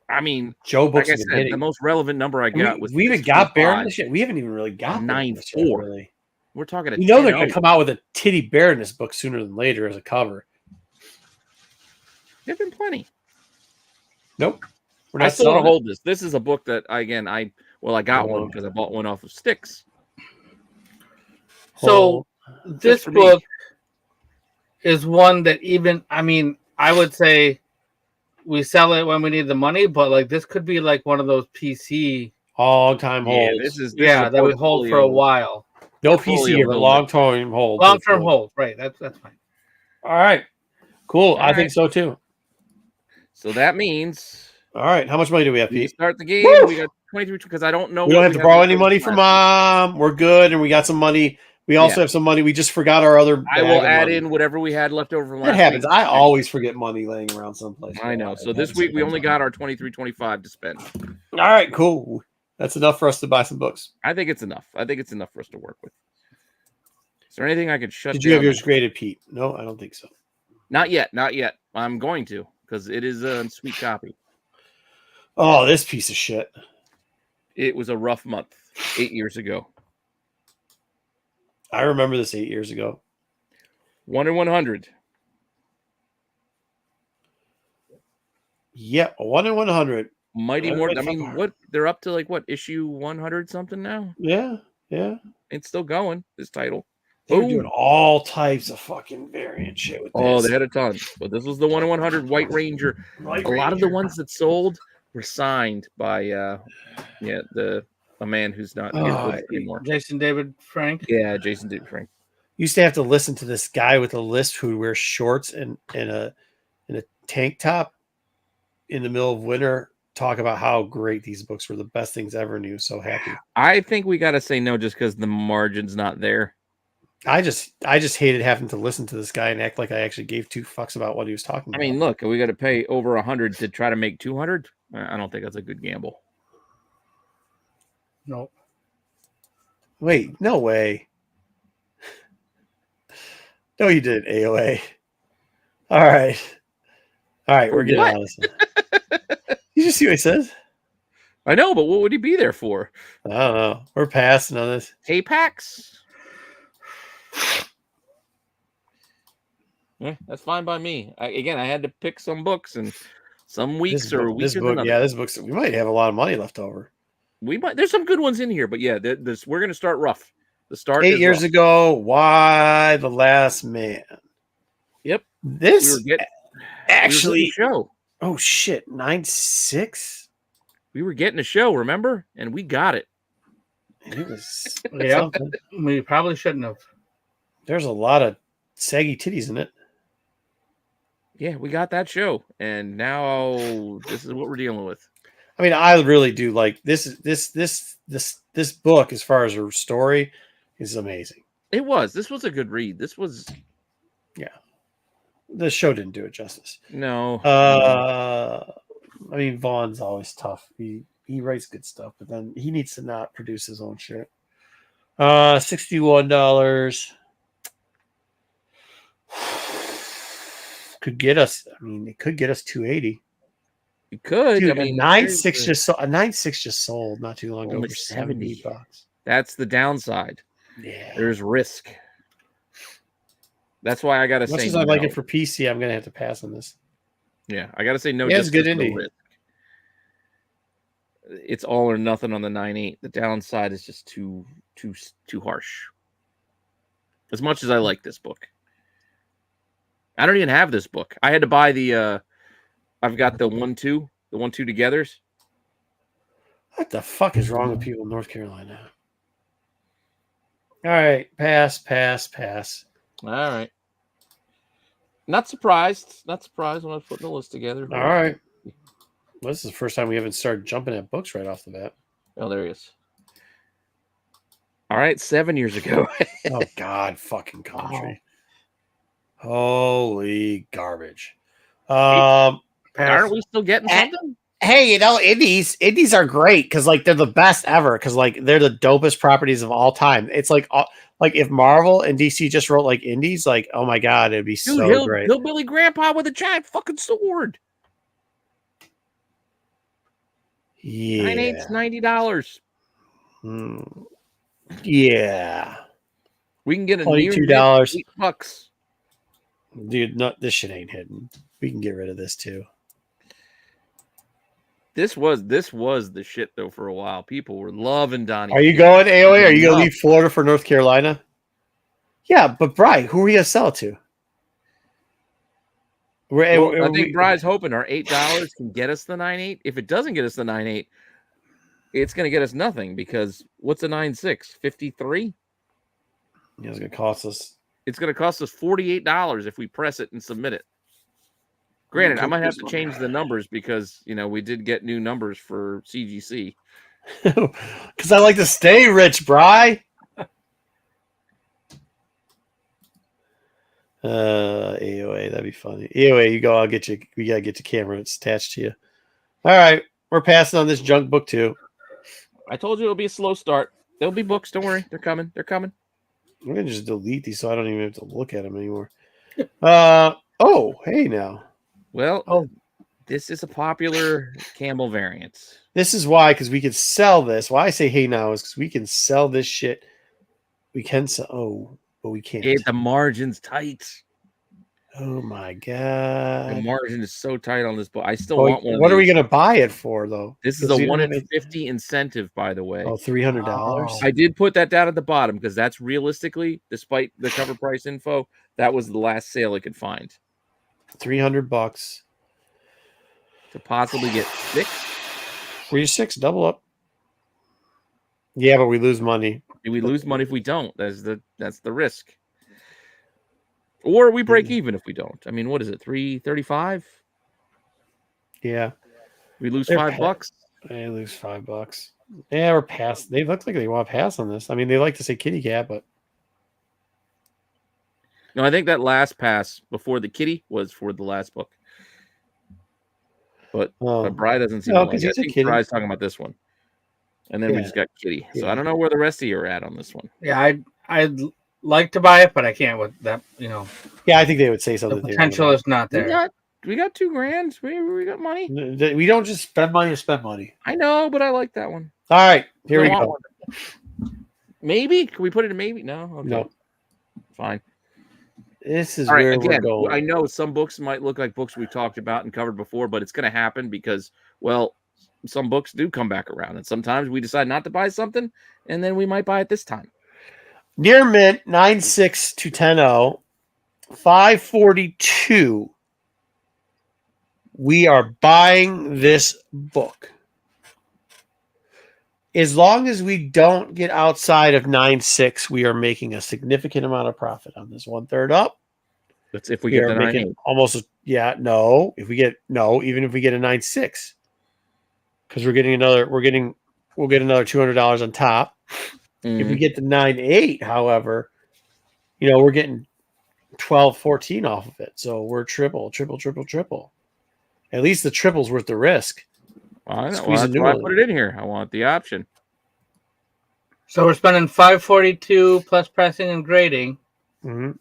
I mean, Joe books like I have been said, hitting. the most relevant number I got was we even got 6.5. Baroness yet. We haven't even really got Baroness yet, 9.4. really. We're talking a You know they're 10-0. going to come out with a titty Baroness book sooner than later as a cover. There've been plenty. Nope. We're I not still want to selling it. hold this. This is a book that I got one because I bought one off of Sticks. So this for me. book is one that I would say we sell it when we need the money, but like this could be like one of those PC. Long-time Yeah, holds. this is that we hold for a while. No portfolio PC here, but builder. long-term hold. Long term hold, right? That's fine. All right. Cool. All I think right. so too. So that means All right. How much money do we have, we Pete? start the game. Woo! We got 23 because I don't know. We don't what have to have borrow left any over money from from last week. Mom. We're good, and we got some money. We also Yeah. have some money. We just forgot our other I bag will of add money. in whatever we had left over from That last happens. week. I always forget money laying around someplace. I know. It So this happens week we sometimes. only got our 23.25 to spend. All right, cool. That's enough for us to buy some books. I think it's enough. I think it's enough for us to work with. Is there anything I could shut Did down? you have yours graded, Pete? No, I don't think so. Not yet. Not yet. I'm going to because it is a sweet copy. Oh, this piece of shit. It was a rough month 8 years ago. I remember this 8 years ago. 1 in 100. Yeah, 1 in 100. Mighty That's Morphin. I like mean, what they're up to like what issue 100 something now? Yeah, yeah. It's still going. This title. They were Boom. doing all types of fucking variant shit with this. Oh, they had a ton. But this was the 1 in 100 White Ranger. White A lot of the Ranger. ones that sold were signed by a man who's not here with us anymore. Jason David Frank. Yeah, Jason David Frank. Used to have to listen to this guy with a lisp who wears shorts and a tank top in the middle of winter talk about how great these books were, the best things ever, and he was so happy. I think we got to say no just because the margin's not there. I just hated having to listen to this guy and act like I actually gave two fucks about what he was talking about. I mean, look, we got to pay over 100 to try to make 200. I don't think that's a good gamble. No. Wait, no way. No, you didn't, AOA. All right, we're getting What? on this one. You just see what he says? I know, but what would he be there for? I don't know. We're passing on this. Apex? Yeah, that's fine by me. I had to pick some books, and some weeks are weaker than others. Yeah, this book's. We might have a lot of money left over. We might. There's some good ones in here, but yeah, we're going to start rough. The start 8 is years rough. ago, Why the Last Man? Yep. This We were actually. getting a show. Oh shit, 9.6. We were getting a show, remember? And we got it. It was Yeah. something. We probably shouldn't have. There's a lot of saggy titties in it. Yeah, we got that show, and now this is what we're dealing with. I mean, I really do like this book as far as her story is amazing. It was. This was a good read. This was The show didn't do it justice. no. I mean, Vaughn's always tough. He writes good stuff, but then he needs to not produce his own shit. $61. could get us. I mean, it could get us 280. You could. Dude, I mean, a 9.6 just sold. A 9.6 just sold not too long ago Only for 70. $70. That's the downside. Yeah. There's risk. That's why I gotta As much say as I like no. it for PC, I'm gonna have to pass on this. Yeah, I gotta say no. Yeah, it's just good 'cause of the indie. risk. It's all or nothing on the 9.8. The downside is just too harsh. As much as I like this book, I don't even have this book. I had to buy the. I've got the 1-2, the 1-2 togethers. What the fuck is wrong with people in North Carolina? All right, pass. All right. Not surprised. Not surprised when I was putting the list together. All right. Well, this is the first time we haven't started jumping at books right off the bat. Oh, there he is. All right, 7 years ago. Oh God, fucking country. Holy garbage. Aren't pass. we still getting something? Hey, you know, indies are great because like they're the best ever because like they're the dopest properties of all time. It's like if Marvel and DC just wrote like indies, like oh my God, it'd be Dude, so great. Hillbilly Grandpa with a giant fucking sword. Yeah, 9.8's $90. Yeah, We can get a $22. $8. Dude, no, this shit ain't hidden. We can get rid of this too. This was the shit though for a while. People were loving Donnie. Are you going AOA? Are you gonna leave Florida for North Carolina? Yeah, but Bri, who are we gonna sell it to? I think Bri's hoping our $8 can get us the 9.8. If it doesn't get us the 9.8, it's gonna get us nothing because what's a 9.6? 53? Yeah, it's gonna cost us. It's gonna cost us $48 if we press it and submit it. Granted, I might have to change the numbers because we did get new numbers for CGC. Because I like to stay rich, Bri. AOA, that'd be funny. AOA, you go. I'll get you. We gotta get the camera. It's attached to you. All right, we're passing on this junk book too. I told you it'll be a slow start. There'll be books. Don't worry, they're coming. They're coming. I'm gonna just delete these so I don't even have to look at them anymore. Oh, hey now. Well, this is a popular Campbell variant. This is why, because we can sell this. Why I say hey now is because we can sell this shit. We can sell. Oh, but we can't. The margin's tight. Oh my God. The margin is so tight on this book. I still want one. What are we gonna buy it for though? This is a 1 in 50 incentive, by the way. Oh, $300. I did put that down at the bottom because that's realistically, despite the cover price info, that was the last sale it could find. $300 to possibly get 6. Were you 6? Double up. Yeah, but we lose money. We lose money if we don't. That's the risk. Or we break even if we don't. I mean, what is it? 335? Yeah. We lose $5. They lose $5. Yeah, we're past. They look like they want to pass on this. I mean, they like to say kitty cat, but no, I think that last pass before the kitty was for the last book. But Bri doesn't seem to like it. I think Bri's talking about this one. And then we just got kitty. So I don't know where the rest of you are at on this one. Yeah, I'd like to buy it, but I can't with that, Yeah, I think they would say something. The potential is not there. We got $2,000. We got money. We don't just spend money to spend money. I know, but I like that one. All right, here we go. Maybe? Can we put it in maybe? No? Okay. No. Fine. This is where we're going. I know some books might look like books we've talked about and covered before, but it's going to happen because, well, some books do come back around. And sometimes we decide not to buy something, and then we might buy it this time. Near mint, 9.6 to 10.0, 542. We are buying this book. As long as we don't get outside of 9.6, we are making a significant amount of profit on this. 1/3 up. That's if we get the 9.8. Almost, no. If we get even if we get a 9.6, because we'll get another $200 on top. Mm-hmm. If we get the 9.8, however, we're getting 12, 14 off of it. So we're triple. At least the triple's worth the risk. I know. Well, that's why I put it in here. I want the option. So we're spending $542 plus pressing and grading. Mm-hmm.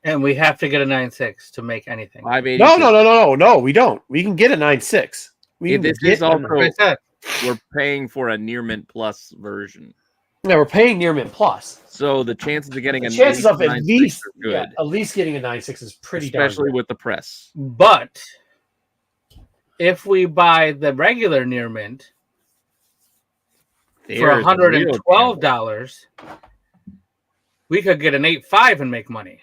And we have to get a 9.6 to make anything. 582. No. We don't. We can get a 9.6. We can This get is also That's what I said. we're paying for a near mint plus version. Yeah, we're paying near mint plus. So the chances of getting The a chances of 9.6 at least are good, at least getting a 9.6 is pretty darn especially good. with the press. But if we buy the regular near mint for There's a real $112, we could get an 8.5 and make money.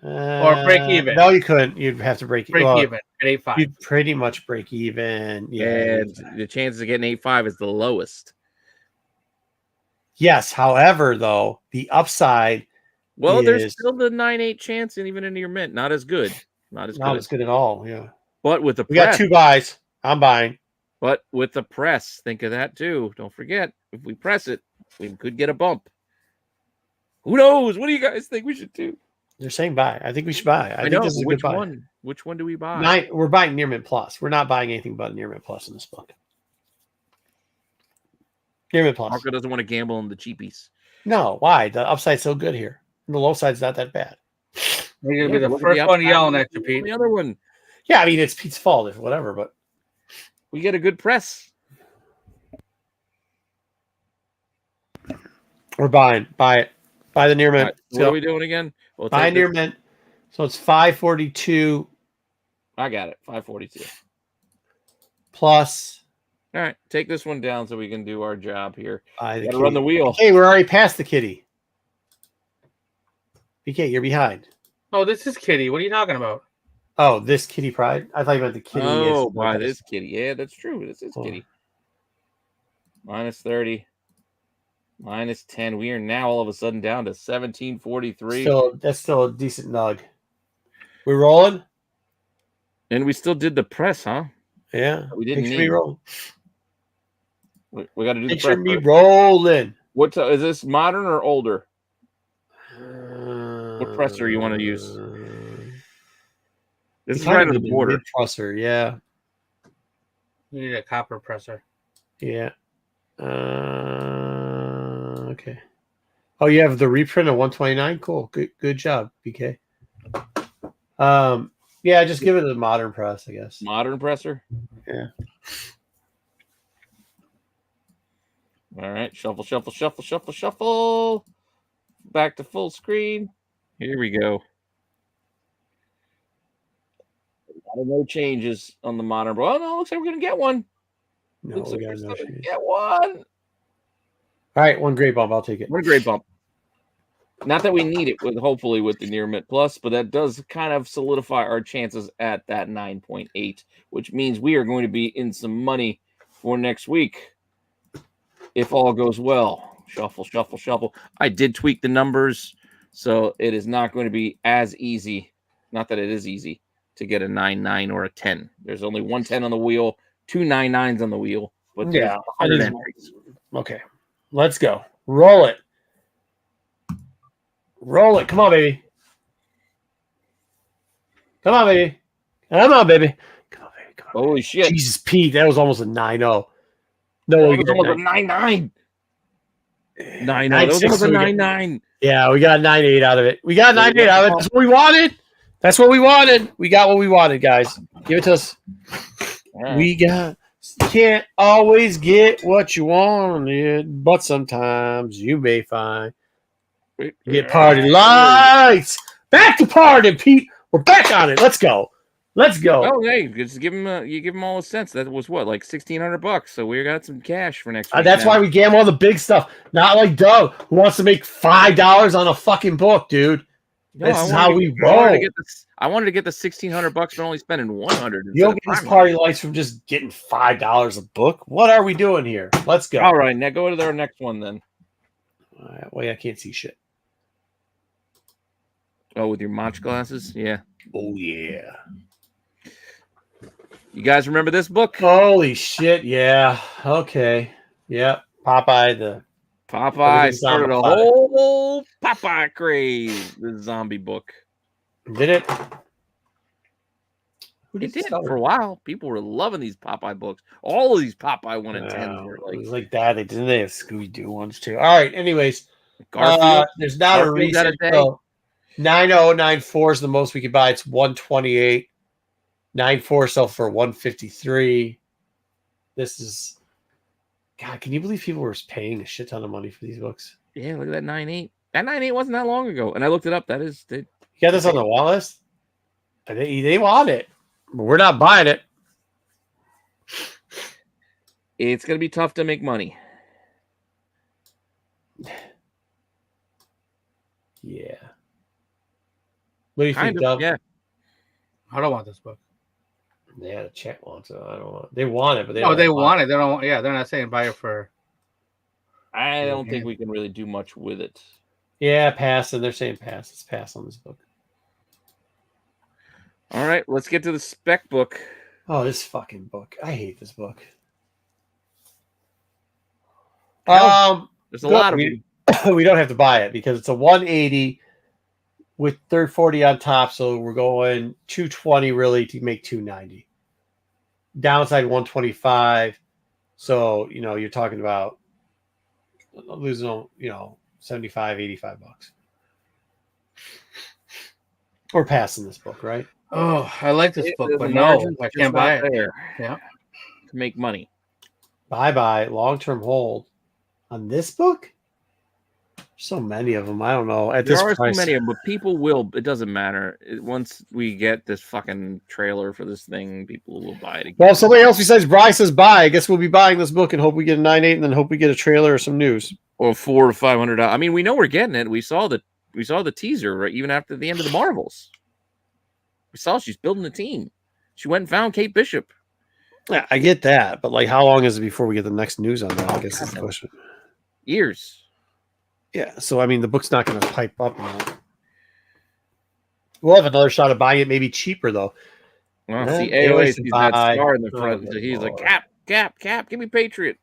Or break even. No, you couldn't. You'd have to break Break well, even at 8.5. You'd pretty much break even. Yeah. And the chances of getting 8.5 is the lowest. Yes. However, though, the upside Well, there's is still the 9.8 chance, and even in your mint, not as good. Not as not good. as good at all. Yeah. But with the We got press, 2 buys. I'm buying. but with the press, think of that too. Don't forget, if we press it, we could get a bump. Who knows? What do you guys think we should do? They're saying buy. I think we should buy. I think know. this is a Which good buy. one? Which one do we buy? We're buying near mint plus. We're not buying anything but near mint plus in this book. Near mint plus. Marco doesn't want to gamble on the cheapies. No, why? The upside's so good here. The low side's not that bad. You're gonna be the look at first one upside. yelling at you, Pete. The other one, Yeah, I mean it's Pete's fault if whatever, but we get a good press. we're buying. Buy it. Buy the near mint. All right, so what are we doing again? We'll Buy take near this- mint. So it's 542 I got it. 542. plus. All right, take this one down so we can do our job here. Buy the Gotta run the kitty. wheel. Hey, we're already past the kitty. BK, you're behind. Oh, this is Kitty. What are you talking about? Oh, this kitty pride. I thought you meant the kitty. Oh, is by this kitty. Yeah, that's true. This is Oh. kitty. Minus 30. Minus 10. We are now all of a sudden down to 1743. That's still a decent nug. We rolling? And we still did the press, huh? Yeah. We didn't Picture need- me rolling. We got to do the Picture press. me first. rolling. What is this, modern or older? What presser you wanna use? This is right on the border. Presser, yeah. We need a copper presser. Yeah. Okay. Oh, you have the reprint of 129? Cool. Good job, BK. Yeah, just give it a modern press, I guess. Modern presser? Yeah. All right. Shuffle, shuffle, shuffle, shuffle, shuffle. Back to full screen. Here we go. A lot of no changes on the modern. Oh, no, looks like we're going to get one. No, Looks we like got we're no still gonna shades. get one. All right, one great bump. I'll take it. What a great bump. Not that we need it with hopefully with the near mint plus, but that does kind of solidify our chances at that 9.8, which means we are going to be in some money for next week if all goes well. Shuffle, shuffle, shuffle. I did tweak the numbers, so it is not going to be as easy. Not that it is easy to get a 9-9 or a 10. There's only one 10 on the wheel, 2 9-9s on the wheel, but there's Yeah, 100 I entries. Okay, let's go. Roll it. Roll it. Come on, baby. Come on, baby. Come on, baby. Come on, baby. Come on. Holy shit. Jesus, Pete, that was almost a 9-0. No, That we was got almost a 9-9. 9-0. That was 9-6, almost a so we got- 9-9. Yeah, we got 9-8 out of it. We got Yeah, 9-8 out of it. That's what we wanted. That's what we wanted. We got what we wanted, guys. Give it to us. All right. We got. Can't always get what you wanted, but sometimes you may find. Get party lights. Back to party, Pete. We're back on it. Let's go. Let's go. Oh, hey, just give them. You give them all a sense. That was what, like $1,600. So we got some cash for next week. That's now. why we gamble on the big stuff. Not like Doug, who wants to make $5 on a fucking book, dude. No, This I is wanted how to we get- I wanted to roll. get this. I wanted to get the $1,600, but only spending $100. You don't get these party lights from just getting $5 a book. What are we doing here? Let's go. All right, now go to our next one then. All right, wait, I can't see shit. Oh, with your Mach glasses, yeah. Oh yeah. You guys remember this book? Holy shit! Yeah. Okay. Yep. Popeye the. Popeye Everything's started a zombified. whole Popeye craze. The zombie book. Did it? Who It did start for a while. People were loving these Popeye books. All of these Popeye 1 and 10s No, were it like was like that. Didn't they have Scooby Doo ones too? All right. Anyways, Garfield. there's not Garfield's a had a reason. day. So 9094 is the most we could buy. It's 128. 94 sell for 153. This is God. Can you believe people were paying a shit ton of money for these books? Yeah, look at that 9.8. That 9.8 wasn't that long ago, and I looked it up. That is, You got this on the wall list. They want it, but we're not buying it. it's gonna be tough to make money. Yeah. What do you Kind think, of, Dub? yeah. I don't want this book. They had a chat wants it. I don't want. They want it, but they No, don't they want want it. They don't want. Yeah, they're not saying buy it for. I don't think we can really do much with it. Yeah, pass. And they're saying pass. Let's pass on this book. All right, let's get to the spec book. Oh, this fucking book. I hate this book. There's a lot of them. We don't have to buy it because it's a 180 with 340 on top. So we're going 220 really to make 290. Downside 125. So, you're talking about losing, 75, 85 bucks. We're passing this book, right? Oh, I like this book, The but no, margin's I just can't buy not it. there Yeah. to make money. Bye-bye. Long-term hold on this book? So many of them. I don't know. At There this are price, so many of them, but people will. It doesn't matter. Once we get this fucking trailer for this thing, people will buy it again. Well, if somebody else besides Bryce says buy, I guess we'll be buying this book and hope we get a 9.8 and then hope we get a trailer or some news. Or $400 to $500. I mean, we know we're getting it. We saw the teaser right even after the end of the Marvels. We saw she's building a team. She went and found Kate Bishop. Yeah, I get that, but like, how long is it before we get the next news on that? I guess that's the question. Years. Yeah, so I mean, the book's not going to pipe up. We'll have another shot of buying it, maybe cheaper though. Well, Then see, AOA sees that buy- star in the Oh, front, so he's like, Cap, give me Patriot.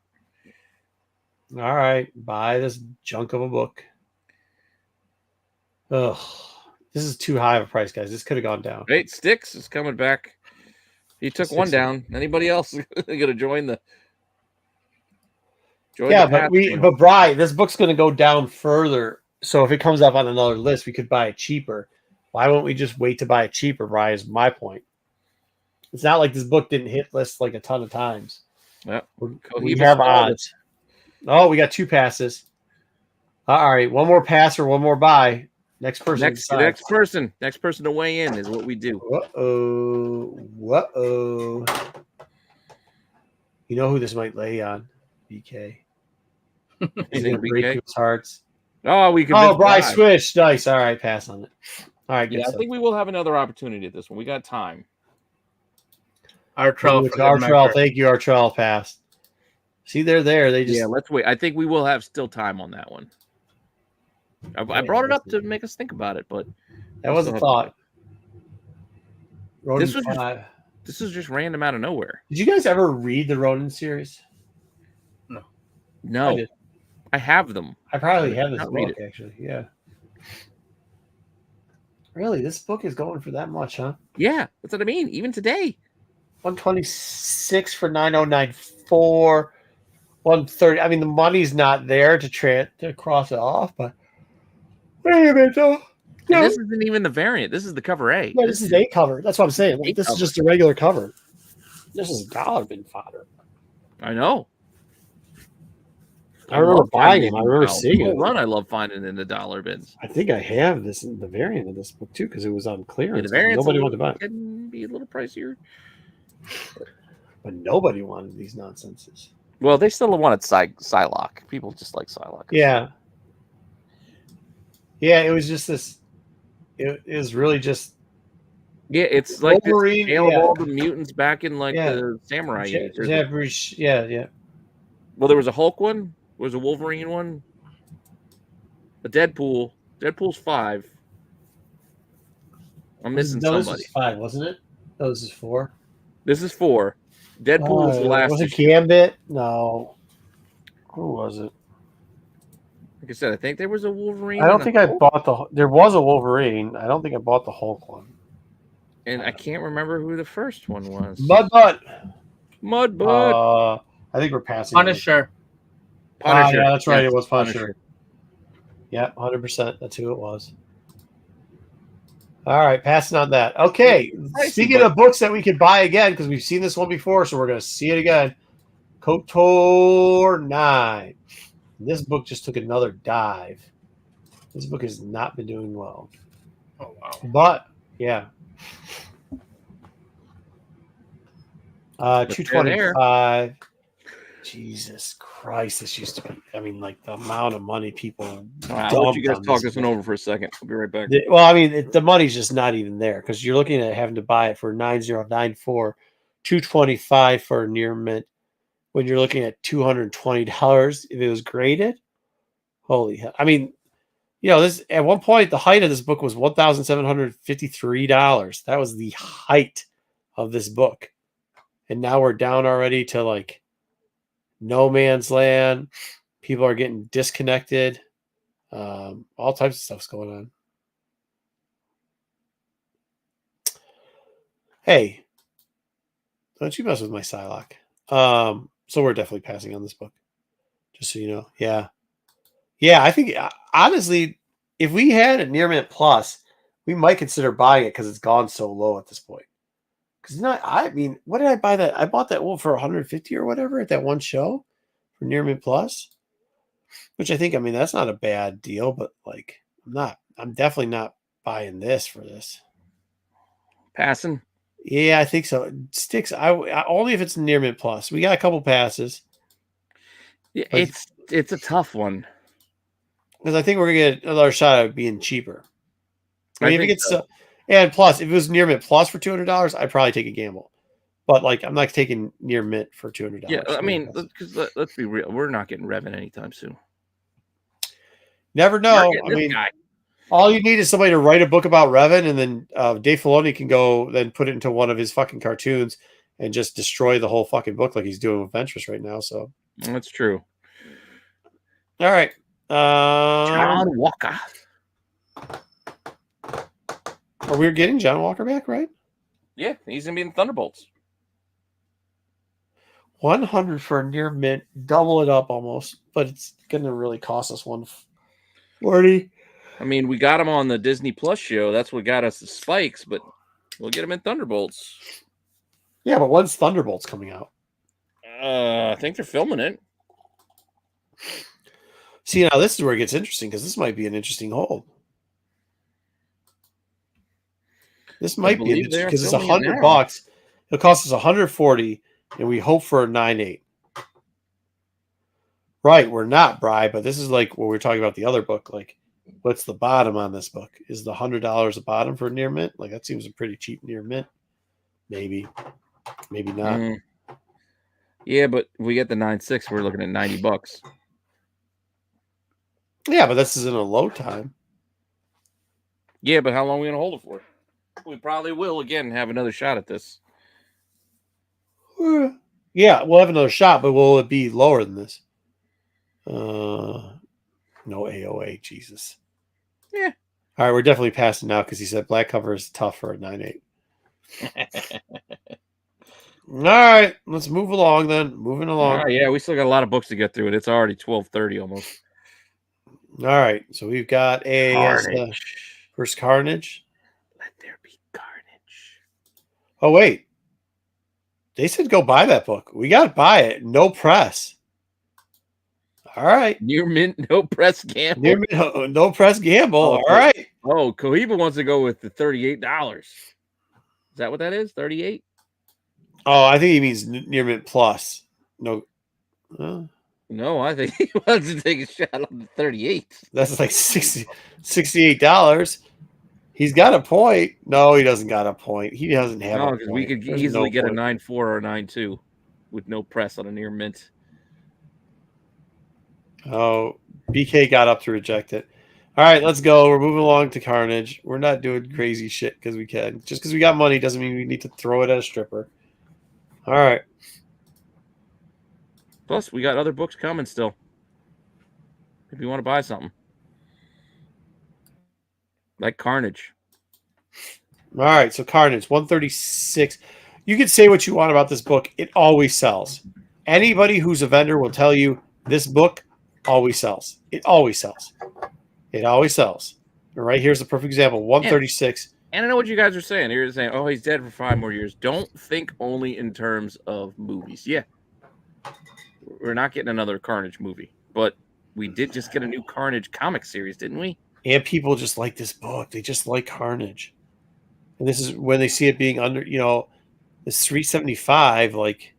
All right, buy this junk of a book. Ugh, this is too high of a price, guys. This could have gone down. Right, Sticks is coming back. He took Sticks one is- down. Anybody else gonna join the? Yeah, but Bri, this book's going to go down further. So if it comes up on another list, we could buy it cheaper. Why won't we just wait to buy it cheaper, Bri, is my point. It's not like this book didn't hit lists like a ton of times. Yeah, We have odds. Oh, we got 2 passes. All right, one more pass or one more buy. Next person. Next person to weigh in is what we do. Whoa. You know who this might lay on? BK. He's going to break BK? people's hearts. Oh, we can. Oh, Bryce switched. Nice. All right, pass on it. All right, good Yeah, I stuff. think we will have another opportunity at this one. We got time. Artrell. Thank you, Artrell. Passed. See, they're there. They just Let's wait. I think we will have still time on that one. I brought it up to make us think about it, but that was a thought. This was just random out of nowhere. Did you guys ever read the Ronin series? No, I have them. I probably have this Not read book actually. Yeah. Really, this book is going for that much, huh? Yeah, that's what I mean. Even today, 126 for 9094, 130. I mean, the money's not there to cross it off, but wait a minute, though. and this isn't even the variant. This is the cover A. No, this is a cover. That's what I'm saying. Like, this is just a regular cover. This is dollar bin fodder. I know. I remember buying them. I remember seeing it. Run. I love finding in the dollar bins. I think I have this in the variant of this book too because it was on clearance. Yeah, the variant Nobody wanted to buy it. Can be a little pricier, But nobody wanted these nonsenses. Well, they still wanted Psylocke. People just like Psylocke. Yeah. Yeah, it was just this. It is really just. Yeah, it's like Wolverine, the scale of all the mutants back in like Yeah. the Samurai age. Yeah. Well, there was a Hulk one. There was a Wolverine one. A Deadpool. Deadpool's 5. I'm missing This somebody. was 5, wasn't it? No, this is 4. This is 4. Deadpool was the last. Was it issue. Gambit? No. Who was it? Like I said, I think there was a Wolverine. I don't and a think I Hulk, bought the. There was a Wolverine. I don't think I bought the Hulk one. and I can't remember who the first one was. Mudbutt. Mudbutt. I think we're passing. Punisher. Punisher. Yeah, that's right. Yes, It was Punisher. Yeah, 100%. That's who it was. All right, passing on that. Okay, Pricey, speaking but- of books that we could buy again, because we've seen this one before, so we're going to see it again. KOTOR 9. This book just took another dive. This book has not been doing well. Oh wow. But, yeah. But they're 225. Jesus Christ, this used to be. I mean, like the amount of money people. I'll let you guys dumped on talk this this one book. over for a second. I'll be right back. Well, I mean, the money's just not even there because you're looking at having to buy it for 9094, 225 for near mint. When you're looking at $220 if it was graded, holy hell! I mean, this at one point the height of this book was $1,753. That was the height of this book, and now we're down already to like no man's land. People are getting disconnected. All types of stuff's going on. Hey, don't you mess with my Psylocke. So we're definitely passing on this book. Just so you know. Yeah. Yeah, I think, honestly, if we had a Near Mint Plus, we might consider buying it because it's gone so low at this point. Because I mean, what did I buy that? I bought that one for 150 or whatever at that one show for Near Mint Plus. Which I think, I mean, that's not a bad deal, but like, I'm definitely not buying this for this. Passing. Yeah, I think so. Sticks. I only if it's Near Mint Plus. We got a couple passes. Yeah, it's a tough one because I think we're gonna get another shot at it being cheaper. I mean, if it gets so. And plus, if it was Near Mint Plus for $200, I'd probably take a gamble. But like, I'm not taking Near Mint for $200. Yeah, I mean, because let's be real, we're not getting Revan anytime soon. Never know. I mean, all you need is somebody to write a book about Revan, and then Dave Filoni can go then put it into one of his fucking cartoons and just destroy the whole fucking book like he's doing with Ventress right now. So that's true. All right, John Walker. Are we getting John Walker back, right? Yeah, he's gonna be in Thunderbolts. 100 for a Near Mint, double it up almost, but it's gonna really cost us 140. I mean, we got him on the Disney Plus show. That's what got us the spikes, but we'll get him in Thunderbolts. Yeah, but when's Thunderbolts coming out? I think they're filming it. See, now this is where it gets interesting because this might be an interesting hold. This might be interesting because it's $100. It'll cost us 140, and we hope for a 9.8. Right, we're not, Bri, but this is like what we were talking about the other book. Like, what's the bottom on this book? Is the $100 a bottom for a Near Mint? Like, that seems a pretty cheap Near Mint. Maybe not. Yeah, but if we get the 9.6, we're looking at $90. Yeah, but this is in a low time. Yeah, but how long are we gonna hold it for? We probably will again have another shot at this. Yeah, we'll have another shot, but will it be lower than this? No AOA, Jesus. Yeah. All right, we're definitely passing now because he said black cover is tough for a 9.8. All right, let's move along then. Moving along. Yeah, we still got a lot of books to get through, and it's already 12:30 almost. All right, so we've got first Carnage. Let there be carnage. Oh wait, they said go buy that book. We got to buy it. No press. All right. Near Mint, no press gamble. No press gamble. All right. Oh, Cohiba wants to go with the $38. Is that what that is? 38? Oh, I think he means Near Mint Plus. No. No, I think he wants to take a shot on the 38. That's like $68. He's got a point. No, he doesn't got a point. He doesn't have a point. Because we could easily get a 9.4 or a 9.2 with no press on a Near Mint. Oh, BK got up to reject it. All right, let's go. We're moving along to Carnage. We're not doing crazy shit because we can. Just because we got money doesn't mean we need to throw it at a stripper. All right. Plus, we got other books coming still. If you want to buy something. Like Carnage. All right, so Carnage, 136. You can say what you want about this book. It always sells. Anybody who's a vendor will tell you this book always sells. It always sells. It always sells. All right, here's the perfect example. 136. And I know what you guys are saying. You're saying, "Oh, he's dead for 5 more years." Don't think only in terms of movies. Yeah, we're not getting another Carnage movie, but we did just get a new Carnage comic series, didn't we? And people just like this book. They just like Carnage. And this is when they see it being under, it's 375, like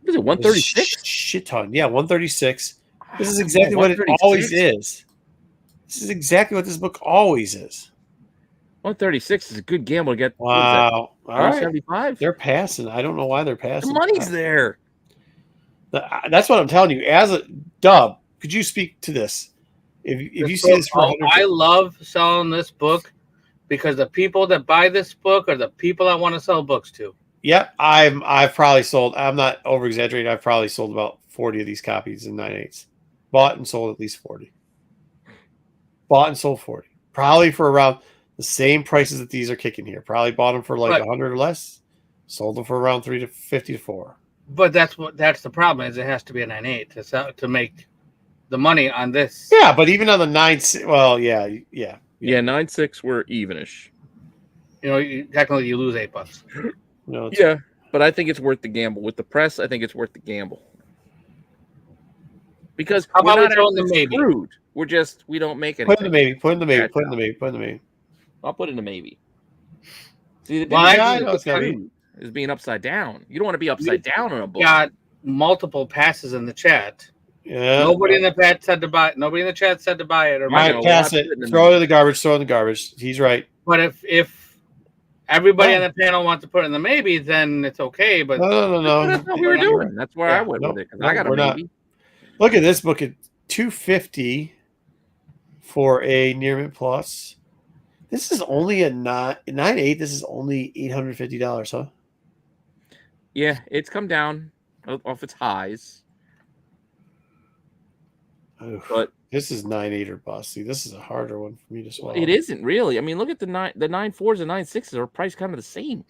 What is it, 136? shit ton. Yeah, 136. This is Ah, exactly what it always 136? is. This is exactly what this book always is. 136 is a good gamble to get. Wow. All right. 175? They're passing. I don't know why they're The passing. money's there. That's what I'm telling you. As a Dub, could you speak to this? If you see this for I love selling this book because the people that buy this book are the people I want to sell books to. Yep, I've probably sold. I'm not over exaggerating. I've probably sold about 40 of these copies in 9/8. Bought and sold at least 40. Bought and sold 40. Probably for around the same prices that these are kicking here. Probably bought them for like Right. 100 or less. Sold them for around 350 to 4. But that's the problem is it has to be a 9/8 to make the money on this. Yeah, but even on the 9, well, yeah. Yeah, 9.6 were evenish. Technically you lose $8. Yeah, but I think it's worth the gamble. With the press, I think it's worth the gamble. Because How we're about we not throw in the actually maybe? screwed. We don't make anything. Put in the maybe. Put in the maybe. Put in the maybe. Put in the maybe. I'll put in a maybe. See, the Well, difference I know it's gotta be. is being upside down. You don't want to be upside down on a book. Got multiple passes in the chat. Yeah. Nobody in the chat said to buy. Nobody in the chat said to buy it. Or All buy right, know, it. pass we're it. not putting in Throw the- it in the garbage. Throw it in the garbage. He's right. But if everybody No. on the panel wants to put in the maybe, then it's okay. But No. That's what we were doing. That's where I went no, with it. 'Cause no, I got a we're not. maybe. Look at this book at $250 for a near mint plus. This is only a 9/8. This is only $850, huh? Yeah, it's come down off its highs. Oof. But this is 9/8 or bust. See, this is a harder one for me to swallow. it isn't really. I mean, look at the 9.4s and 9.6s are priced kind of the same.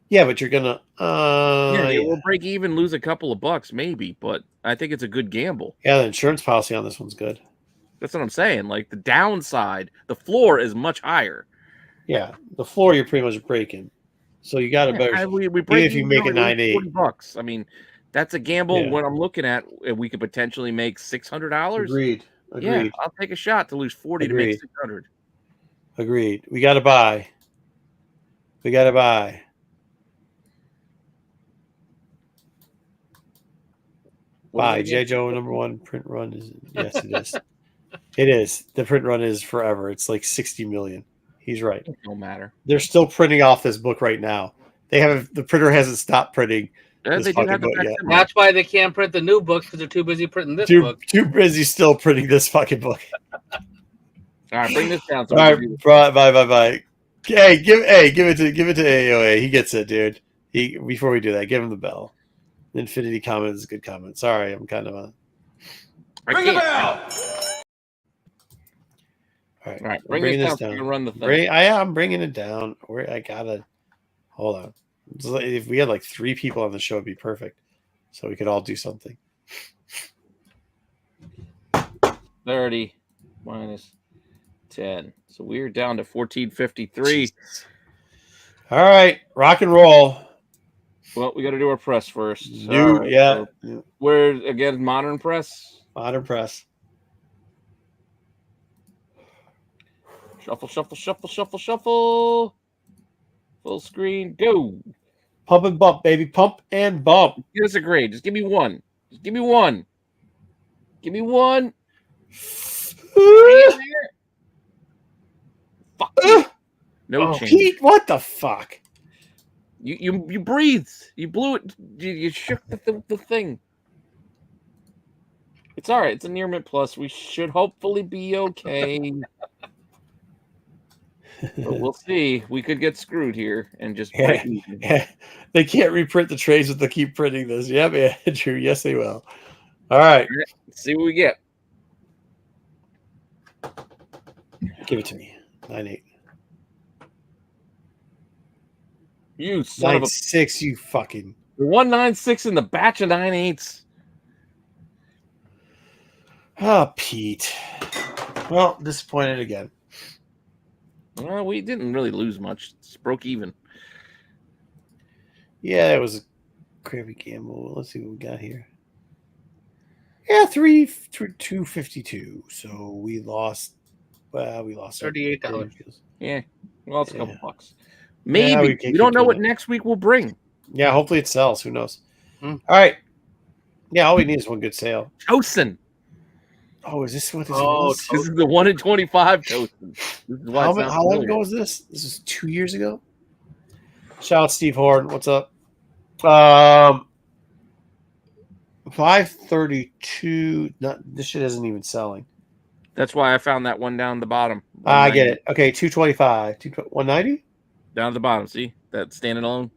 Yeah, but you're gonna. We'll break even, lose a couple of bucks, maybe, but I think it's a good gamble. Yeah, the insurance policy on this one's good. That's what I'm saying. Like the downside, the floor is much higher. Yeah, the floor you're pretty much breaking, so you got a better. We break if you even make a on at least 9/8. $40. I mean, that's a gamble. Yeah. When I'm looking at, we could potentially make $600. Agreed. Yeah, I'll take a shot to lose 40 to Agreed. make 600. Agreed. We got to buy. We got to buy. Buy. J. Joe #1 print run is yes, it is. It is. The print run is forever. It's like 60 million. He's right. It don't matter. They're still printing off this book right now. The printer hasn't stopped printing. Yeah, This they do fucking have the book, yeah. facsimile. that's why they can't print the new books because they're too busy printing this book. Too busy still printing this fucking book. All right, bring this down. So All we right, can do- bye. Hey, give it to AOA. He gets it, dude. Before we do that, give him the bell. Infinity comment is a good comment. Sorry, I'm kind of a. I Ring the can't. bell! All right, All right, I'm bring bringing this down so we can run the thing. I'm bringing it down. I gotta hold on. If we had like 3 people on the show, it'd be perfect, so we could all do something. 30 minus 10. So we're down to 1453. All right, rock and roll. Well, we got to do our press first. New, All right, yeah, so we're again modern press. modern press. Shuffle. Full screen, go. Pump and bump, baby. Pump and bump. Give us a grade. Just give me one. Give me one. Fuck. No change. Pete, what the fuck? You breathed. You blew it. You shook the thing. It's all right. It's a near mint plus. We should hopefully be okay. But we'll see. We could get screwed here and just break even. Yeah. They can't reprint the trades if they keep printing this. Yeah, man. True. Yes, they will. All right. Let's see what we get. Give it to me. 9/8. You son of a 9/6, you fucking. 196 in the batch of 9/8s. Oh, Pete. Well, disappointed again. Well, we didn't really lose much. It's broke even. Yeah, it was a crappy gamble. Let's see what we got here. Yeah, 252. So we lost. Well, we lost $38. Yeah. Well, it's a couple Yeah. bucks. Yeah, Maybe. we can't We don't keep know doing what it. next week will bring. Yeah, hopefully it sells. Who knows? Hmm. All right. Yeah, all we need is one good sale. Tosin. Oh, is this what this Oh, was? This is the 1 in 25 Tosin. This is why How it sounds long familiar. ago was this? This is 2 years ago. Shout out Steve Horn. What's up? 532. Not this shit isn't even selling. That's why I found that one down the bottom. I get 190. it. Okay, 225. 190? Down at the bottom. See that standing alone?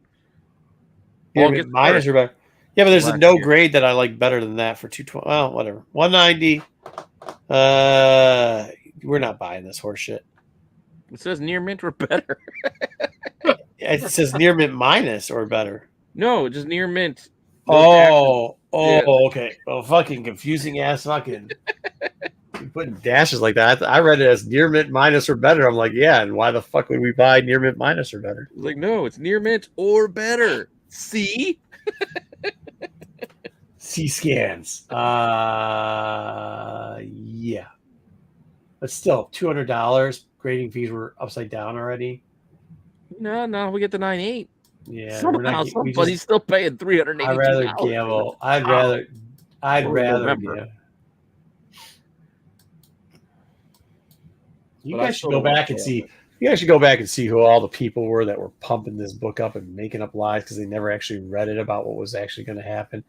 Yeah, All gets minus better. or better. Yeah, but there's a Last no year. grade that I like better than that for 220. Well, whatever. 190. We're not buying this horse shit. It says near mint or better. It says near mint minus or better. No, just near mint. No dashes. Yeah. Okay. Well, fucking confusing ass fucking putting dashes like that. I read it as near mint minus or better. I'm like, yeah, and why the fuck would we buy near mint minus or better? Like, no, it's near mint or better. See? C scans. Yeah. But still, $200. Grading fees were upside down already. No, we get the 9.8. Yeah. Somehow somebody's still paying $382. I'd rather gamble. I'd rather November. gamble. You But I guys should still go don't back and care. see. You guys should go back and see who all the people were that were pumping this book up and making up lies because they never actually read it about what was actually going to happen.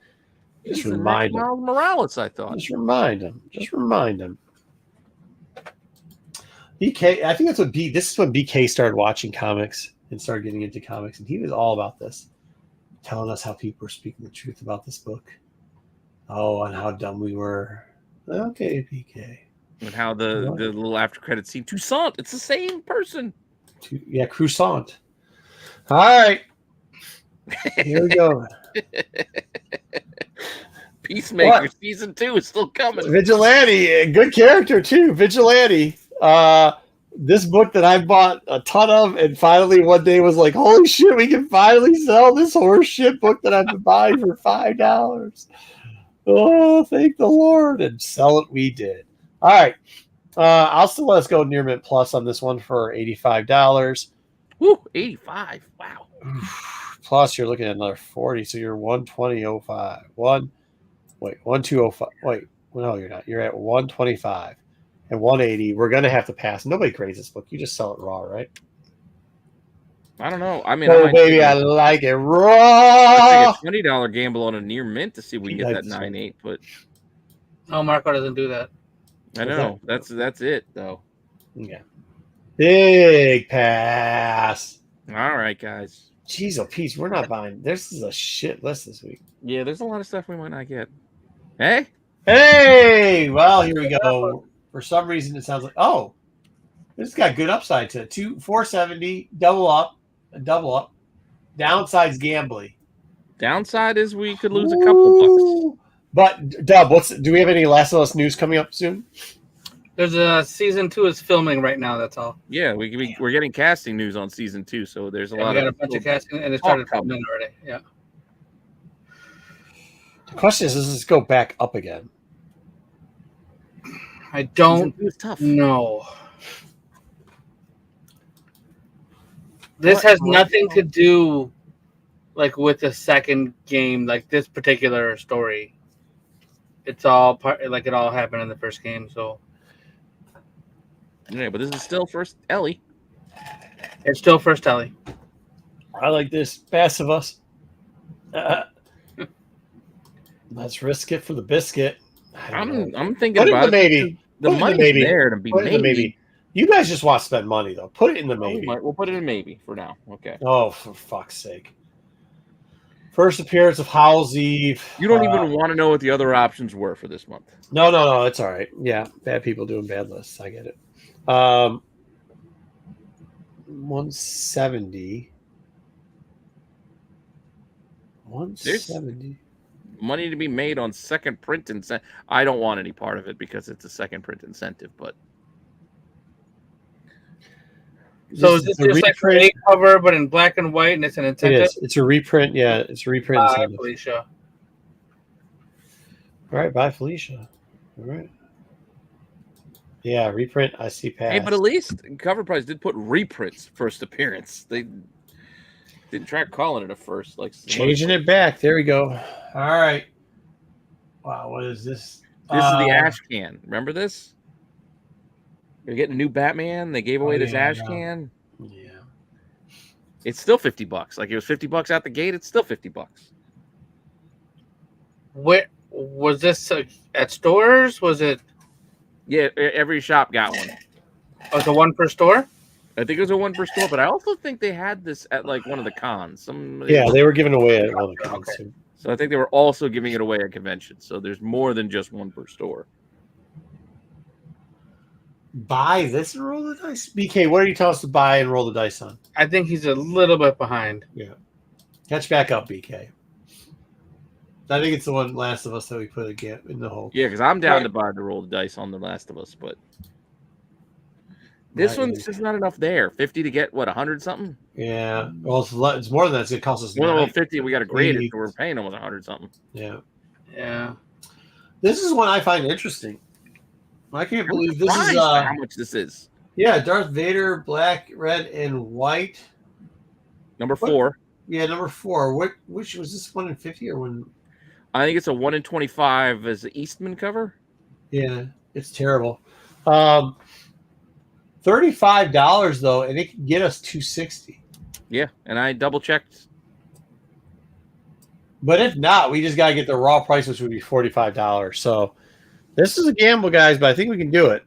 Just He's the remind next them. Miles Morales, I thought. Just remind them. Just remind them. BK, I think that's what this is when BK started watching comics and started getting into comics, and he was all about this, telling us how people were speaking the truth about this book. Oh, and how dumb we were. Okay, BK. And how the little after credit scene, Toussaint, it's the same person. Yeah, croissant. All right. Here we go. Peacemaker What? season 2 is still coming. Vigilante, good character too. Vigilante. This book that I bought a ton of, and finally one day was like, "Holy shit, we can finally sell this horse shit book that I've been buying for $5." Oh, thank the Lord! And sell it we did. All right, I'll still let us go near mint plus on this one for $85. Woo, 85. Wow. Plus, you're looking at another 40, so you're 120.05. 1205. Wait, no, you're not. You're at 125 and 180. We're gonna have to pass. Nobody grades this book. You just sell it raw, right? I don't know. I mean, Oh, baby, I like it I raw. take a $20 gamble on a near mint to see if we can get that That's- 9.8, but No, Marco doesn't do that. I know that's it though. Yeah. Big pass. All right, guys. Jeez, oh, Pete, we're not buying. This is a shit list this week. Yeah, there's a lot of stuff we might not get. Hey, Hey, well, here we go. For some reason, it sounds like this got good upside to it. 470, double up. Downside's gambling. downside is we could lose a couple bucks. But Dub, do we have any Last of Us news coming up soon? There's a season 2 is filming right now. That's all. Yeah, we're getting casting news on season 2, so there's a And lot we got of a bunch of casting, and it talk started coming. filming already. Yeah. The question is, does this go back up again? I don't Season 2 is tough. know. This What? has nothing to do, like, with the second game, like this particular story. It's all part, like it all happened in the first game. So Yeah, but this is still first Ellie. it's still first Ellie. I like this. Pass of us. Let's risk it for the biscuit. I'm thinking Put it in about the it. maybe. The Put it in the money's maybe. there to be Put it in the maybe. maybe. You guys just want to spend money, though. Put it in the maybe. We'll put it in maybe for now. Okay. Oh, for fuck's sake. First appearance of Halsey. You don't even want to know what the other options were for this month. No. It's all right. Yeah, bad people doing bad lists. I get it. 170. 170. Money to be made on second print incentive. I don't want any part of it because it's a second print incentive, but So is this a just like a reprint. cover, but in black and white, and it's an It incentive? is. It's a reprint. Yeah, it's a reprint. Bye, incentive. Felicia. All right, bye, Felicia. All right. Yeah, reprint. I see pass. Hey, but at least Cover Price did put reprints first appearance. They didn't try calling it a first, like Changing it back. There we go. All right. Wow, what is this? This is the ash can. Remember this? You're getting a new Batman. They gave away this ash can. Yeah. It's still $50. Like it was $50 out the gate. It's still $50. Where was this at stores? Was it? Yeah, every shop got one. Oh, it's a one per store. I think it was a one per store, but I also think they had this at like one of the cons. Yeah, they were giving away at one of the cons too. So I think they were also giving it away at conventions. So there's more than just one per store. Buy this and roll the dice. BK, what are you telling us to buy and roll the dice on? I think he's a little bit behind. Yeah. Catch back up, BK. I think it's the one Last of Us that we put a gap in the hole. Yeah, because I'm down to buy the roll the dice on The Last of Us, but this one's just not enough there. 50 to get what, 100 something? Yeah. Well, it's more than that. It's going to cost us Well, 50, we got to grade 80. it, so we're paying almost 100 something. Yeah. Yeah. This is one I find interesting. I can't believe this is how much this is. Yeah, Darth Vader, black, red, and white. Number 4. Yeah, number 4. Which was this 1 in 50 or one? I think it's a 1 in 25 as the Eastman cover. Yeah, it's terrible. $35 though, and it can get us $260. Yeah, and I double checked. But if not, we just gotta get the raw price, which would be $45. So this is a gamble, guys, but I think we can do it.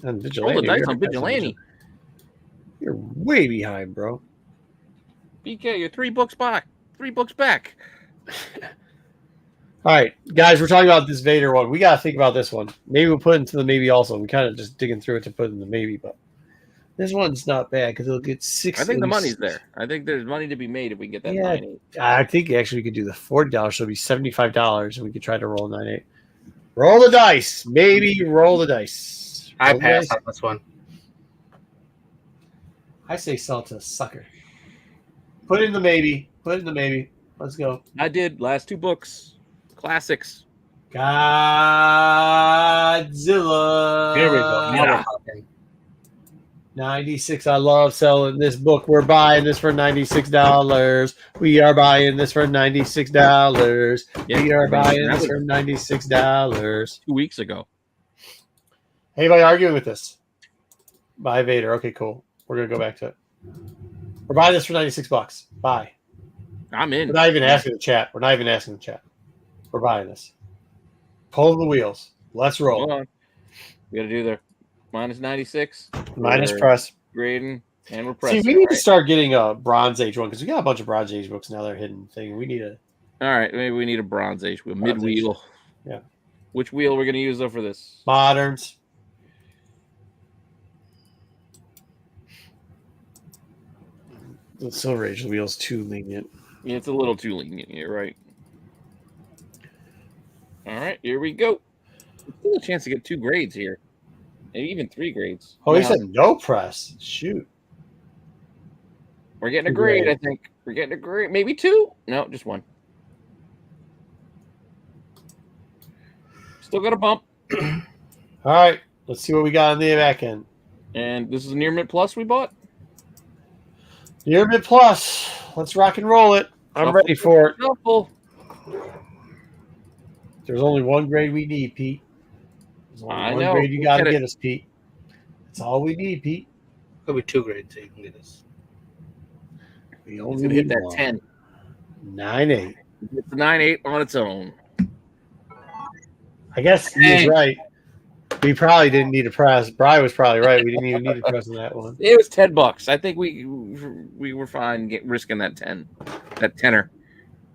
And Vigilante, Roll the dice on Vigilante. You're way behind, bro. BK, you're $3 back. $3 back. All right, guys, we're talking about this Vader one. We got to think about this one. Maybe we'll put it into the maybe also. We kind of just digging through it to put in the maybe, but this one's not bad because it'll get 6. I think the money's there. I think there's money to be made if we can get that 9.8. I think actually we could do the $40, so it'll be $75, and we could try to roll 9.8. Roll the dice. Maybe roll the dice. I Roll the pass dice. on this one. I say sell to a sucker. Put in the maybe. Put in the maybe. Let's go. I did last 2 books. Classics. Godzilla. Here we go. Now we're talking. 96. I love selling this book. We're buying this for $96. We are buying this for $96. Yeah, we are buying that this was for $96. 2 weeks ago. Anybody arguing with this? Buy Vader. Okay, cool. We're gonna go back to it. We're buying this for $96. Buy. I'm in. We're not even asking the chat. We're not even asking the chat. We're buying this. Pull the wheels. Let's roll. Hold on. We got to do the minus 96. Minus We're press. grading, and we're See, pressing. we need to right? start getting a Bronze Age one because we got a bunch of Bronze Age books now that are hidden thing. We need a All right, maybe we need a Bronze Age wheel, Bronze mid wheel. Yeah. Which wheel we're going to use though for this? Moderns. The Silver Age wheel's too lenient. Yeah, it's a little too lenient. You're right. All right, here we go. Still a chance to get 2 grades here, maybe even 3 grades. Oh, he Now, said no press. Shoot. we're getting a 2 grade. grades. I think we're getting a grade. Maybe 2. No, just 1. Still got a bump. All right. Let's see what we got on the back end. And this is a Near Mint Plus we bought. Year Mid Plus. Let's rock and roll it. I'm Shuffle. ready for it. Shuffle. There's only one grade we need, Pete. There's only I one know. grade you We'll got to get it. get us, Pete. That's all we need, Pete. Could be 2 grades so you can get this. We It's only gonna hit need that one. 10. 9.8. It's a 9.8 on its own. I guess he was Dang. right. We probably didn't need a press. Bri was probably right. We didn't even need a press on that one. It was $10. I think we were fine risking that 10, that tenner.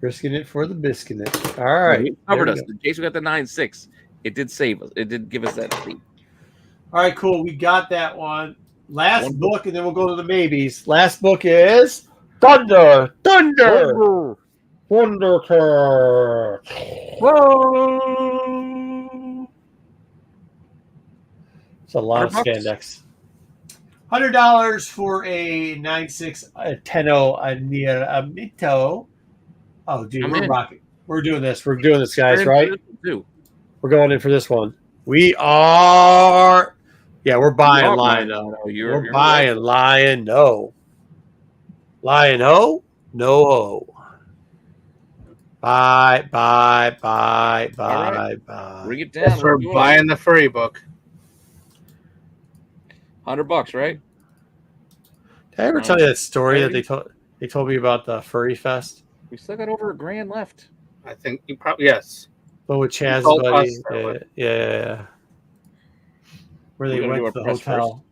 Risking it for the biscuit. All right. It covered There us. we go. In case we got the 9.6, it did save us. It did give us that speed. All right, cool. We got that one. Last One book, and then we'll go to the maybes. Last book is Thunder. Thunder. Thundercare. Whoa. It's a lot of $100? spandex. $100 for a 9.6 Tenno near Amito. Oh, dude, I'm we're in. rocking. We're doing this. We're doing this, guys, We're in right? for this one, too. We're going in for this one. We are. Yeah, we're buying Oh, lion. no, We're you're buying lion. No. Lion ho? No ho. Buy. right. Buy. Bring it Yes, down. we're buying the furry book. $100, right? Did I ever tell you that story that they told me about the furry fest? We still got over $1,000 left. I think you probably yes. But with Chaz's told buddy, us that one. yeah. Where We they gotta do went to our the press hotel.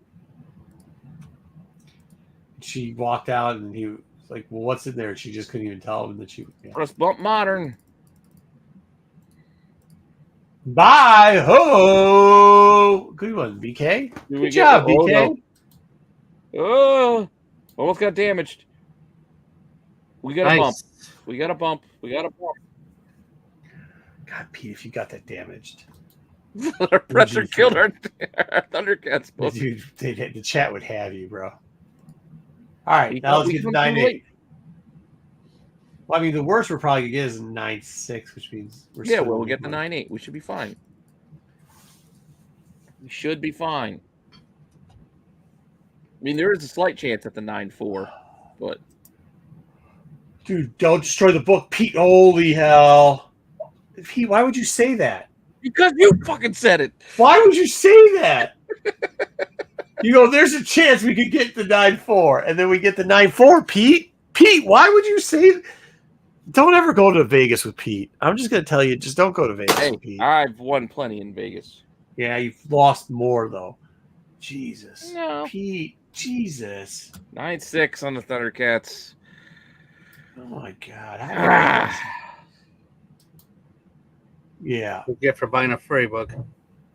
She walked out and he was like, "Well, what's in there?" And she just couldn't even tell him that she. Yeah. Press bump modern. Bye ho! Good one, BK. Good job, BK. Oh, almost got damaged. We got a bump. Nice. We got a bump. God, Pete, if you got that damaged, Our presser killed our Thundercats book. dude, the chat would have you, bro. All right, He now thought let's we get to come too 9.8. late. Well, I mean, the worst we're probably gonna get is 9.6, which means we're Yeah, still well, we'll gonna get the money. 9.8. We should be fine. We should be fine. I mean, there is a slight chance at the 9.4, but Dude, don't destroy the book, Pete. Holy hell, Pete! Why would you say that? because you fucking said it. Why would you say that? You go, there's a chance we could get the 9.4, and then we get the 9.4, Pete. Pete, why would you say? Don't ever go to Vegas with Pete. I'm just gonna tell you, just don't go to Vegas Hey, with Pete. I've won plenty in Vegas. Yeah, you've lost more though. Jesus, No. Pete, Jesus. 9.6 on the Thundercats. Oh my God. Yeah. We get for buying a furry book.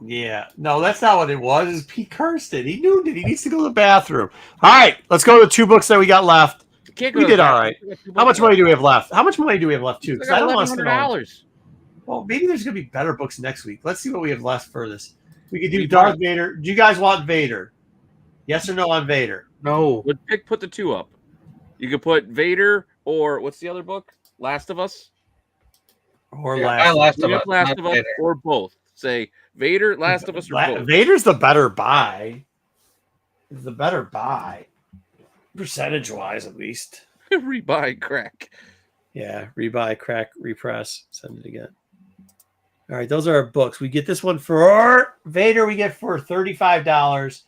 Yeah. No, that's not what it was. It's Pete Kirsten. He knew that he needs to go to the bathroom. All right, let's go to the 2 books that we got left. We did all right. How much money do we have left? How much money do we have left, too? Because I don't want to spend all. $1,100. Well, maybe there's going to be better books next week. Let's see what we have left for this. We could do Darth Vader. Do you guys want Vader? Yes or no on Vader? No. Put the 2 up. You could put Vader or what's the other book? Last of Us? Or Last of Us. Last of Us or both. Say Vader, Last of Us, or both. Vader's the better buy. It's the better buy. Percentage-wise, at least. Rebuy crack. Yeah, rebuy, crack, repress, send it again. All right, those are our books. We get this one for Vader. We get for $35.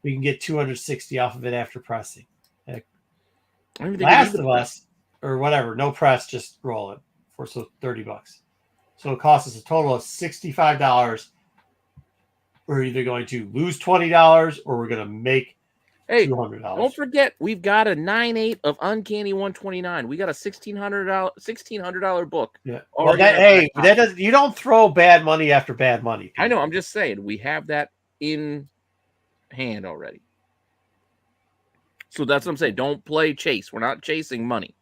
We can get $260 off of it after pressing. Last of Us, or whatever, no press, just roll it for $30. So it costs us a total of $65. We're either going to lose $20 or we're going to make $200. Don't forget, we've got a 9.8 of Uncanny 129. We got a $1,600 book. Yeah. Well, that does. You don't throw bad money after bad money. I know. I'm just saying we have that in hand already. So that's what I'm saying. Don't play chase. We're not chasing money.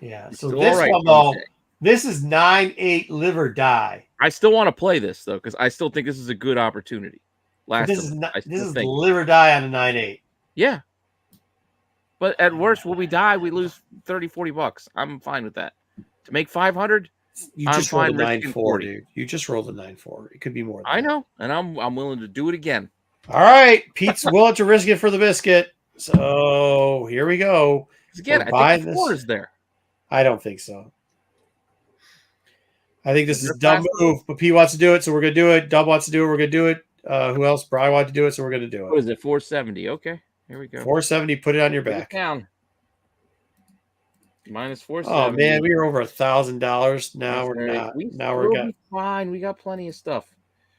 Yeah. So this one though, this is 9.8 live or die. I still want to play this though because I still think this is a good opportunity. This is live or die on a 9.8. Yeah. But at worst, when we die, we lose $30-$40. I'm fine with that. To make 500, you just rolled a 9.4, dude. You just rolled a 9.4. It could be more. I know, and I'm willing to do it again. All right, Pete's willing to risk it for the biscuit. So here we go. Again, I think the 4 is there. I don't think so. I think this is a dumb move, but Pete wants to do it, so we're gonna do it. Dub wants to do it, we're gonna do it. Who else? Brian wanted to do it, so we're gonna do it. What is it? 470. Okay, here we go. 470. Put it on your back. Down. Minus 470. Oh man, we were over $1,000. Now we're not. Now we're fine. We got plenty of stuff.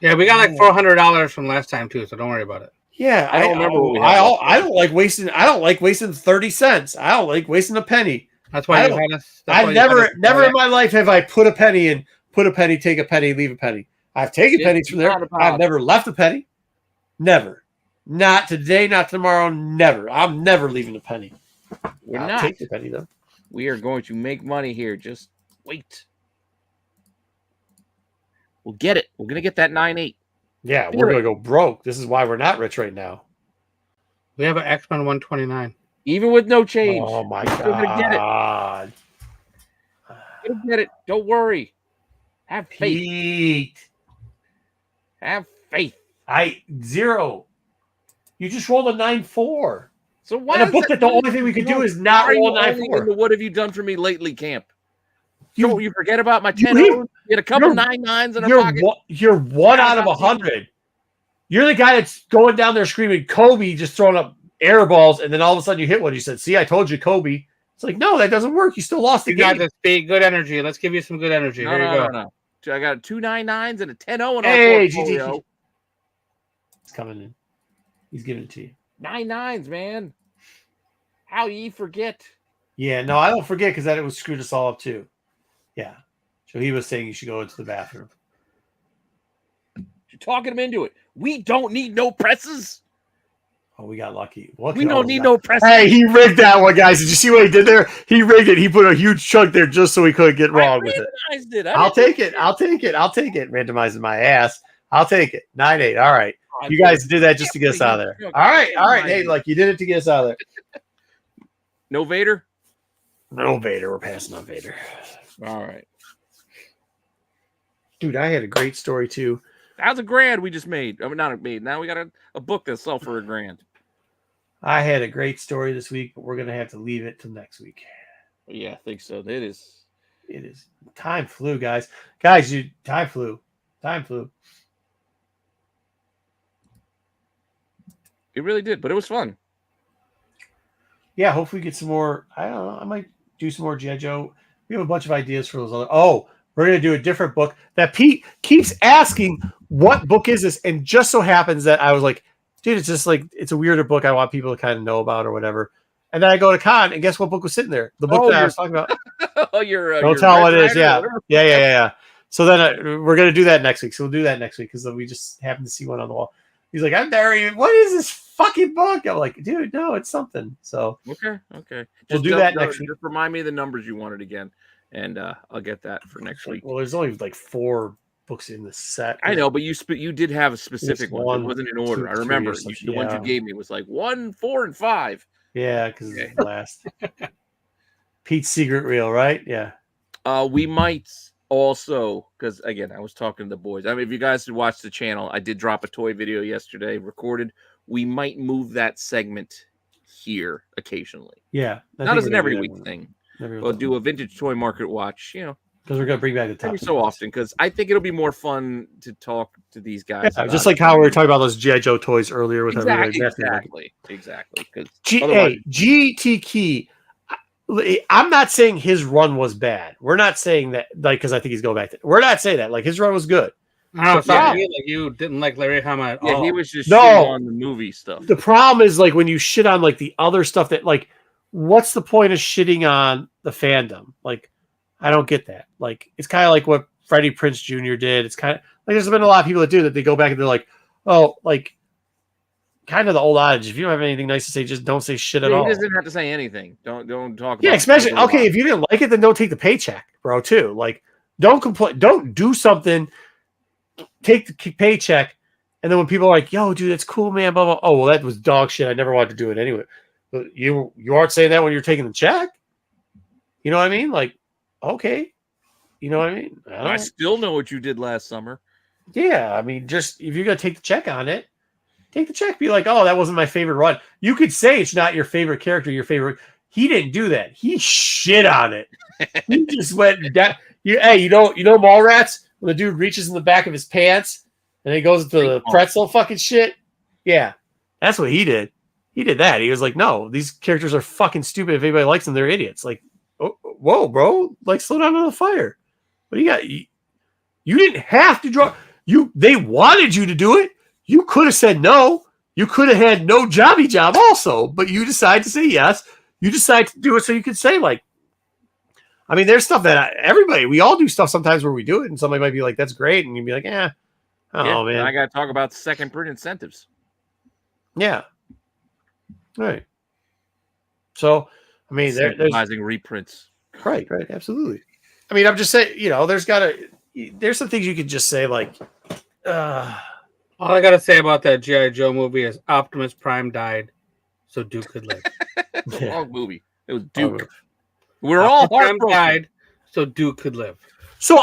Yeah, we got like $400 from last time too, so don't worry about it. Yeah, I don't remember what we had. I don't like wasting. I don't like wasting 30 cents. I don't like wasting a penny. That's why you had us. I've never in my life have I put a penny in. Put a penny, take a penny, leave a penny. I've taken pennies from there. I've never left a penny. Never. Not today, not tomorrow, never. I'm never leaving a penny. We're not. Take the penny, though. We are going to make money here. Just wait. We'll get it. We're going to get that 9.8. Yeah, we're going to go broke. This is why we're not rich right now. We have an X-Men 129. Even with no change. Oh my Still gonna get it. god. You'll get it. Don't worry. Have faith. Pete. Have faith. Zero. You just rolled a 9-4. So why In a book that the only thing we could do is not roll a only in 9-4. the what have you done for me lately camp? You- You forget about my you 10 hit- You had a couple you're- 9-9s in a You're pocket. you're 1 out of 100. You're the guy that's going down there screaming Kobe, just throwing up air balls, and then all of a sudden you hit one. You said, "See, I told you, Kobe." It's like, no, that doesn't work. You still lost the You got game. this big, good energy. Let's give you some good energy. No, Here you go. no. So I got 2 9-9s and a 10-0 in Hey, our portfolio. GG. It's coming in. He's giving it to you. 9-9s, man. How ye forget? Yeah, no, I don't forget because that it was screwed us all up too. Yeah. So he was saying you should go into the bathroom. You're talking him into it. We don't need no presses. Oh, we got lucky. We don't need no presses. Hey, he rigged that one, guys. Did you see what he did there? He rigged it. He put a huge chunk there just so he couldn't get wrong with it. I'll take it. I'll take it. I'll take it. Randomizing my ass. I'll take it. 9-8. All right. You guys did that just to get us out of there. All right. All right. Hey, look, you did it to get us out of there. No Vader? No Vader. We're passing on Vader. All right. Dude, I had a great story too. How's $1,000 we just made? I mean, not made. Now we got a book that sell for $1,000. I had a great story this week, but we're going to have to leave it till next week. Yeah, I think so. It is. It is. Time flew, guys. Time flew. Time flew. It really did, but it was fun. Yeah, hopefully we get some more. I don't know. I might do some more G.I. Joe. We have a bunch of ideas for those other. Oh, we're going to do a different book that Pete keeps asking, what book is this? And just so happens that I was like, dude, it's just like, it's a weirder book I want people to kind of know about or whatever. And then I go to con, and guess what book was sitting there? The book that I was talking about. Oh, you're. Don't tell what it is. Yeah. Yeah. So then we're going to do that next week. So we'll do that next week because we just happened to see one on the wall. He's like, I'm there. What is this fucking book? I'm like, dude, no, it's something. So Okay. We'll do that next week. Just remind me of the numbers you wanted again, and I'll get that for next week. Well, there's only like 4 books in the set. I know, but you did have a specific one. It wasn't in order. 2, I remember 3 or the ones you gave me was like 1, 4, and 5. Yeah, because it's the last. Pete's secret reel, right? Yeah. We might also, because again, I was talking to the boys. I mean, if you guys had watched the channel, I did drop a toy video yesterday, recorded. We might move that segment here occasionally. Yeah. Not as an every week thing. We'll do a vintage toy market watch, because we're gonna bring back the top every so often, because I think it'll be more fun to talk to these guys. Yeah, just like how we were talking about those G.I. Joe toys earlier with everybody. Exactly. Because GT Key, I'm not saying his run was bad. We're not saying that, like, because I think he's going back. We're not saying that. Like, his run was good. Oh, sorry, like you didn't like Larry Hama at all. Yeah, he was just shitting on the movie stuff. The problem is, like, when you shit on like the other stuff that, like, what's the point of shitting on the fandom? Like, I don't get that. Like, it's kind of like what Freddie Prinze Jr. did. It's kind of like there's been a lot of people that do that. They go back and they're like, oh, like, kind of the old adage. If you don't have anything nice to say, just don't say shit at all. He doesn't have to say anything. Don't talk. Yeah, about especially okay. If you didn't like it, then don't take the paycheck, bro. Too like, don't complain. Don't do something. Take the paycheck, and then when people are like, "Yo, dude, that's cool, man," blah blah. Oh, well, that was dog shit. I never wanted to do it anyway. But you aren't saying that when you're taking the check. You know what I mean? Like, okay, you know what I mean? I still know what you did last summer. Yeah, I mean, just if you're gonna take the check on it, take the check. Be like, oh, that wasn't my favorite run. You could say it's not your favorite character, your favorite. He didn't do that. He shit on it. He just went down. You know Mallrats? When the dude reaches in the back of his pants and he goes to the pretzel fucking shit. Yeah, that's what he did. He did that. He was like, no, these characters are fucking stupid. If anybody likes them, they're idiots. Like, oh, whoa, bro, like slow down on the fire. What do you got? You didn't have to draw. They wanted you to do it. You could have said no. You could have had no jobby job also, but you decide to say yes. You decide to do it so you could say, like, I mean, there's stuff that we all do stuff sometimes where we do it, and somebody might be like, that's great. And you'd be like, I don't know, man. I got to talk about second print incentives. Yeah. All right. So, I mean, there's reprints. Right. Absolutely. I mean, I'm just saying, there's some things you could just say, like, all I got to say about that G.I. Joe movie is Optimus Prime died. so Duke could live. Wrong movie. It was Wrong Duke. We're all Prem heartbroken. died, so Duke could live. So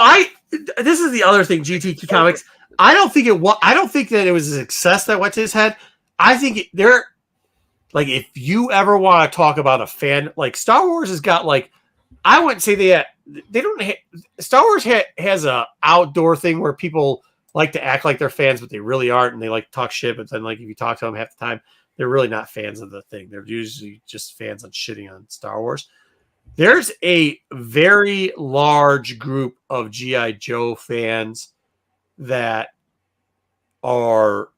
this is the other thing, GTT Comics. I don't think that it was a success that went to his head. I think like, if you ever want to talk about a fan, like Star Wars has got, like, I wouldn't say Star Wars has a outdoor thing where people like to act like they're fans, but they really aren't, and they like to talk shit. But then, like, if you talk to them half the time, they're really not fans of the thing. They're usually just fans on shitting on Star Wars. There's a very large group of G.I. Joe fans that are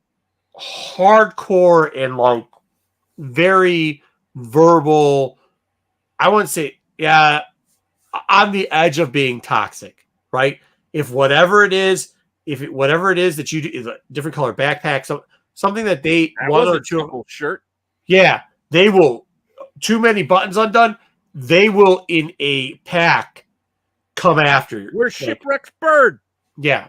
hardcore and, like, very verbal. I wouldn't say, on the edge of being toxic, right? If whatever it is that you do is a different color backpack, something that they one or two shirt. Yeah, they will. Too many buttons undone. They will, in a pack, come after you. We're Shipwreck's bird. Yeah.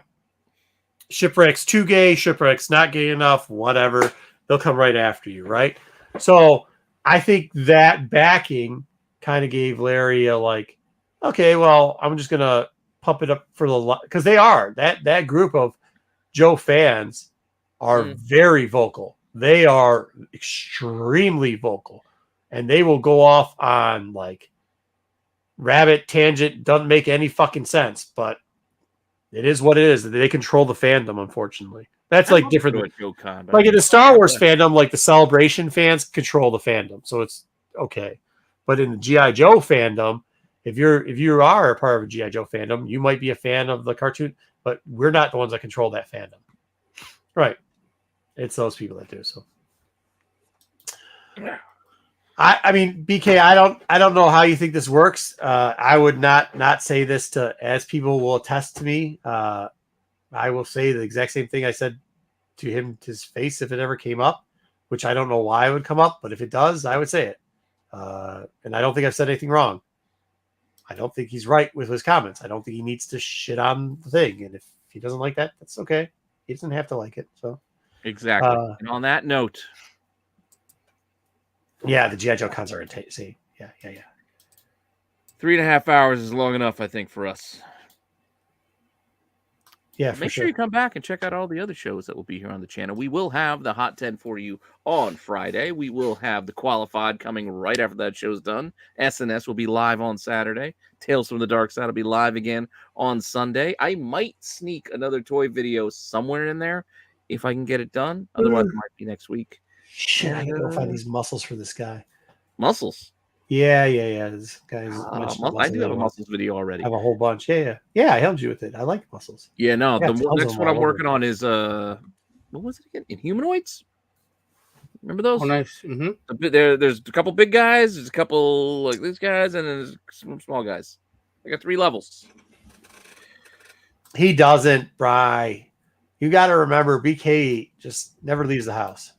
Shipwreck's too gay. Shipwreck's not gay enough. Whatever. They'll come right after you, right? So I think that backing kind of gave Larry a, like, okay, well, I'm just going to pump it up for the... Because they are. That group of Joe fans are very vocal. They are extremely vocal. And they will go off on, like, rabbit tangent. Doesn't make any fucking sense, but it is what it is. They control the fandom, unfortunately. That's, like, different. Like, in the Star Wars fandom, like, the Celebration fans control the fandom, so it's okay. But in the G.I. Joe fandom, if you are a part of a G.I. Joe fandom, you might be a fan of the cartoon, but we're not the ones that control that fandom. Right. It's those people that do, so. I mean, BK, I don't know how you think this works. I would not say this as people will attest to me. I will say the exact same thing I said to him to his face if it ever came up, which I don't know why it would come up, but if it does, I would say it. And I don't think I've said anything wrong. I don't think he's right with his comments. I don't think he needs to shit on the thing. And if he doesn't like that, that's okay. He doesn't have to like it. So exactly. And on that note, yeah, the G.I. Joe cons are see. Yeah. 3.5 hours is long enough, I think, for us. Yeah, Make sure you come back and check out all the other shows that will be here on the channel. We will have the Hot 10 for you on Friday. We will have the Qualified coming right after that show's done. SNS will be live on Saturday. Tales from the Dark Side will be live again on Sunday. I might sneak another toy video somewhere in there if I can get it done. Otherwise, it might be next week. Shit, I gotta go find these muscles for this guy. Muscles? Yeah. This guy's I do have a muscles video already. I have a whole bunch. Yeah. I helped you with it. I like muscles. Yeah, no. The next one I'm working on is what was it again? Inhumanoids? Remember those? Oh, nice. Mm-hmm. There's a couple big guys, there's a couple like these guys, and then there's some small guys. I got 3 levels. He doesn't, Bri. You got to remember, BK just never leaves the house.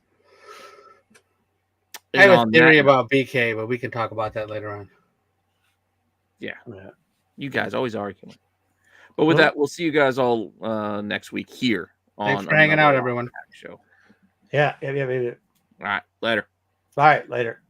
I have a theory about BK, but we can talk about that later on. Yeah. You guys always arguing. But with that, we'll see you guys all next week here on Thanks for hanging out, everyone. Show. Yeah. Maybe. All right. Later. All right. Later.